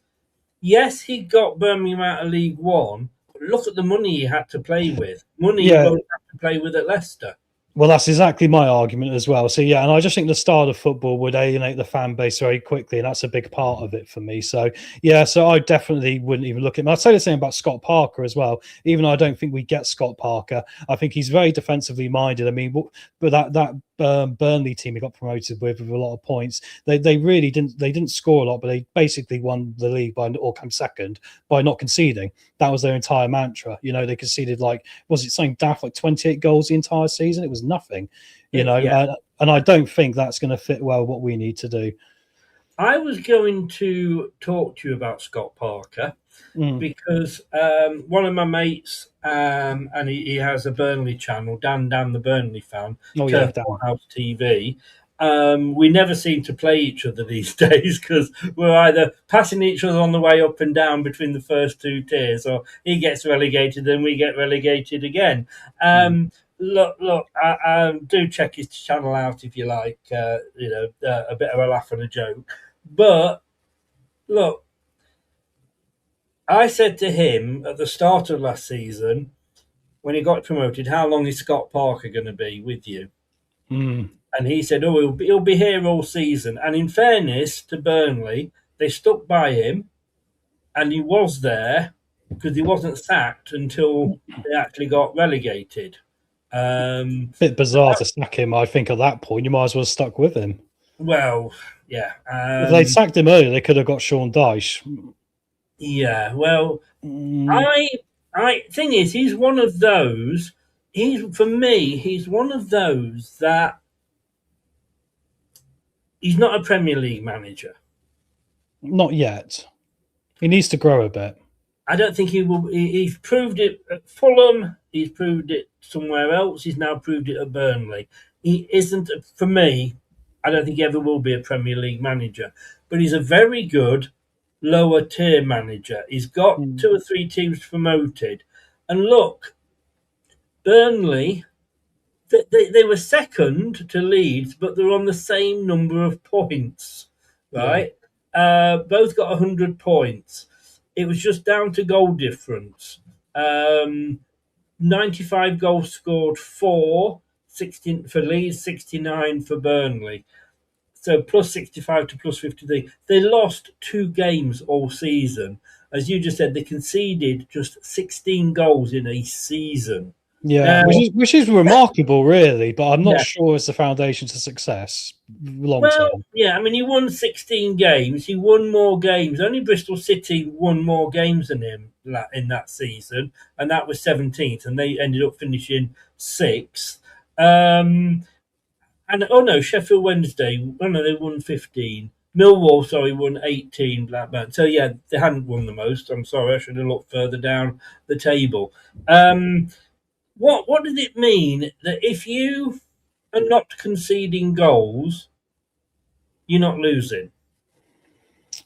Speaker 4: yes, he got Birmingham out of League One. But look at the money he had to play with. Money he won't have to play with at Leicester.
Speaker 5: Well, that's exactly my argument as well. So, yeah, and I just think the style of football would alienate the fan base very quickly, and that's a big part of it for me. So, yeah, so I definitely wouldn't even look at him. I'd say the same about Scott Parker as well, even though I don't think we get Scott Parker. I think he's very defensively minded. I mean, but that Burnley team he got promoted with a lot of points, they really didn't score a lot, but they basically won the league or came second by not conceding. That was their entire mantra. They conceded was it something daft like 28 goals the entire season? It was nothing, and I don't think that's going to fit well what we need to do.
Speaker 4: I was going to talk to you about Scott Parker because one of my mates, and he has a Burnley channel, Dan the Burnley fan, LTiDtv. We never seem to play each other these days because we're either passing each other on the way up and down between the first 2 tiers, or he gets relegated and we get relegated again. Look, do check his channel out if you like, a bit of a laugh and a joke. But look, I said to him at the start of last season, when he got promoted, how long is Scott Parker going to be with you?
Speaker 5: Mm.
Speaker 4: And he said, oh, he'll be here all season. And in fairness to Burnley, they stuck by him, and he was there because he wasn't sacked until they actually got relegated.
Speaker 5: Bit bizarre to sack him, I think, at that point. You might as well have stuck with him.
Speaker 4: Well, yeah.
Speaker 5: If they'd sacked him earlier, they could have got Sean Dyche.
Speaker 4: Yeah, well, I thing is, he's one of those. For me, he's one of those that he's not a Premier League manager.
Speaker 5: Not yet. He needs to grow a bit.
Speaker 4: I don't think he will. He's proved it at Fulham. He's proved it somewhere else. He's now proved it at Burnley. He isn't, for me, I don't think he ever will be a Premier League manager. But he's a very good lower tier manager. He's got 2 or 3 teams promoted. And look, Burnley, they were second to Leeds, but they're on the same number of points, right? Yeah. Both got 100 points. It was just down to goal difference. 95 goals scored, 16 for Leeds, 69 for Burnley. So plus 65 to plus 53. They lost 2 games all season. As you just said, they conceded just 16 goals in a season.
Speaker 5: Yeah, which is remarkable, really, but I'm not sure it's the foundation to success long term.
Speaker 4: Yeah, I mean, he won 16 games. He won more games. Only Bristol City won more games than him in that season, and that was 17th, and they ended up finishing 6th. And Sheffield Wednesday. They won 15. Millwall, won 18. Blackburn. So yeah, they hadn't won the most. I'm sorry, I should have looked further down the table. What does it mean that if you are not conceding goals, you're not losing?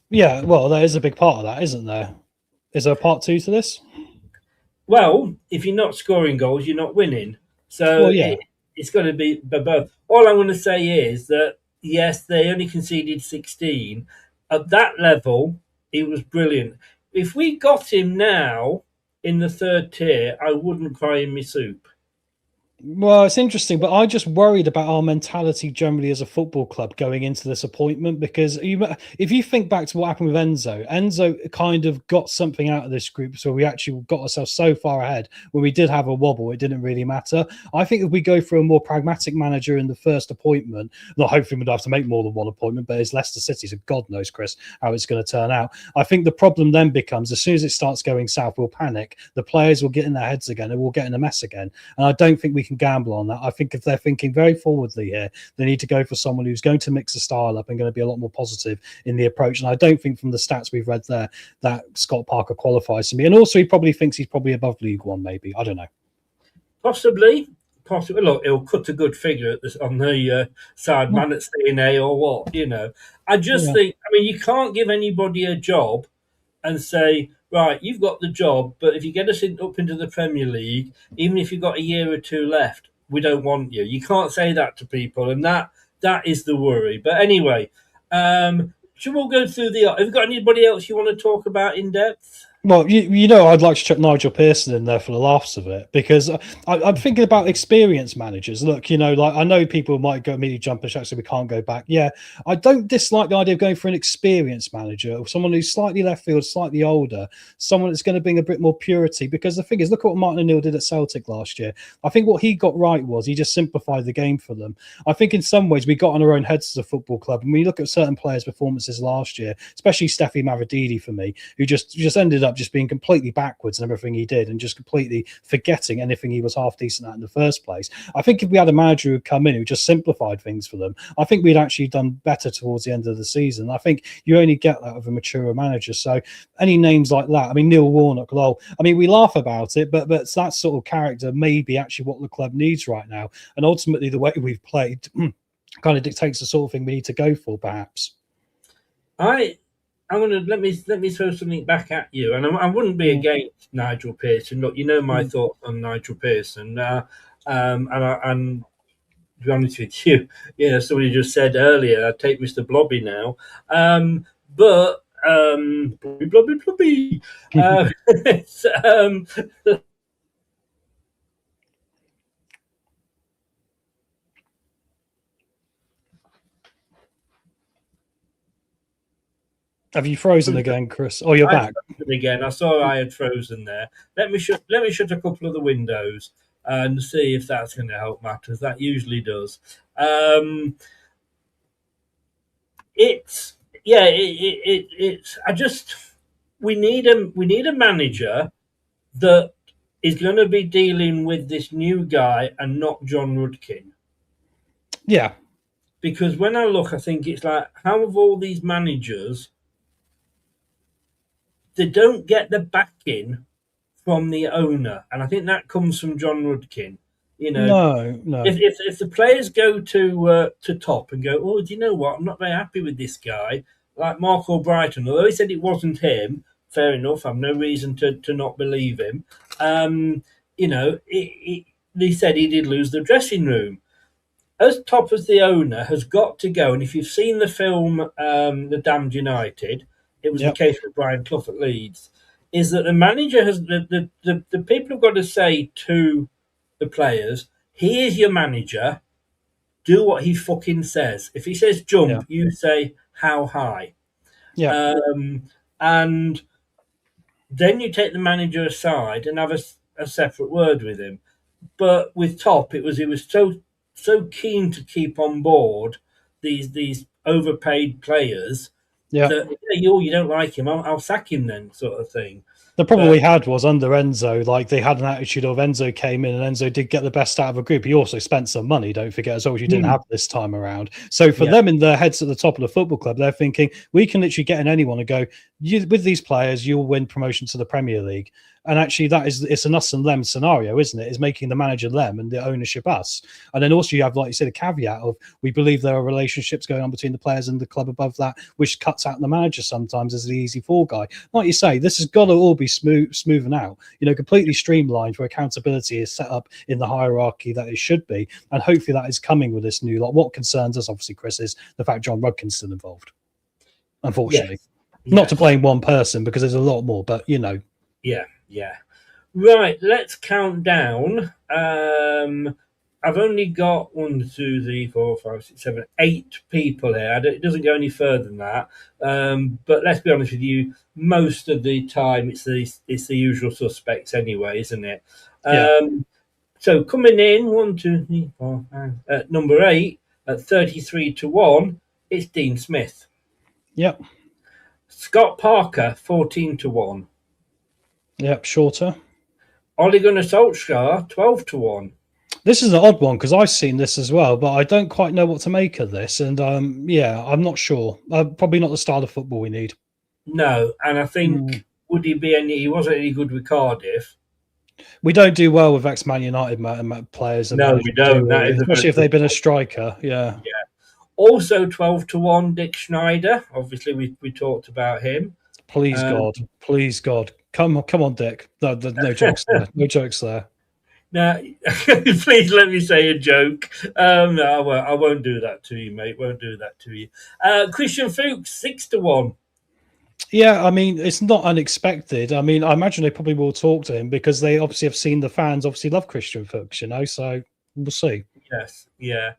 Speaker 5: Yeah, well, there is a big part of that, isn't there? Is there a part 2 to this?
Speaker 4: Well, if you're not scoring goals, you're not winning. So it's got to be both. All I'm going to say is that, yes, they only conceded 16. At that level, he was brilliant. If we got him now in the 3rd tier, I wouldn't cry in my soup.
Speaker 5: Well, it's interesting, but I just worried about our mentality generally as a football club going into this appointment, because if you think back to what happened with Enzo kind of got something out of this group, so we actually got ourselves so far ahead. When we did have a wobble, it didn't really matter. I think if we go for a more pragmatic manager in the first appointment, not hopefully we'd have to make more than one appointment, but it's Leicester City, so God knows, Chris, how it's going to turn out. I think the problem then becomes, as soon as it starts going south, we'll panic. The players will get in their heads again, and we'll get in a mess again. And I don't think we can gamble on that. I think if they're thinking very forwardly here, they need to go for someone who's going to mix the style up and going to be a lot more positive in the approach. And I don't think from the stats we've read there that Scott Parker qualifies to me. And also he probably thinks he's probably above League One, maybe. I don't know.
Speaker 4: Possibly. Look, he'll cut a good figure on the side man at CNA or what, I just think, you can't give anybody a job and say, right, you've got the job, but if you get us up into the Premier League, even if you've got a year or 2 left, we don't want you. You can't say that to people, and that is the worry. But anyway, should we go through have you got anybody else you want to talk about in depth?
Speaker 5: Well, I'd like to chuck Nigel Pearson in there for the laughs of it, because I'm thinking about experienced managers. Look, I know people might go immediately jump and shout, so we can't go back. Yeah, I don't dislike the idea of going for an experienced manager, or someone who's slightly left field, slightly older, someone that's going to bring a bit more purity. Because the thing is, look at what Martin O'Neill did at Celtic last year. I think what he got right was he just simplified the game for them. I think in some ways we got on our own heads as a football club. And when you look at certain players' performances last year, especially Steffi Mavididi for me, who just ended up just being completely backwards in everything he did and just completely forgetting anything he was half decent at in the first place. I think if we had a manager who'd come in who just simplified things for them, I think we'd actually done better towards the end of the season. I think you only get that with a mature manager. So any names like that, Neil Warnock, we laugh about it, but that sort of character may be actually what the club needs right now. And ultimately the way we've played kind of dictates the sort of thing we need to go for, perhaps.
Speaker 4: I'm gonna let me throw something back at you, and I wouldn't be against Nigel Pearson. Look, my thoughts on Nigel Pearson, and to be honest with you, somebody just said earlier, I'd take Mr. Blobby now, but Blubby, blubby, blubby. It's,
Speaker 5: Have you frozen again, Chris? Oh, you're back.
Speaker 4: Again, I saw I had frozen there. Let me shut a couple of the windows and see if that's going to help matters. That usually does. It's yeah. It's. I just we need a manager that is going to be dealing with this new guy and not John Rudkin.
Speaker 5: Yeah.
Speaker 4: Because when I look, I think it's like, how have all these managers, they don't get the backing from the owner, and I think that comes from John Rudkin. You know,
Speaker 5: No.
Speaker 4: If the players go to top and go, oh, do you know what? I'm not very happy with this guy, like Mark Albrighton. Although he said it wasn't him, fair enough. I've no reason to not believe him. You know, he said he did lose the dressing room. As top as the owner has got to go, and if you've seen the film The Damned United, it was the case with Brian Clough at Leeds, is that the manager has the people have got to say to the players, he is your manager, do what he fucking says. If he says jump, you say how high. And then you take the manager aside and have a separate word with him. But with Top, he was so keen to keep on board these overpaid players that you don't like him, I'll sack him then, sort of thing.
Speaker 5: The problem we had was under Enzo, like they had an attitude of Enzo came in and Enzo did get the best out of a group. He also spent some money, don't forget, as well, which you didn't have this time around. So for them in their heads at the top of the football club, they're thinking, we can literally get in anyone and go, with these players, you'll win promotion to the Premier League. And actually, it's an us and them scenario, isn't it? It's making the manager them and the ownership us. And then also you have, like you said, a caveat of we believe there are relationships going on between the players and the club above that, which cuts out the manager sometimes as the easy fall guy. Like you say, this has got to all be smoothen out, you know, completely streamlined where accountability is set up in the hierarchy that it should be. And hopefully that is coming with this new lot. What concerns us, obviously, Chris, is the fact John Rudkin's still involved. Unfortunately. Not to blame one person because there's a lot more, but you know.
Speaker 4: Yeah. Right, let's count down. I've only got 1, 2, 3, 4, 5, 6, 7, 8 people here. It doesn't go any further than that. But let's be honest with you, most of the time it's the usual suspects anyway, isn't it? So coming in, 1, 2, 3, 4, 5, number 8 at 33-1, it's Dean Smith.
Speaker 5: Yep.
Speaker 4: Scott Parker, 14-1.
Speaker 5: Yep, shorter.
Speaker 4: Ole Gunnar Solskjaer, 12-1.
Speaker 5: This is an odd one because I've seen this as well, but I don't quite know what to make of this. And I'm not sure. Probably not the style of football we need.
Speaker 4: No, and I think he wasn't any good with Cardiff.
Speaker 5: We don't do well with ex-Man United players. And
Speaker 4: no, we don't.
Speaker 5: Especially if they've been a striker. Yeah.
Speaker 4: Also 12-1, Dick Schneider. Obviously, we talked about him.
Speaker 5: Please God. Come on, Dick. No jokes there. No jokes there.
Speaker 4: Now, please let me say a joke. No, I won't do that to you, mate. Won't do that to you. Christian Fuchs, 6-1.
Speaker 5: Yeah, I mean, it's not unexpected. I mean, I imagine they probably will talk to him because they obviously have seen the fans obviously love Christian Fuchs, you know, so we'll see.
Speaker 4: Yes, yeah.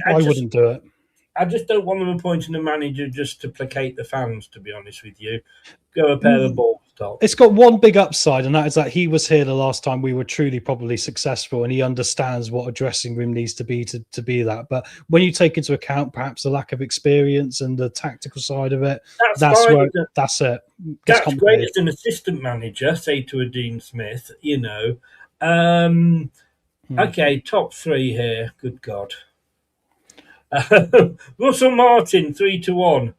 Speaker 5: I wouldn't do it.
Speaker 4: I just don't want them appointing a manager just to placate the fans, to be honest with you. Go a pair of balls top.
Speaker 5: It's got one big upside, and that is that he was here the last time we were truly probably successful, and he understands what a dressing room needs to be to be that. But when you take into account perhaps the lack of experience and the tactical side of it, that's it.
Speaker 4: That's great as an assistant manager, say to a Dean Smith, you know. Okay, top 3 here. Good God. Russell Martin, 3-1.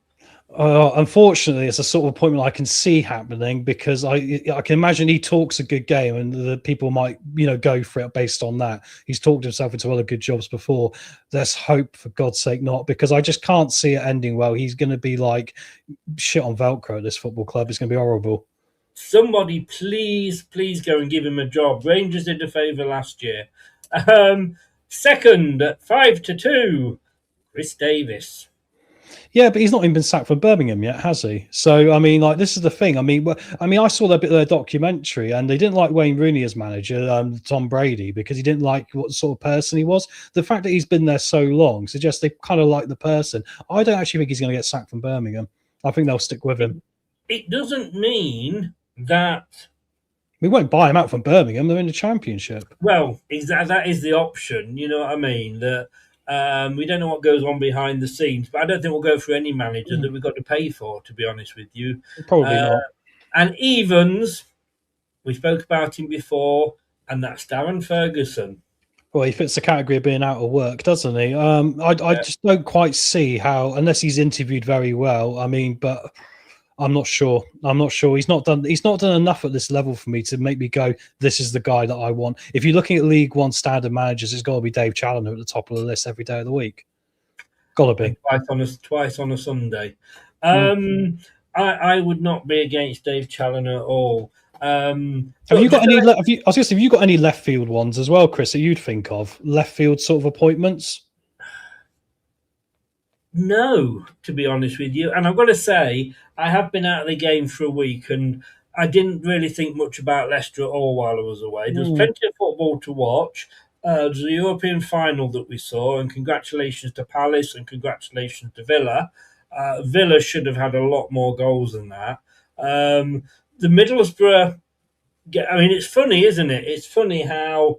Speaker 5: Unfortunately, it's a sort of appointment I can see happening because I can imagine he talks a good game and the people might, you know, go for it based on that. He's talked himself into other good jobs before. Let's hope, for God's sake, not, because I just can't see it ending well. He's going to be like shit on Velcro at this football club. It's going to be horrible.
Speaker 4: Somebody please go and give him a job. Rangers did a favour last year. Second, at 5-2, Chris Davis.
Speaker 5: Yeah, but he's not even been sacked from Birmingham yet, has he? So, I mean, like, this is the thing. I mean, I saw that bit of their documentary, and they didn't like Wayne Rooney as manager, Tom Brady, because he didn't like what sort of person he was. The fact that he's been there so long suggests they kind of like the person. I don't actually think he's going to get sacked from Birmingham. I think they'll stick with him.
Speaker 4: It doesn't mean that...
Speaker 5: We won't buy him out from Birmingham. They're in the Championship.
Speaker 4: Well, that is the option. You know what I mean? That we don't know what goes on behind the scenes, but I don't think we'll go for any manager that we've got to pay for, to be honest with you.
Speaker 5: Probably not.
Speaker 4: And Evans, we spoke about him before, and that's Darren Ferguson.
Speaker 5: Well, he fits the category of being out of work, doesn't he? I just don't quite see how, unless he's interviewed very well. I mean, but I'm not sure. He's not done enough at this level for me to make me go, this is the guy that I want. If you're looking at League One standard managers, it's got to be Dave Challoner at the top of the list every day of the week. Got to be.
Speaker 4: Twice on a Sunday. I would not be against Dave Challoner at all. Have you got any left field ones as well, Chris, that you'd think of? Left field sort of appointments? No, to be honest with you. And I've got to say, I have been out of the game for a week, and I didn't really think much about Leicester at all while I was away. There was plenty of football to watch. There's the European final that we saw, and congratulations to Palace and congratulations to Villa. Villa should have had a lot more goals than that. The Middlesbrough, I mean, it's funny, isn't it? It's funny how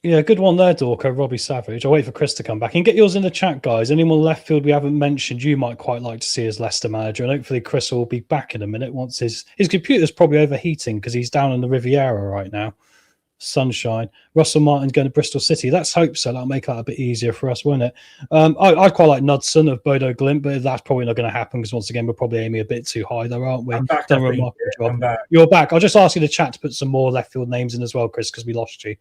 Speaker 5: Yeah, good one there, Dorco, Robbie Savage. I'll wait for Chris to come back. And get yours in the chat, guys. Anyone left field we haven't mentioned you might quite like to see as Leicester manager. And hopefully Chris will be back in a minute once his computer's probably overheating because he's down in the Riviera right now. Sunshine. Russell Martin's going to Bristol City. Let's hope so. That'll make that a bit easier for us, won't it? I quite like Knudsen of Bodo Glimt, but that's probably not going to happen because once again, we're probably aiming a bit too high there, aren't we? Done a remarkable job. You're back. I'll just ask you the chat to put some more left field names in as well, Chris, because we lost you.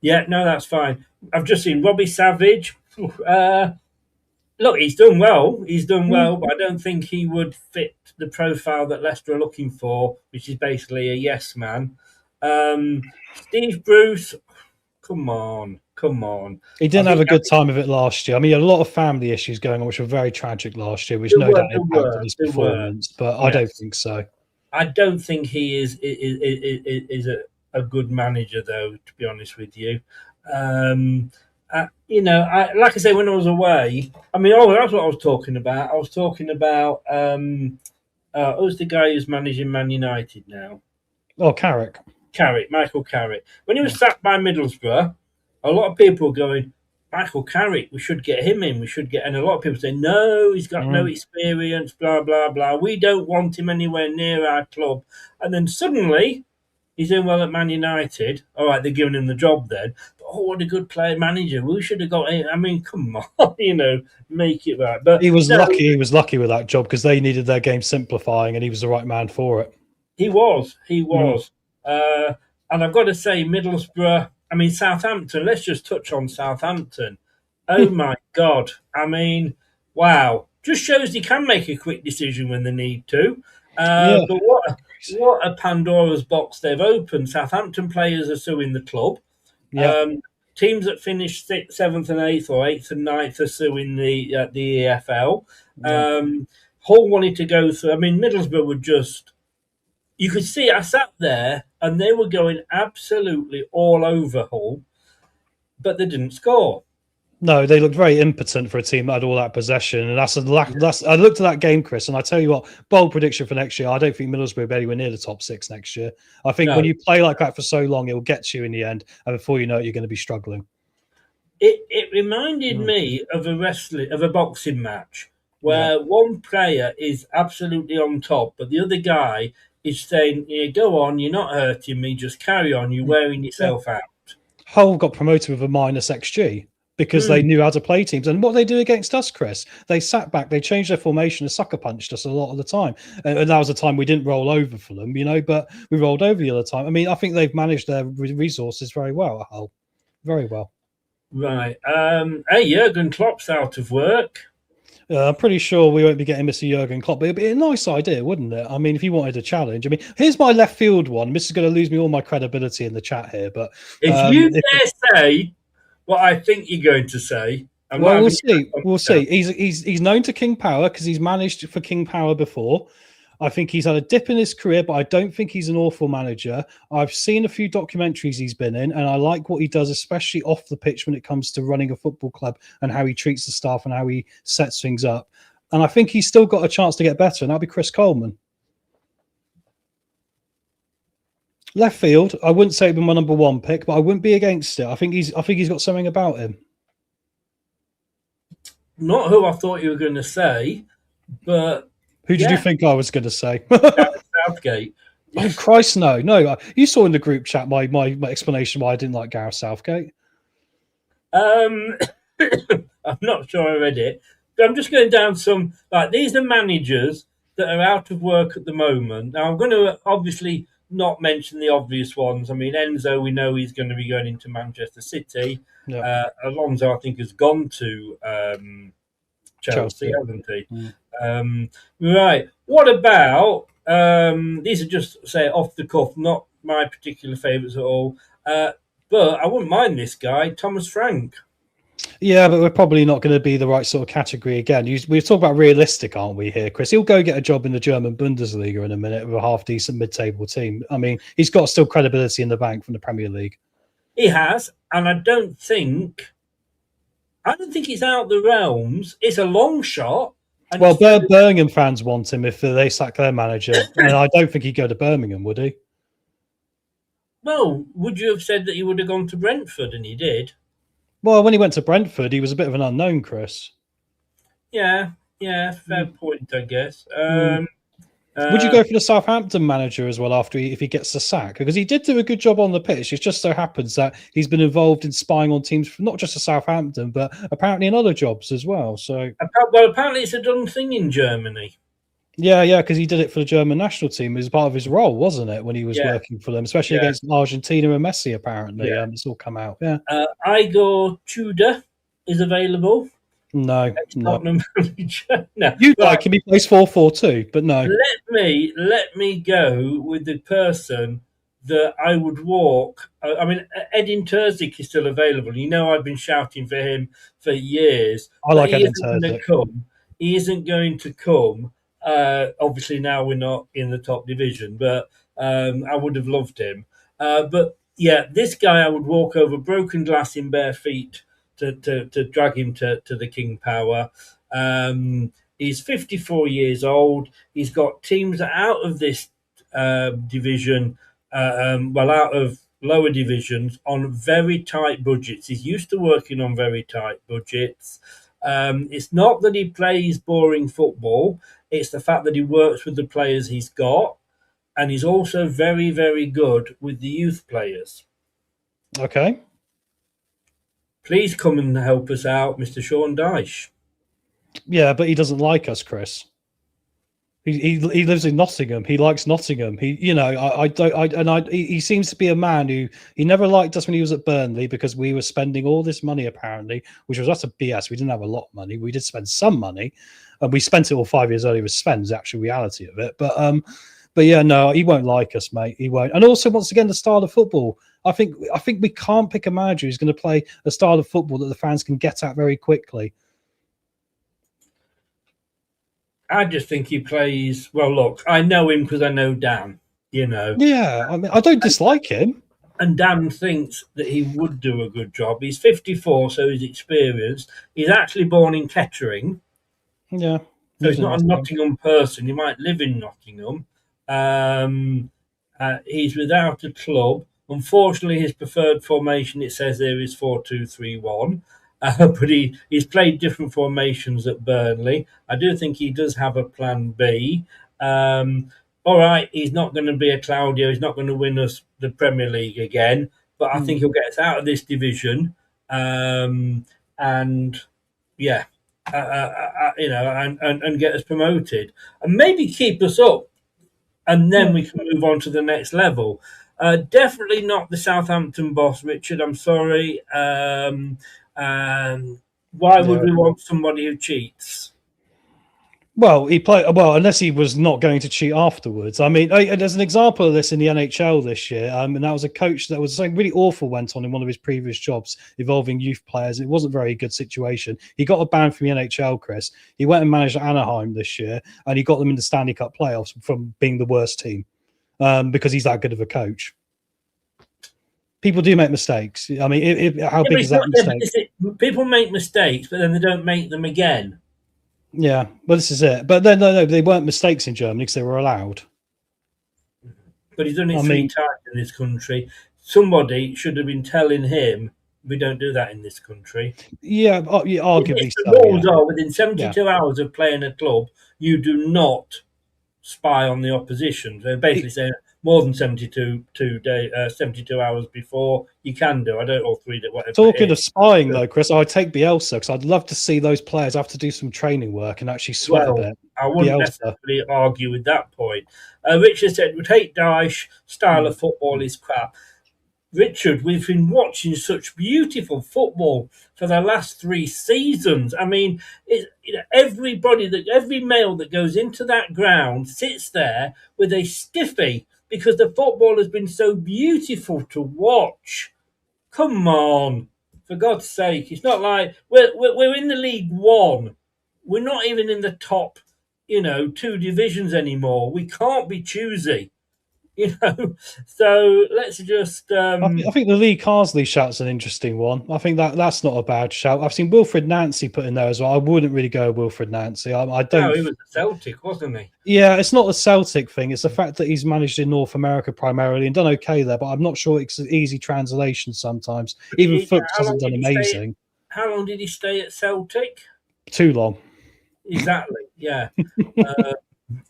Speaker 4: Yeah, no, that's fine. I've just seen Robbie Savage. Look, he's done well. But I don't think he would fit the profile that Leicester are looking for, which is basically a yes man. Steve Bruce, come on.
Speaker 5: He didn't have a good time of it last year. I mean, he had a lot of family issues going on, which were very tragic last year, which no doubt impacted his performance. But I don't think so.
Speaker 4: I don't think he is a good manager, though, to be honest with you. Like I say, when I was away, I mean, that's what I was talking about. I was talking about who's the guy who's managing Man United now?
Speaker 5: Oh, Carrick,
Speaker 4: Michael Carrick. When he was sacked by Middlesbrough, a lot of people were going, Michael Carrick, we should get him in. And a lot of people say, no, he's got no experience, blah, blah, blah. We don't want him anywhere near our club. And then suddenly, he's doing well at Man United. All right, they're giving him the job then. But, what a good player manager. We should have got him. I mean, come on, make it right. But
Speaker 5: he was lucky. He was lucky with that job because they needed their game simplifying and he was the right man for it.
Speaker 4: He was. And I've got to say, Middlesbrough, I mean, Southampton, let's just touch on Southampton. Oh, my God. I mean, wow. Just shows he can make a quick decision when they need to. But what a Pandora's box they've opened. Southampton players are suing the club. Teams that finish 6th, 7th and 8th or 8th and 9th are suing the EFL. Hull wanted to go through. I mean, Middlesbrough were just... You could see, I sat there and they were going absolutely all over Hull, but they didn't score.
Speaker 5: No, they looked very impotent for a team that had all that possession. And that's I looked at that game, Chris, and I tell you what, bold prediction for next year. I don't think Middlesbrough will be anywhere near the top 6 next year. I think when you play like that for so long, it will get you in the end. And before you know it, you're going to be struggling. It
Speaker 4: reminded me of a boxing match where one player is absolutely on top, but the other guy is saying, go on, you're not hurting me, just carry on, you're wearing yourself out.
Speaker 5: Hull got promoted with a minus XG. Because they knew how to play teams. And what they do against us, Chris, they sat back, they changed their formation and sucker punched us a lot of the time. And that was the time we didn't roll over for them, but we rolled over the other time. I mean, I think they've managed their resources very well at Hull. Very well.
Speaker 4: Right. Hey, Jurgen Klopp's out of work.
Speaker 5: I'm pretty sure we won't be getting Mr. Jurgen Klopp, but it'd be a nice idea, wouldn't it? I mean, if you wanted a challenge. I mean, here's my left field one. This is going to lose me all my credibility in the chat here. But
Speaker 4: if you dare say what I think you're going to say.
Speaker 5: Well, we'll see. We'll see. He's known to King Power because he's managed for King Power before. I think he's had a dip in his career, but I don't think he's an awful manager. I've seen a few documentaries he's been in, and I like what he does, especially off the pitch when it comes to running a football club and how he treats the staff and how he sets things up. And I think he's still got a chance to get better, and that'll be Chris Coleman. Left field, I wouldn't say it'd be my number one pick, but I wouldn't be against it. I think he's got something about him.
Speaker 4: Not who I thought you were going to say, but
Speaker 5: who did you think I was going to say?
Speaker 4: Southgate.
Speaker 5: Oh Christ, no! You saw in the group chat my explanation why I didn't like Gareth Southgate.
Speaker 4: I'm not sure I read it. I'm just going down some. Like, these are managers that are out of work at the moment. Now, I'm going to obviously not mention the obvious ones. I mean, Enzo, we know he's going to be going into Manchester City. Yeah. Alonso, I think, has gone to Chelsea, hasn't he? Mm. Right. What about these are just, say, off the cuff, not my particular favourites at all. But I wouldn't mind this guy, Thomas Frank.
Speaker 5: Yeah, but we're probably not going to be the right sort of category again. We're talking about realistic, aren't we, here, Chris? He'll go get a job in the German Bundesliga in a minute with a half-decent mid-table team. I mean, he's got still credibility in the bank from the Premier League.
Speaker 4: He has, and I don't think it's out the realms. It's a long shot.
Speaker 5: Well, Birmingham fans want him if they sack their manager, and I don't think he'd go to Birmingham, would he?
Speaker 4: Well, would you have said that he would have gone to Brentford, and he did?
Speaker 5: Well, when he went to Brentford, he was a bit of an unknown, Chris.
Speaker 4: Yeah, fair point, I guess.
Speaker 5: Would you go for the Southampton manager as well if he gets the sack? Because he did do a good job on the pitch. It just so happens that he's been involved in spying on teams, not just at Southampton, but apparently in other jobs as well. So,
Speaker 4: well, apparently it's a done thing in Germany.
Speaker 5: Yeah, because he did it for the German national team as part of his role, wasn't it, when he was working for them, especially against Argentina and Messi, apparently. It's all come out,
Speaker 4: Igor Tudor is available.
Speaker 5: No.
Speaker 4: No.
Speaker 5: You like him, he plays 4-4-2, but no.
Speaker 4: Let me go with the person that I would walk. I mean, Edin Terzic is still available. You know, I've been shouting for him for years.
Speaker 5: I like Edin Terzic.
Speaker 4: He isn't going to come. Obviously, now we're not in the top division, but I would have loved him. But yeah, this guy I would walk over broken glass in bare feet to drag him to the King Power. He's 54 years old. He's got teams out of this division, out of lower divisions on very tight budgets. He's used to working on very tight budgets. It's not that he plays boring football. It's the fact that he works with the players he's got, and he's also very, very good with the youth players.
Speaker 5: Okay.
Speaker 4: Please come and help us out, Mr. Sean Dyche.
Speaker 5: Yeah, but he doesn't like us, Chris. He lives in Nottingham. He likes Nottingham. He seems to be a man who he never liked us when he was at Burnley because we were spending all this money apparently, which was utter BS. We didn't have a lot of money. We did spend some money, and we spent it all 5 years earlier with Sven's actual reality of it. But yeah, no, he won't like us, mate. He won't. And also, once again, the style of football. I think we can't pick a manager who's going to play a style of football that the fans can get at very quickly.
Speaker 4: I just think he plays well. Look, I know him because I know Dan. You know.
Speaker 5: Yeah, I mean, I don't dislike him.
Speaker 4: And Dan thinks that he would do a good job. He's 54, so he's experienced. He's actually born in Kettering.
Speaker 5: Yeah.
Speaker 4: So he's not a Nottingham person. He might live in Nottingham. He's without a club. Unfortunately, his preferred formation, it says there, is 4-2-3-1. But he's played different formations at Burnley. I do think he does have a plan B. All right, he's not going to be a Claudio. He's not going to win us the Premier League again. But I think he'll get us out of this division. And get us promoted. And maybe keep us up. And then we can move on to the next level. Definitely not the Southampton boss, Richard. I'm sorry. Why would we want somebody who cheats?
Speaker 5: Well, he played well unless he was not going to cheat afterwards. I mean, there's an example of this in the NHL this year, and that was a coach that was something really awful went on in one of his previous jobs involving youth players. It wasn't a very good situation. He got a ban from the NHL, Chris. He went and managed Anaheim this year, and he got them in the Stanley Cup playoffs from being the worst team because he's that good of a coach. People do make mistakes. I mean, how big is that mistake?
Speaker 4: People make mistakes, but then they don't make them again.
Speaker 5: Yeah, well, this is it. But then, no, they weren't mistakes in Germany because they were allowed.
Speaker 4: But he's done it three times in this country. Somebody should have been telling him, we don't do that in this country.
Speaker 5: Yeah, arguably so.
Speaker 4: The rules are within 72 hours of playing a club, you do not spy on the opposition. So basically saying more than 72 hours before you can do. I don't know, 3 days, whatever.
Speaker 5: Talking of spying, though, Chris, I'd take Bielsa because I'd love to see those players have to do some training work and actually sweat a bit.
Speaker 4: I wouldn't necessarily argue with that point. Richard said, "Would hate Dyche style of football is crap." Richard, we've been watching such beautiful football for the last 3 seasons. I mean, every male that goes into that ground sits there with a stiffy because the football has been so beautiful to watch. Come on, for God's sake! It's not like we're in the League One. We're not even in the top, 2 divisions anymore. We can't be choosy. So let's just.
Speaker 5: I think the Lee Carsley shout's an interesting one. I think that's not a bad shout. I've seen Wilfred Nancy put in there as well. I wouldn't really go with Wilfred Nancy. I don't.
Speaker 4: No, he was a Celtic, wasn't he?
Speaker 5: Yeah, it's not a Celtic thing. It's the fact that he's managed in North America primarily and done okay there. But I'm not sure it's an easy translation sometimes. Even Fuchs hasn't done amazing.
Speaker 4: How long did he stay at Celtic?
Speaker 5: Too long.
Speaker 4: Exactly. Yeah.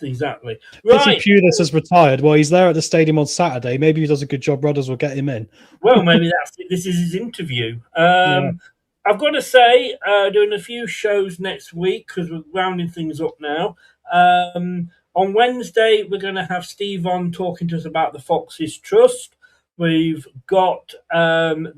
Speaker 4: Exactly. Right.
Speaker 5: Pulis has retired. Well, he's there at the stadium on Saturday. Maybe he does a good job. Rudders will get him in.
Speaker 4: Well, maybe this is his interview. I've got to say, doing a few shows next week because we're rounding things up now. On Wednesday, we're going to have Steve on talking to us about the Foxes Trust. We've got on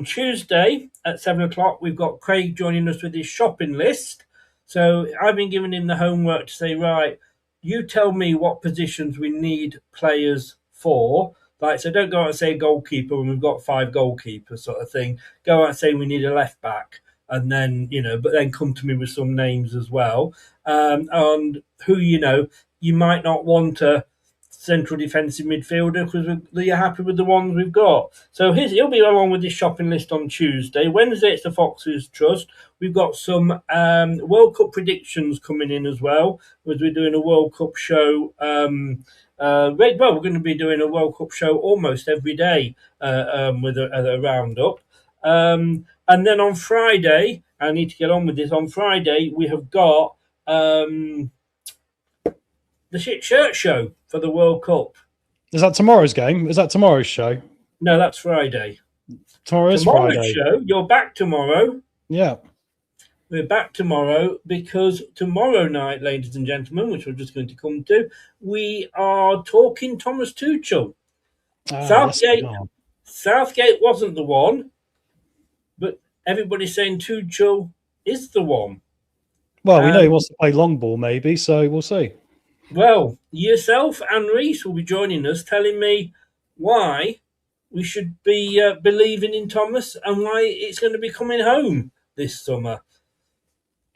Speaker 4: Tuesday at 7:00, we've got Craig joining us with his shopping list. So I've been giving him the homework to say, right, you tell me what positions we need players for. Like, so don't go out and say goalkeeper when we've got 5 goalkeepers sort of thing. Go out and say we need a left back. And then, but then come to me with some names as well. And who, you might not want a central defensive midfielder because you're happy with the ones we've got. So he'll be along with his shopping list on Tuesday. Wednesday, it's the Foxes Trust. We've got some World Cup predictions coming in as well, as we're doing a World Cup show. We're going to be doing a World Cup show almost every day with a roundup. And then on Friday, I need to get on with this. On Friday, we have got the Shit Shirt Show for the World Cup.
Speaker 5: Is that tomorrow's game? Is that tomorrow's show?
Speaker 4: No, that's Friday.
Speaker 5: Tomorrow's Friday.
Speaker 4: Show. You're back tomorrow.
Speaker 5: Yeah.
Speaker 4: We're back tomorrow because tomorrow night, ladies and gentlemen, which we're just going to come to, we are talking Thomas Tuchel. Southgate wasn't the one, but everybody's saying Tuchel is the one.
Speaker 5: Well, we know he wants to play long ball, maybe, so we'll see.
Speaker 4: Well, yourself and Reese will be joining us, telling me why we should be believing in Thomas and why it's going to be coming home this summer.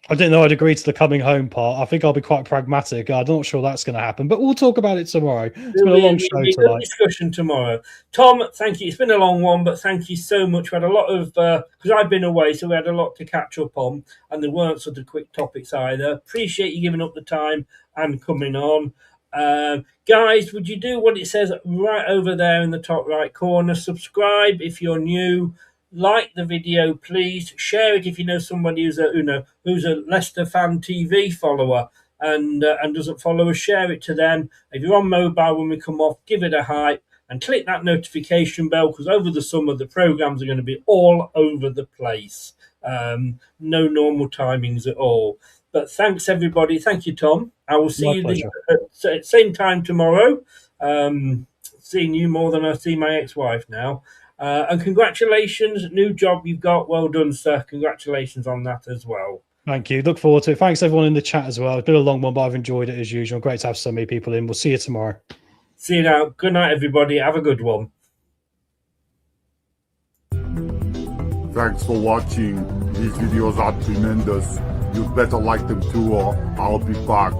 Speaker 5: I didn't know I'd agree to the coming home part. I think I'll be quite pragmatic. I'm not sure that's going to happen, but we'll talk about it tomorrow. It's been a long show tonight.
Speaker 4: Discussion tomorrow. Tom, thank you. It's been a long one, but thank you so much. We had a lot of, because I've been away, so we had a lot to catch up on, and there weren't sort of quick topics either. Appreciate you giving up the time and coming on. Guys, would you do what it says right over there in the top right corner? Subscribe if you're new. Like the video, please. Share it if you know somebody who's a Leicester Fan TV follower and doesn't follow us. Share it to them. If you're on mobile when we come off, give it a hype and click that notification bell because over the summer the programs are going to be all over the place. No normal timings at all. But thanks everybody. Thank you, Tom. I will see you at same time tomorrow. Seeing you more than I see my ex-wife now. And congratulations, new job you've got. Well done, sir. Congratulations on that as well.
Speaker 5: Thank you. Look forward to it. Thanks everyone in the chat as well. It's been a long one, but I've enjoyed it as usual. Great to have so many people in. We'll see you tomorrow.
Speaker 4: See you now. Good night, everybody. Have a good one.
Speaker 6: Thanks for watching. These videos are tremendous. You better like them too, or I'll be back.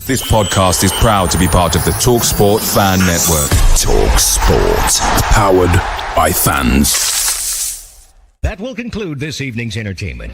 Speaker 2: This podcast is proud to be part of the TalkSport Fan Network.
Speaker 1: TalkSport. Powered by fans.
Speaker 7: That will conclude this evening's entertainment.